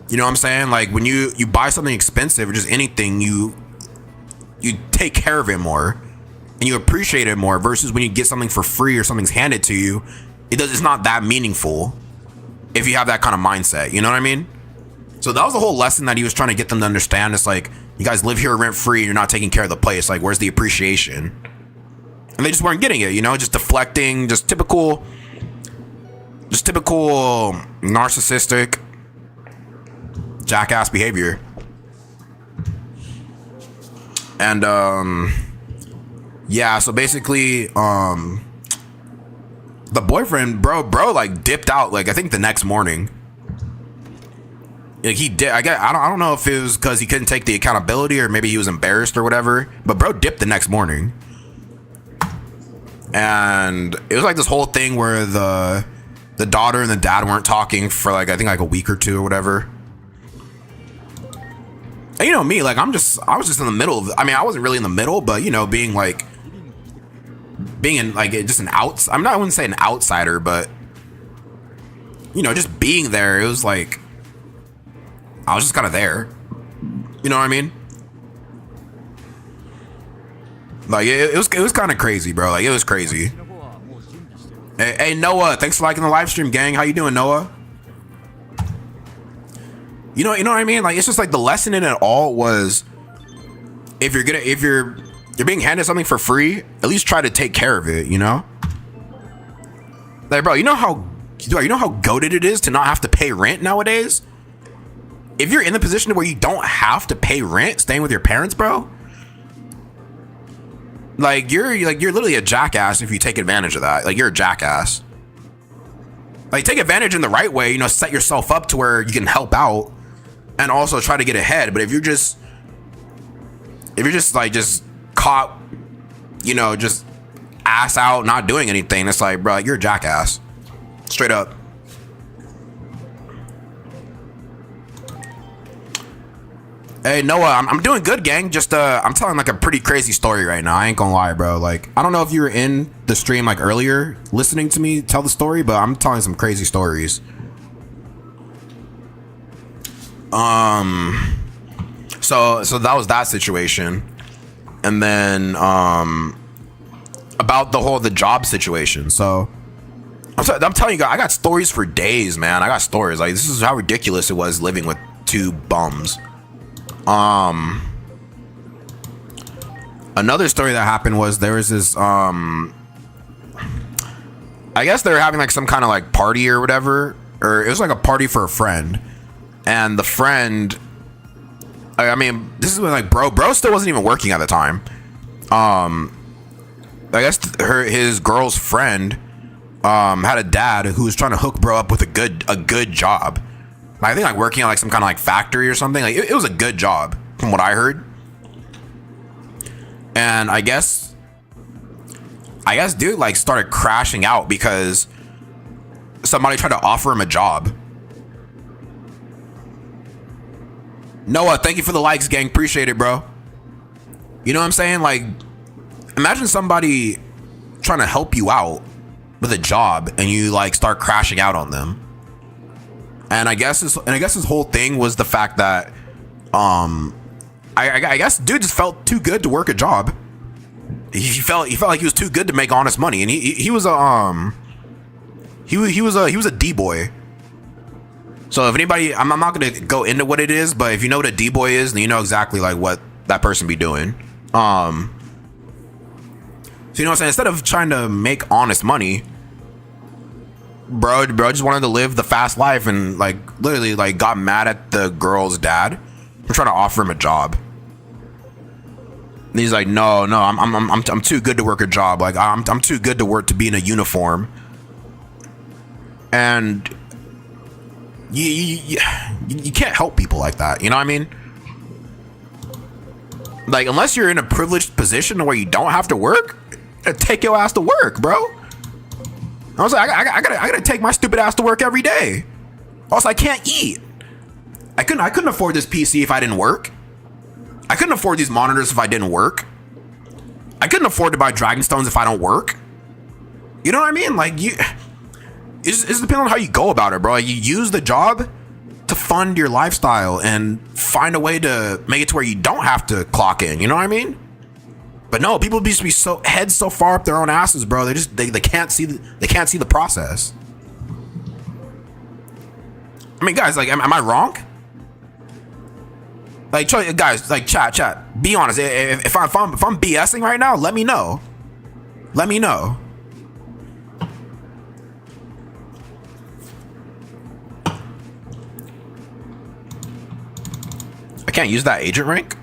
You know what I'm saying? Like, when you buy something expensive or just anything, you take care of it more and you appreciate it more, versus when you get something for free or something's handed to you, it's not that meaningful if you have that kind of mindset. You know what I mean? So that was the whole lesson that he was trying to get them to understand. It's like, you guys live here rent free and you're not taking care of the place. Like, where's the appreciation? And they just weren't getting it, you know, just deflecting, just typical narcissistic jackass behavior. And yeah, so basically the boyfriend, bro like dipped out, like I think the next morning. Like, he did. I don't know if it was because he couldn't take the accountability or maybe he was embarrassed or whatever, but bro dipped the next morning. And it was like this whole thing where the daughter and the dad weren't talking for like, I think like a week or two or whatever. And you know me, like I was just in the middle of, I mean, I wasn't really in the middle, but you know, being in like just an outs, I wouldn't say an outsider, but you know, just being there, it was like I was just kind of there. You know what I mean? Like it was kind of crazy, bro. Like, it was crazy. Hey Noah, thanks for liking the live stream, gang. How you doing, Noah? You know what I mean? Like, it's just like the lesson in it all was, if you're being handed something for free, at least try to take care of it, you know? Like, bro, you know how goated it is to not have to pay rent nowadays? If you're in the position where you don't have to pay rent staying with your parents, bro, like you're literally a jackass if you take advantage of that. Like, you're a jackass. Like, take advantage in the right way, you know, set yourself up to where you can help out and also try to get ahead. But if you're just caught, you know, just ass out, not doing anything, it's like, bro, you're a jackass. Straight up. Hey Noah, I'm doing good, gang. Just I'm telling like a pretty crazy story right now. I ain't gonna lie, bro. Like, I don't know if you were in the stream like earlier listening to me tell the story, but I'm telling some crazy stories. So that was that situation. And then about the job situation. So I'm telling you guys, I got stories for days, man. I got stories. Like, this is how ridiculous it was living with two bums. Another story that happened was there was this I guess they were having like some kind of like party or whatever, or it was like a party for a friend, and the friend, I mean, this is when like bro still wasn't even working at the time. I guess his girl's friend had a dad who was trying to hook bro up with a good job. I think like working at like some kind of like factory or something. Like, it was a good job from what I heard. And I guess dude like started crashing out because somebody tried to offer him a job. Noah, thank you for the likes, gang. Appreciate it, bro. You know what I'm saying? Like, imagine somebody trying to help you out with a job and you like start crashing out on them. And I guess his whole thing was the fact that I guess dude just felt too good to work a job. he felt like he was too good to make honest money, and he was a he was a D boy. So if anybody, I'm not gonna go into what it is, but if you know what a D boy is, then you know exactly like what that person be doing. So you know what I'm saying? Instead of trying to make honest money, bro just wanted to live the fast life, and like literally like got mad at the girl's dad for trying to offer him a job. And he's like, no, I'm too good to work a job. Like I'm too good to work to be in a uniform. And you can't help people like that. You know what I mean? Like unless you're in a privileged position where you don't have to work, take your ass to work, bro. I was like, I gotta take my stupid ass to work every day. Also, I can't eat. I couldn't afford this PC if I didn't work. I couldn't afford these monitors if I didn't work. I couldn't afford to buy Dragon Stones if I don't work. You know what I mean? Like it's depending on how you go about it, bro. You use the job to fund your lifestyle and find a way to make it to where you don't have to clock in. You know what I mean? But no, people used to be so heads so far up their own asses, bro. They can't see the process. I mean, guys, like, am I wrong? Like, guys, like, chat. Be honest. If I'm BSing right now, let me know. Let me know. I can't use that agent rank.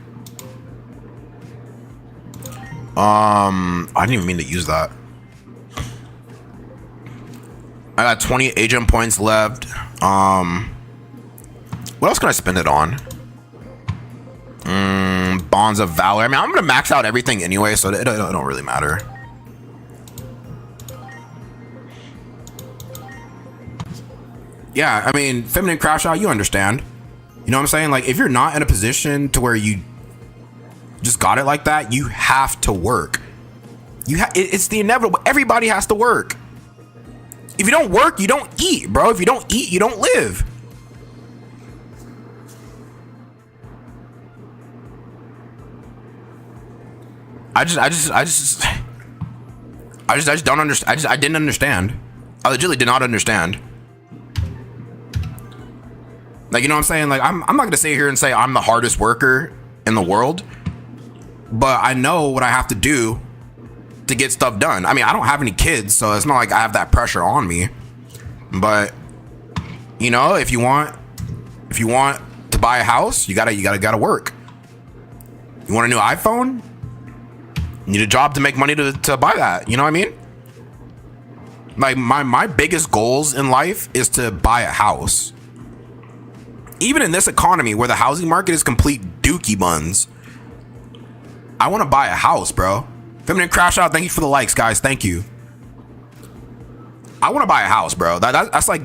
I didn't even mean to use that. I got 20 agent points left. What else can I spend it on? Bonds of Valor. I mean, I'm gonna max out everything anyway, so it don't really matter. Yeah, I mean, feminine crash out, you understand. You know what I'm saying? Like, if you're not in a position to where you just got it like that, you have to work. It's the inevitable. Everybody has to work. If you don't work, you don't eat, bro. If you don't eat, you don't live. I just don't understand. I didn't understand. I legitimately did not understand. Like, you know what I'm saying? Like, I'm not gonna sit here and say I'm the hardest worker in the world, but I know what I have to do to get stuff done. I mean, I don't have any kids, so it's not like I have that pressure on me. But you know, if you want to buy a house, you gotta work. You want a new iPhone? You need a job to make money to buy that. You know what I mean? Like, my biggest goals in life is to buy a house. Even in this economy where the housing market is complete dookie buns, I want to buy a house, bro. Feminine Crash Out, thank you for the likes, guys. Thank you. I want to buy a house, bro. That's like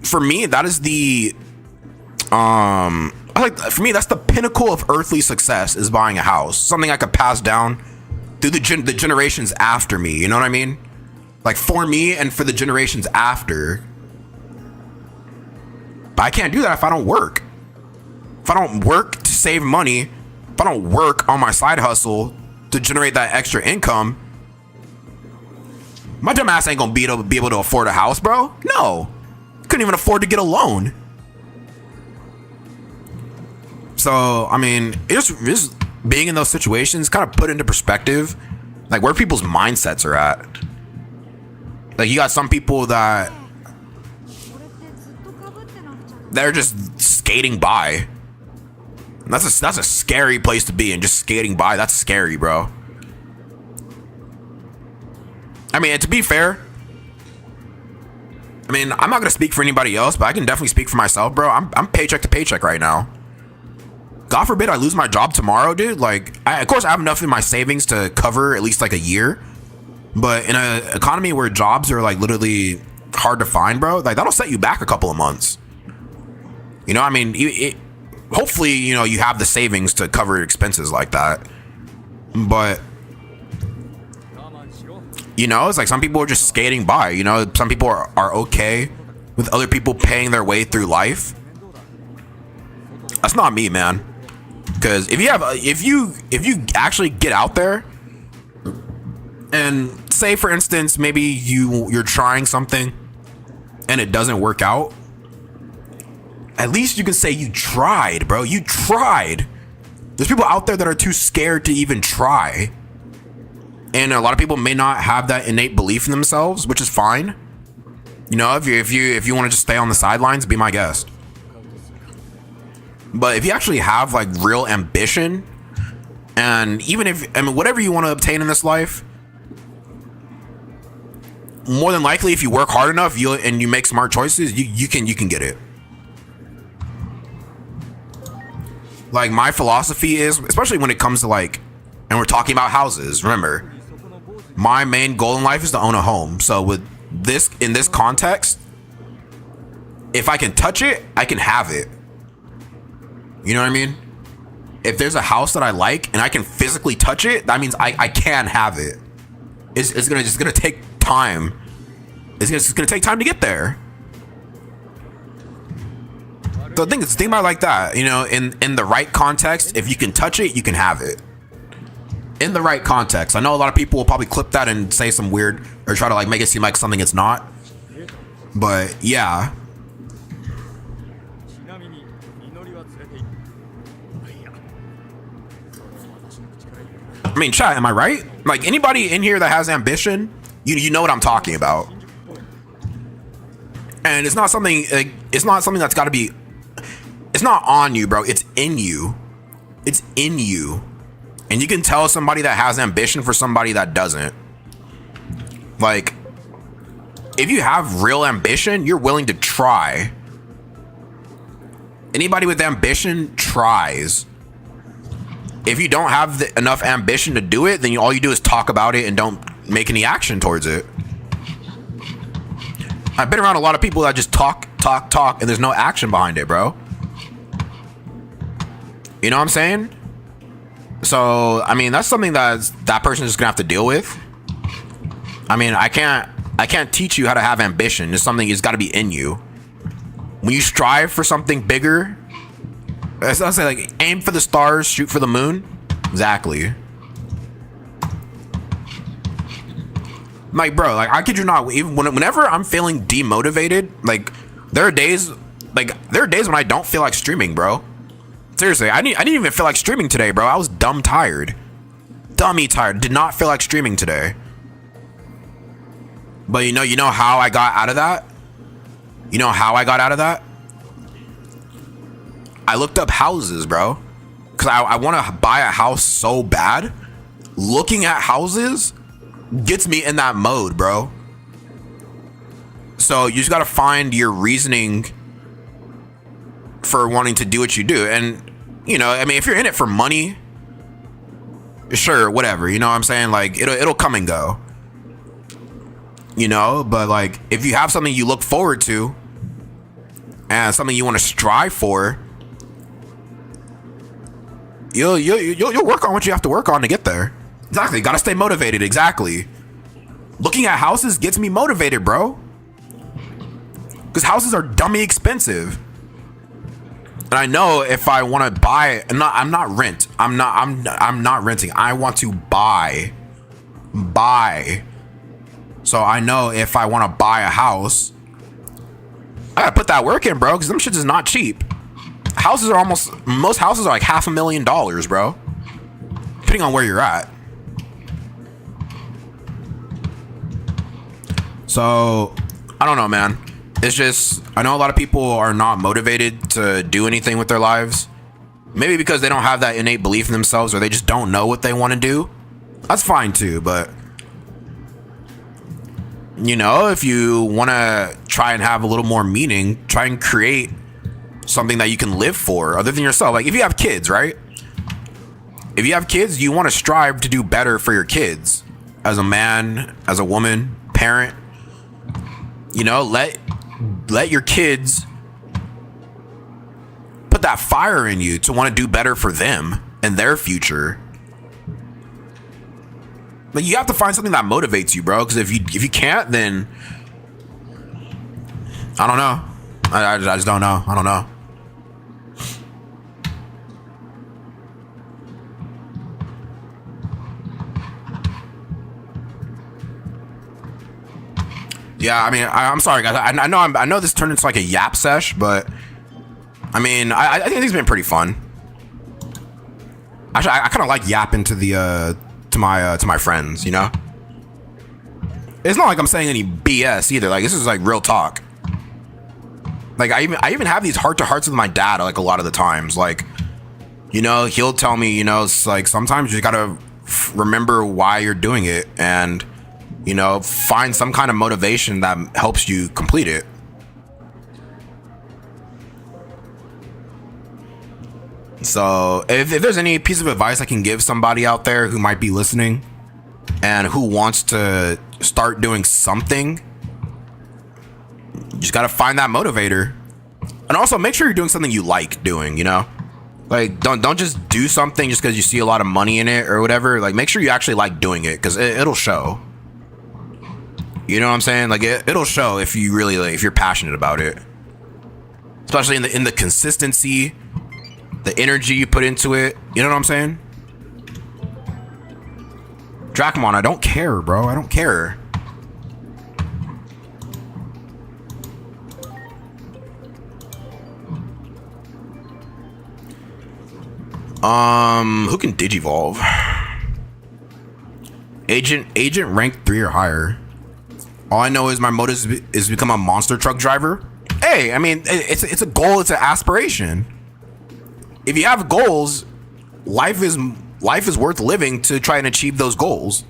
for me, that is the for me, that's the pinnacle of earthly success, is buying a house. Something I could pass down through the generations after me. You know what I mean? Like, for me and for the generations after. But I can't do that if I don't work. If I don't work to save money, if I don't work on my side hustle to generate that extra income, my dumb ass ain't gonna be able to afford a house, bro. No. Couldn't even afford to get a loan. So, I mean, it's being in those situations kind of put into perspective, like, where people's mindsets are at. Like, you got some people that they're just skating by. That's a scary place to be, and just skating by, that's scary, bro. I mean, to be fair, I mean, I'm not gonna speak for anybody else, but I can definitely speak for myself, bro. I'm paycheck to paycheck right now. God forbid I lose my job tomorrow, dude. Like, of course I have enough in my savings to cover at least like a year, but in an economy where jobs are like literally hard to find, bro, like, that'll set you back a couple of months. You know, I mean, hopefully, you know, you have the savings to cover expenses like that. But, you know, it's like some people are just skating by. You know, some people are okay with other people paying their way through life. That's not me, man. Because if you actually get out there And say, for instance, maybe you're trying something and it doesn't work out. At least you can say you tried, bro. You tried. There's people out there that are too scared to even try. And a lot of people may not have that innate belief in themselves, which is fine. You know, if you want to just stay on the sidelines, be my guest. But if you actually have like real ambition, and even if, I mean, whatever you want to obtain in this life, more than likely, if you work hard enough, and you make smart choices, you can get it. Like, my philosophy is, especially when it comes to like, and we're talking about houses, remember, my main goal in life is to own a home. So with this, in this context, if I can touch it, I can have it. You know what I mean? If there's a house that I like and I can physically touch it, that means I can have it. It's gonna take time. It's gonna take time to get there. So think about it like that. You know, in the right context, if you can touch it, you can have it. In the right context. I know a lot of people will probably clip that and say some weird, or try to like make it seem like something it's not. But yeah. I mean, chat, am I right? Like, anybody in here that has ambition, you know what I'm talking about. And it's not something that's got to be, it's not on you, bro. It's in you. It's in you. And you can tell somebody that has ambition for somebody that doesn't. Like, if you have real ambition, you're willing to try. Anybody with ambition tries. If you don't have enough ambition to do it, then all you do is talk about it and don't make any action towards it. I've been around a lot of people that just talk, and there's no action behind it, bro. You know what I'm saying? So, I mean, that's something that person is gonna have to deal with. I mean, I can't teach you how to have ambition. It's something that's got to be in you. When you strive for something bigger, I'll say, like, aim for the stars, shoot for the moon. Exactly. Like, bro, like, I kid you not, even whenever I'm feeling demotivated, like, there are days when I don't feel like streaming, bro. Seriously, I didn't even feel like streaming today, bro. I was dumb tired. Dummy tired. Did not feel like streaming today. But you know how I got out of that? You know how I got out of that? I looked up houses, bro. Because I want to buy a house so bad. Looking at houses gets me in that mode, bro. So you just got to find your reasoning for wanting to do what you do. And, you know, I mean, if you're in it for money, sure, whatever. You know what I'm saying? Like, it'll come and go. You know, but like, if you have something you look forward to and something you want to strive for, you'll work on what you have to work on to get there. Exactly. Gotta stay motivated. Exactly. Looking at houses gets me motivated, bro. Because houses are dummy expensive. And I know if I want to buy, I'm not renting. I want to buy. So I know if I want to buy a house, I gotta put that work in, bro, because them shits is not cheap. Most houses are like $500,000, bro. Depending on where you're at. So, I don't know, man. It's just, I know a lot of people are not motivated to do anything with their lives. Maybe because they don't have that innate belief in themselves, or they just don't know what they want to do. That's fine too, but you know, if you want to try and have a little more meaning, try and create something that you can live for other than yourself. Like, if you have kids, right? If you have kids, you want to strive to do better for your kids as a man, as a woman, parent. You know, let your kids put that fire in you to want to do better for them and their future. Like, you have to find something that motivates you, bro. Because if you can't, then I don't know. I just don't know. I don't know. Yeah, I mean, I'm sorry, guys. I know this turned into like a yap sesh, but I mean, I think it's been pretty fun. Actually, I kind of like yapping to the to my friends, you know. It's not like I'm saying any BS either. Like, this is like real talk. Like, I even have these heart-to-hearts with my dad, like, a lot of the times. Like, you know, he'll tell me, you know, it's like sometimes you just gotta remember why you're doing it and, you know, find some kind of motivation that helps you complete it. So if there's any piece of advice I can give somebody out there who might be listening and who wants to start doing something, you just gotta find that motivator. And also make sure you're doing something you like doing, you know? Like, don't just do something just because you see a lot of money in it or whatever. Like, make sure you actually like doing it, because it'll show. You know what I'm saying? Like, it'll show if you really, like, if you're passionate about it. Especially in the consistency, the energy you put into it. You know what I'm saying? Dracomon, I don't care, bro. I don't care. Who can Digivolve? Agent rank 3 or higher. All I know is my motive is to become a monster truck driver. Hey, I mean, it's a goal, it's an aspiration. If you have goals, life is worth living to try and achieve those goals.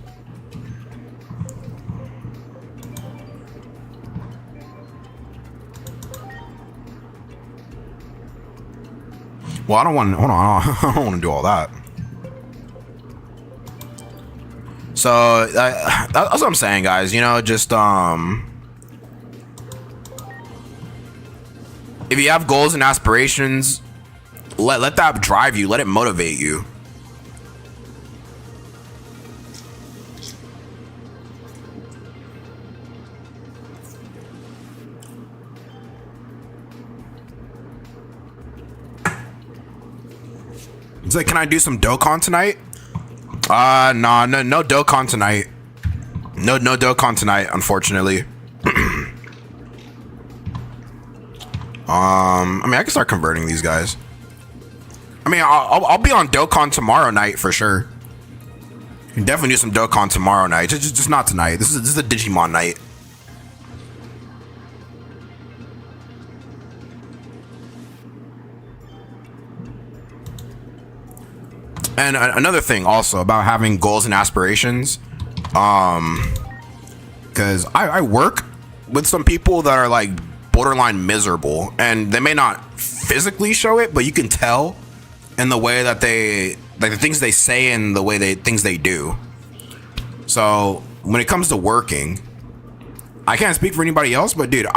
Well, I don't want. Hold on, I don't want to do all that. So that's what I'm saying, guys. You know, just if you have goals and aspirations, let that drive you. Let it motivate you. It's like, can I do some DOKKAN tonight? No DOKKAN tonight. No DOKKAN tonight, unfortunately. I mean, I can start converting these guys. I mean, I'll be on DOKKAN tomorrow night for sure. You can definitely do some DOKKAN tomorrow night. Just not tonight. This is a Digimon night. And another thing also about having goals and aspirations, because I work with some people that are like borderline miserable, and they may not physically show it, but you can tell in the way that they, like, the things they say and the way things they do. So when it comes to working, I can't speak for anybody else, but dude,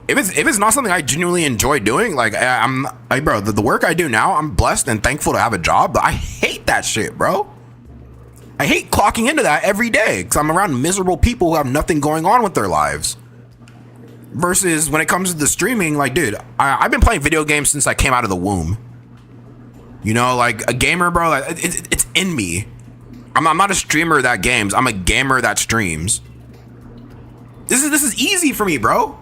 if it's not something I genuinely enjoy doing, like, I'm like, bro, the work I do now, I'm blessed and thankful to have a job, but I hate that shit, bro. I hate clocking into that every day because I'm around miserable people who have nothing going on with their lives. Versus when it comes to the streaming, like, dude, I've been playing video games since I came out of the womb. You know, like, a gamer, bro, like, it's in me. I'm not a streamer that games. I'm a gamer that streams. This is easy for me, bro.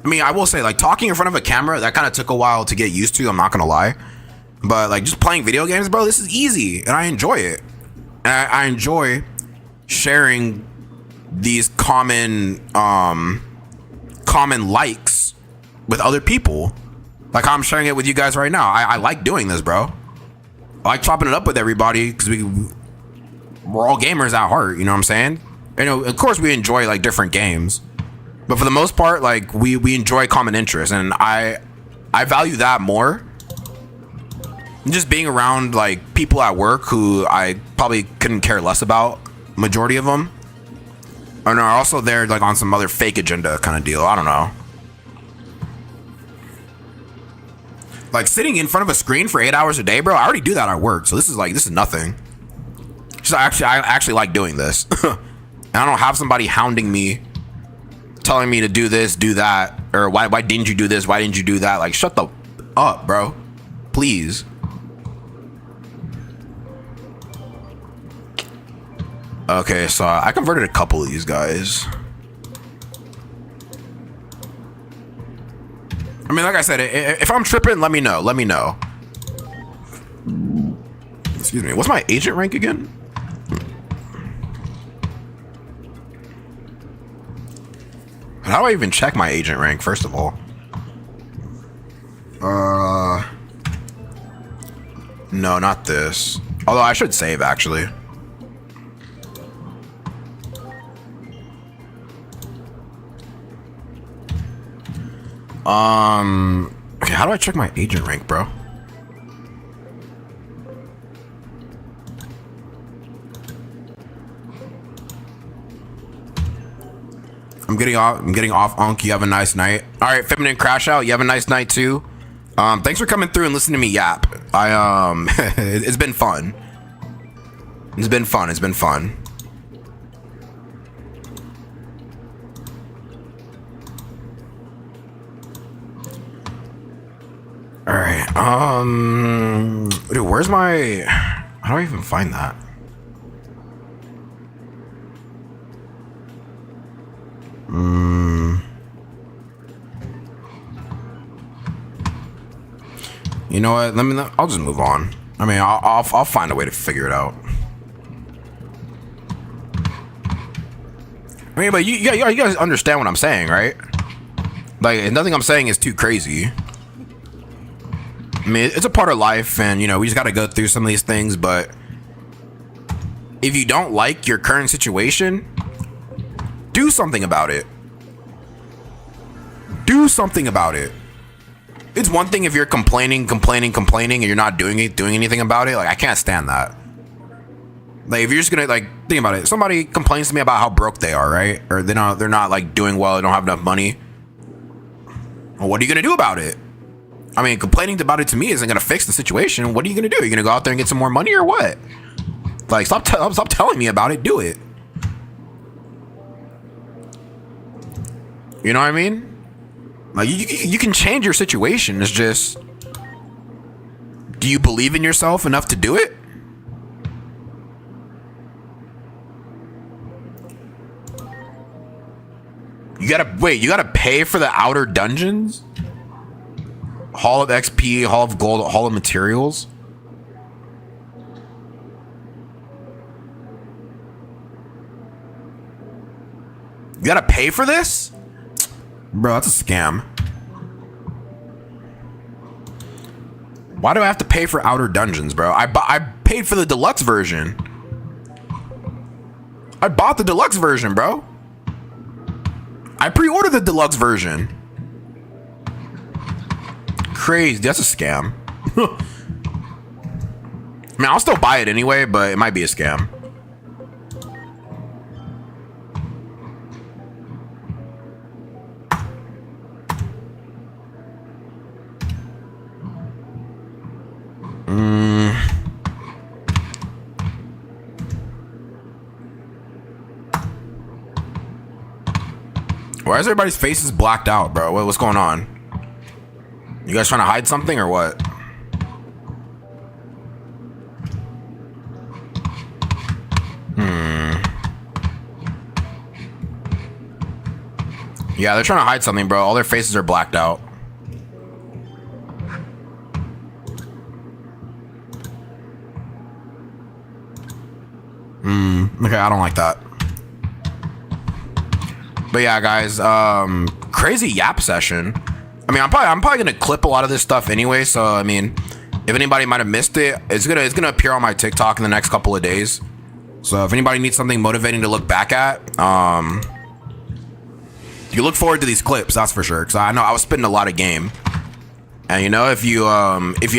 I mean, I will say, like, talking in front of a camera, that kind of took a while to get used to, I'm not gonna lie. But, like, just playing video games, bro, this is easy, and I enjoy it. And I enjoy sharing these common likes with other people. Like, I'm sharing it with you guys right now. I like doing this, bro. I like chopping it up with everybody, because we're all gamers at heart, you know what I'm saying? You know, of course, we enjoy, like, different games. But for the most part, like, we enjoy common interests, and I value that more than just being around, like, people at work who I probably couldn't care less about, majority of them, and are also there, like, on some other fake agenda kind of deal. I don't know. Like, sitting in front of a screen for 8 hours a day, bro, I already do that at work, so this is nothing. Just I actually like doing this. And I don't have somebody hounding me, telling me to do this, do that, or why didn't you do this, why didn't you do that? Like, shut the up, bro, please. Okay, so I converted a couple of these guys. I mean, like I said, if I'm tripping, let me know. Let me know. Excuse me. What's my agent rank again? How do I even check my agent rank, first of all? No, not this. Although I should save, actually. Okay, how do I check my agent rank, bro? I'm getting off, Unc. You have a nice night. All right, Feminine Crash Out. You have a nice night too. Thanks for coming through and listening to me yap. It's been fun. It's been fun. It's been fun. All right. Dude, where's my? How do I even find that? You know what? I'll just move on. I mean, I'll find a way to figure it out. I mean, but you guys understand what I'm saying, right? Like, nothing I'm saying is too crazy. I mean, it's a part of life, and you know, we just got to go through some of these things. But if you don't like your current situation, do something about it. Do something about it. It's one thing if you're complaining, and you're not doing anything about it. Like, I can't stand that. Like, if you're just gonna, like, think about it. Somebody complains to me about how broke they are, right? Or they're not like doing well. They don't have enough money. Well, what are you gonna do about it? I mean, complaining about it to me isn't gonna fix the situation. What are you gonna do? Are you gonna go out there and get some more money or what? Like, stop telling me about it. Do it. You know what I mean? Like, you can change your situation. It's just, do you believe in yourself enough to do it? You gotta pay for the outer dungeons? Hall of XP, Hall of Gold, Hall of Materials? You gotta pay for this? Bro, that's a scam. Why do I have to pay for outer dungeons, bro? I paid for the deluxe version. I bought the deluxe version, bro. I pre-ordered the deluxe version. Crazy. That's a scam. I mean, I'll still buy it anyway, but it might be a scam. Why is everybody's faces blacked out, bro? What's going on? You guys trying to hide something or what? Yeah, they're trying to hide something, bro. All their faces are blacked out. Okay, I don't like that. But yeah, guys, crazy yap session. I mean, I'm probably gonna clip a lot of this stuff anyway. So I mean, if anybody might have missed it, it's gonna appear on my TikTok in the next couple of days. So if anybody needs something motivating to look back at, you look forward to these clips. That's for sure. Because I know I was spitting a lot of game, and you know, if you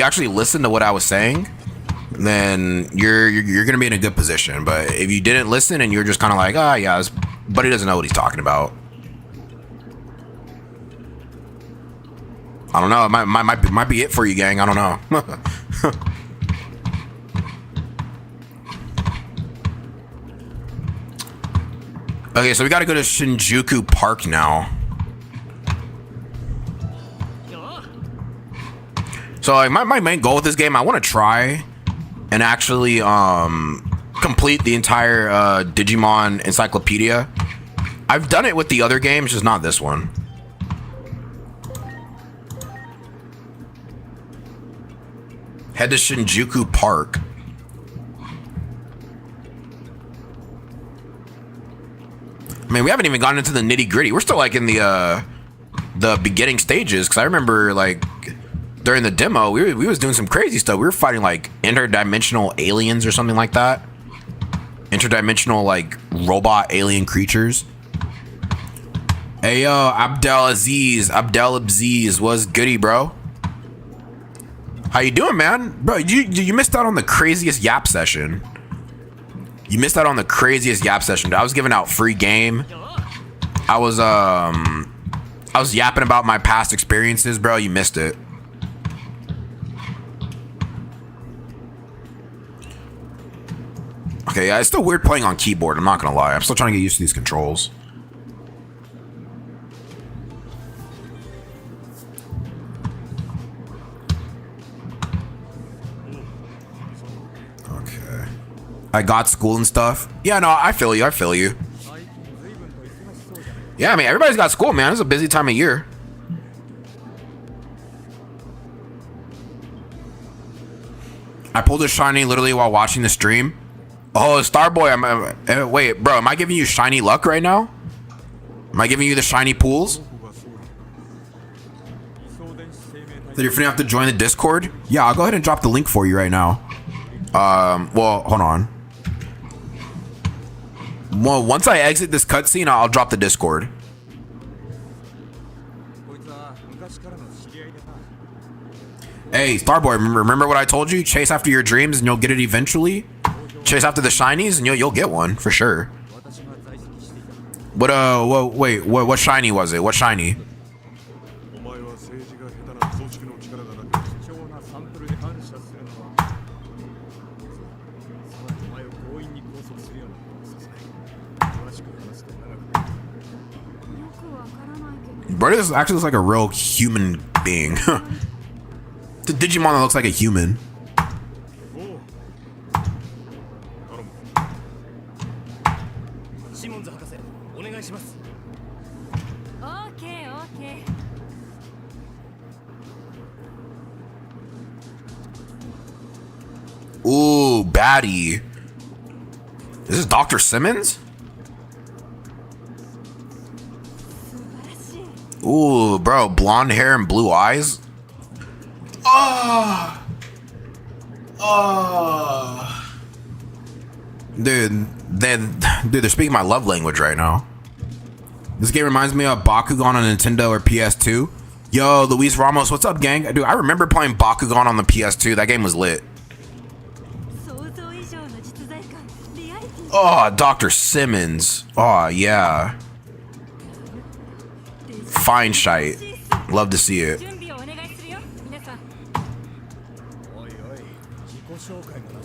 actually listen to what I was saying, then you're gonna be in a good position. But if you didn't listen and you're just kind of like, ah, yeah, this buddy doesn't know what he's talking about. I don't know. It might be it for you, gang. I don't know. Okay, so we got to go to Shinjuku Park now. So like, my main goal with this game, I want to try and actually, because complete the entire Digimon encyclopedia. I've done it with the other games, just not this one. Head to Shinjuku Park. I mean, we haven't even gotten into the nitty gritty. We're still like in the beginning stages. Cause I remember like during the demo, we was doing some crazy stuff. We were fighting like interdimensional aliens or something like that. Interdimensional like robot alien creatures. Hey yo, Abdel Aziz, what's goody, bro? How you doing, man? Bro, you missed out on the craziest yap session. You missed out on the craziest yap session. I was giving out free game. I was yapping about my past experiences, bro. You missed it. Okay, yeah, it's still weird playing on keyboard. I'm not gonna lie. I'm still trying to get used to these controls. I got school and stuff. Yeah, no, I feel you. I feel you. Yeah, I mean, everybody's got school, man. It's a busy time of year. I pulled a shiny literally while watching the stream. Oh, Starboy, wait, bro, am I giving you shiny luck right now? Am I giving you the shiny pools? That you're gonna have to join the Discord? Yeah, I'll go ahead and drop the link for you right now. Well, hold on. Well, once I exit this cutscene, I'll drop the Discord. Hey, Starboy, remember what I told you? Chase after your dreams and you'll get it eventually. Chase after the shinies and you'll get one for sure. What shiny was it? What shiny? Bro, this actually looks like a real human being. The Digimon that looks like a human. Ooh, baddie. This is Dr. Simmons? Ooh, bro, blonde hair and blue eyes. Oh. Oh. Dude, they're speaking my love language right now. This game reminds me of Bakugan on Nintendo or PS2. Yo, Luis Ramos, what's up, gang? Dude, I remember playing Bakugan on the PS2. That game was lit. Oh, Dr. Simmons. Oh, yeah. Fine shite. Love to see it.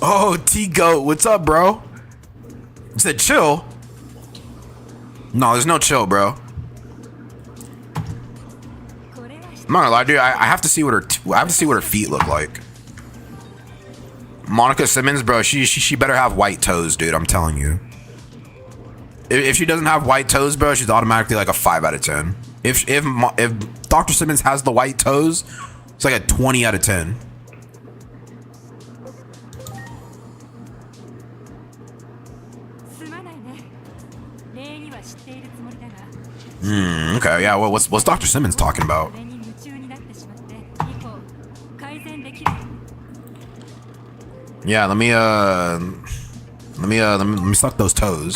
Oh, T-Goat, what's up, bro? You said chill? No, there's no chill, bro. I'm not gonna lie, dude. I have to see what her feet look like. Monica Simmons, bro. She better have white toes, dude. I'm telling you. If she doesn't have white toes, bro, she's automatically like a 5 out of 10. If Dr. Simmons has the white toes, it's like a 20 out of 10. Okay, yeah. Well, what's Dr. Simmons talking about? Yeah, let me suck those toes.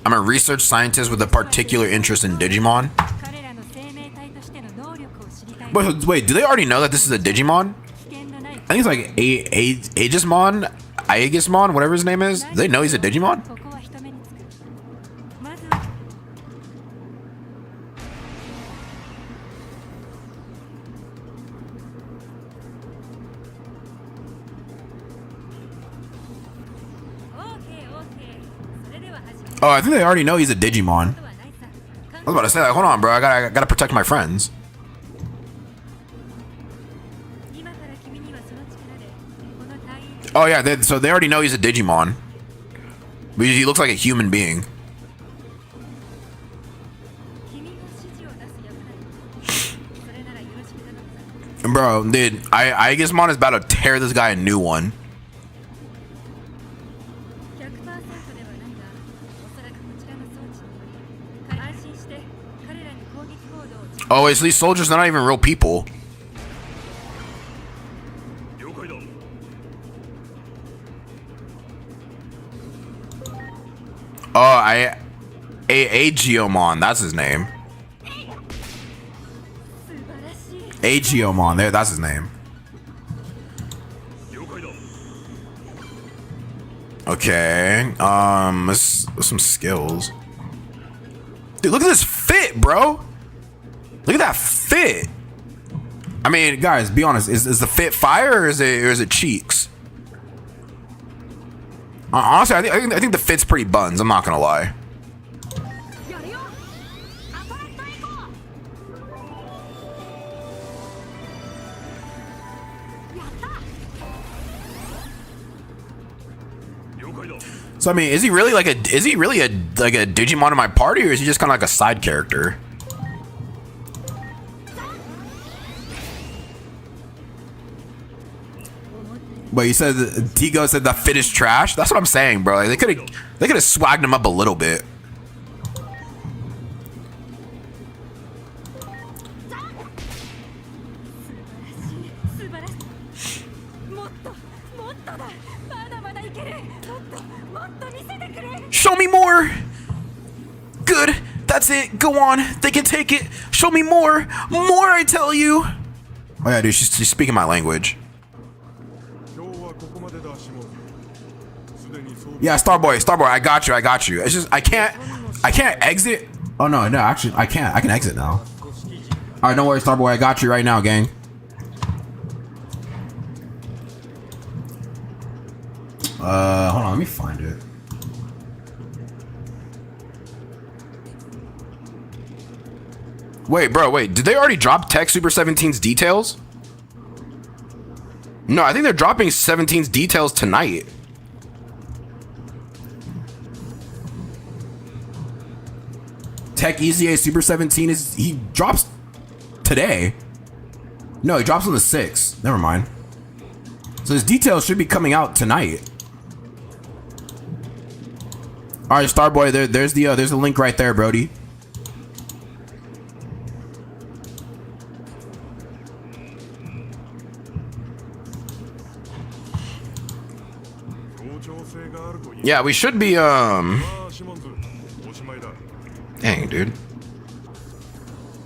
I'm a research scientist with a particular interest in Digimon. Wait, do they already know that this is a Digimon? I think it's like Aegismon, whatever his name is. Do they know he's a Digimon? Oh, I think they already know he's a Digimon. I was about to say, like, hold on, bro. I gotta protect my friends. Oh yeah, so they already know he's a Digimon. But he looks like a human being. Bro, dude, Aegismon is about to tear this guy a new one. Oh, it's these soldiers, they're not even real people. Oh, Aegiomon, that's his name. Aegiomon, that's his name. Okay, let's some skills. Dude, look at this fit, bro. Look at that fit. I mean, guys, be honest. Is the fit fire or is it cheeks? Honestly, I think the fit's pretty buns. I'm not gonna lie. So I mean, is he really like a Digimon in my party, or is he just kind of like a side character? But you said Tigo said the fit is trash. That's what I'm saying, bro. Like, they could have swagged him up a little bit. Show me more. Good. That's it. Go on. They can take it. Show me more. More, I tell you. Oh yeah, dude. She's speaking my language. Yeah, Starboy, I got you. It's just I can't exit. Oh no, actually I can't. I can exit now. All right, don't worry, Starboy, I got you right now, gang. Hold on, let me find it. Wait, bro, did they already drop Tech Super 17's details? No, I think they're dropping 17's details tonight. Tech EZA Super 17 he drops today. No, he drops on the 6th. Never mind. So his details should be coming out tonight. All right, Starboy, there's the link right there, Brody. Yeah, we should be dang, dude.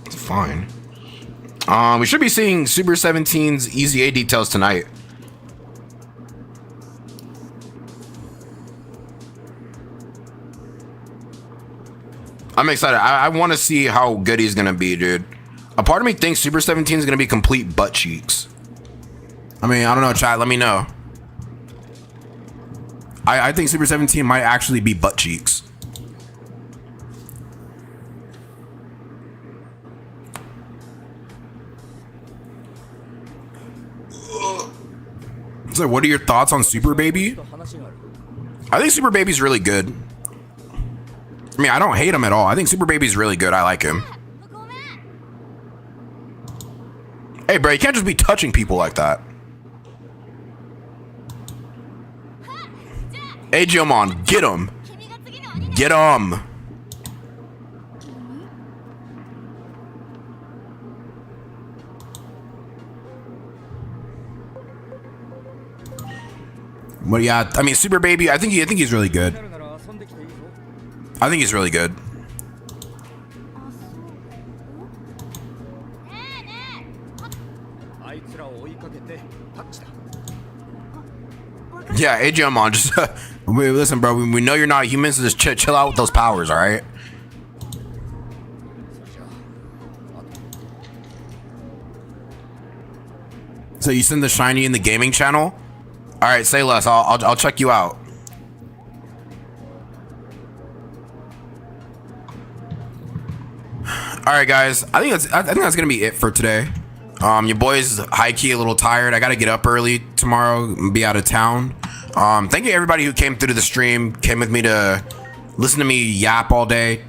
It's fine. We should be seeing Super 17's EZA details tonight. I'm excited. I want to see how good he's gonna be, dude. A part of me thinks Super 17 is gonna be complete butt cheeks. I mean, I don't know, chat. Let me know. I think Super 17 might actually be butt cheeks. So what are your thoughts on Super Baby? I think Super Baby's really good. I mean, I don't hate him at all. I think Super Baby's really good. I like him. Hey, bro, you can't just be touching people like that. Hey, Aegiomon, get him. Get him. Well, yeah, I mean, Super Baby, I think he's really good. I think he's really good. Yeah, Aegiomon, just listen, bro. We know you're not human, so just chill out with those powers, all right? So you send the shiny in the gaming channel? All right, say less. I'll check you out. All right, guys. I think that's gonna be it for today. Your boy's high key a little tired. I gotta get up early tomorrow and be out of town. Thank you everybody who came through to the stream, came with me to listen to me yap all day.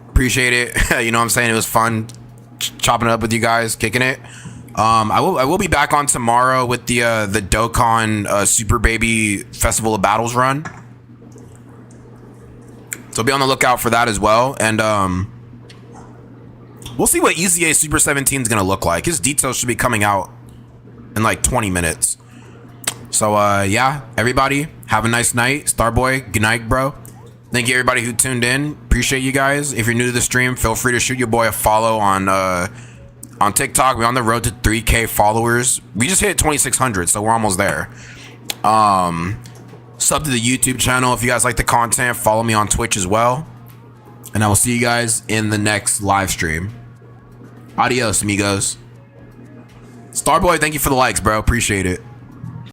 Appreciate it. You know what I'm saying? It was fun chopping it up with you guys, kicking it. I will be back on tomorrow with the DOKKAN Super Baby Festival of Battles run. So be on the lookout for that as well. And we'll see what EZA Super 17 is gonna look like. His details should be coming out in like 20 minutes. So yeah, everybody have a nice night. Starboy, good night, bro. Thank you everybody who tuned in. Appreciate you guys. If you're new to the stream, feel free to shoot your boy a follow on TikTok. We're on the road to 3K followers. We just hit 2,600, so we're almost there. Sub to the YouTube channel if you guys like the content. Follow me on Twitch as well. And I will see you guys in the next live stream. Adios, amigos. Starboy, thank you for the likes, bro. Appreciate it.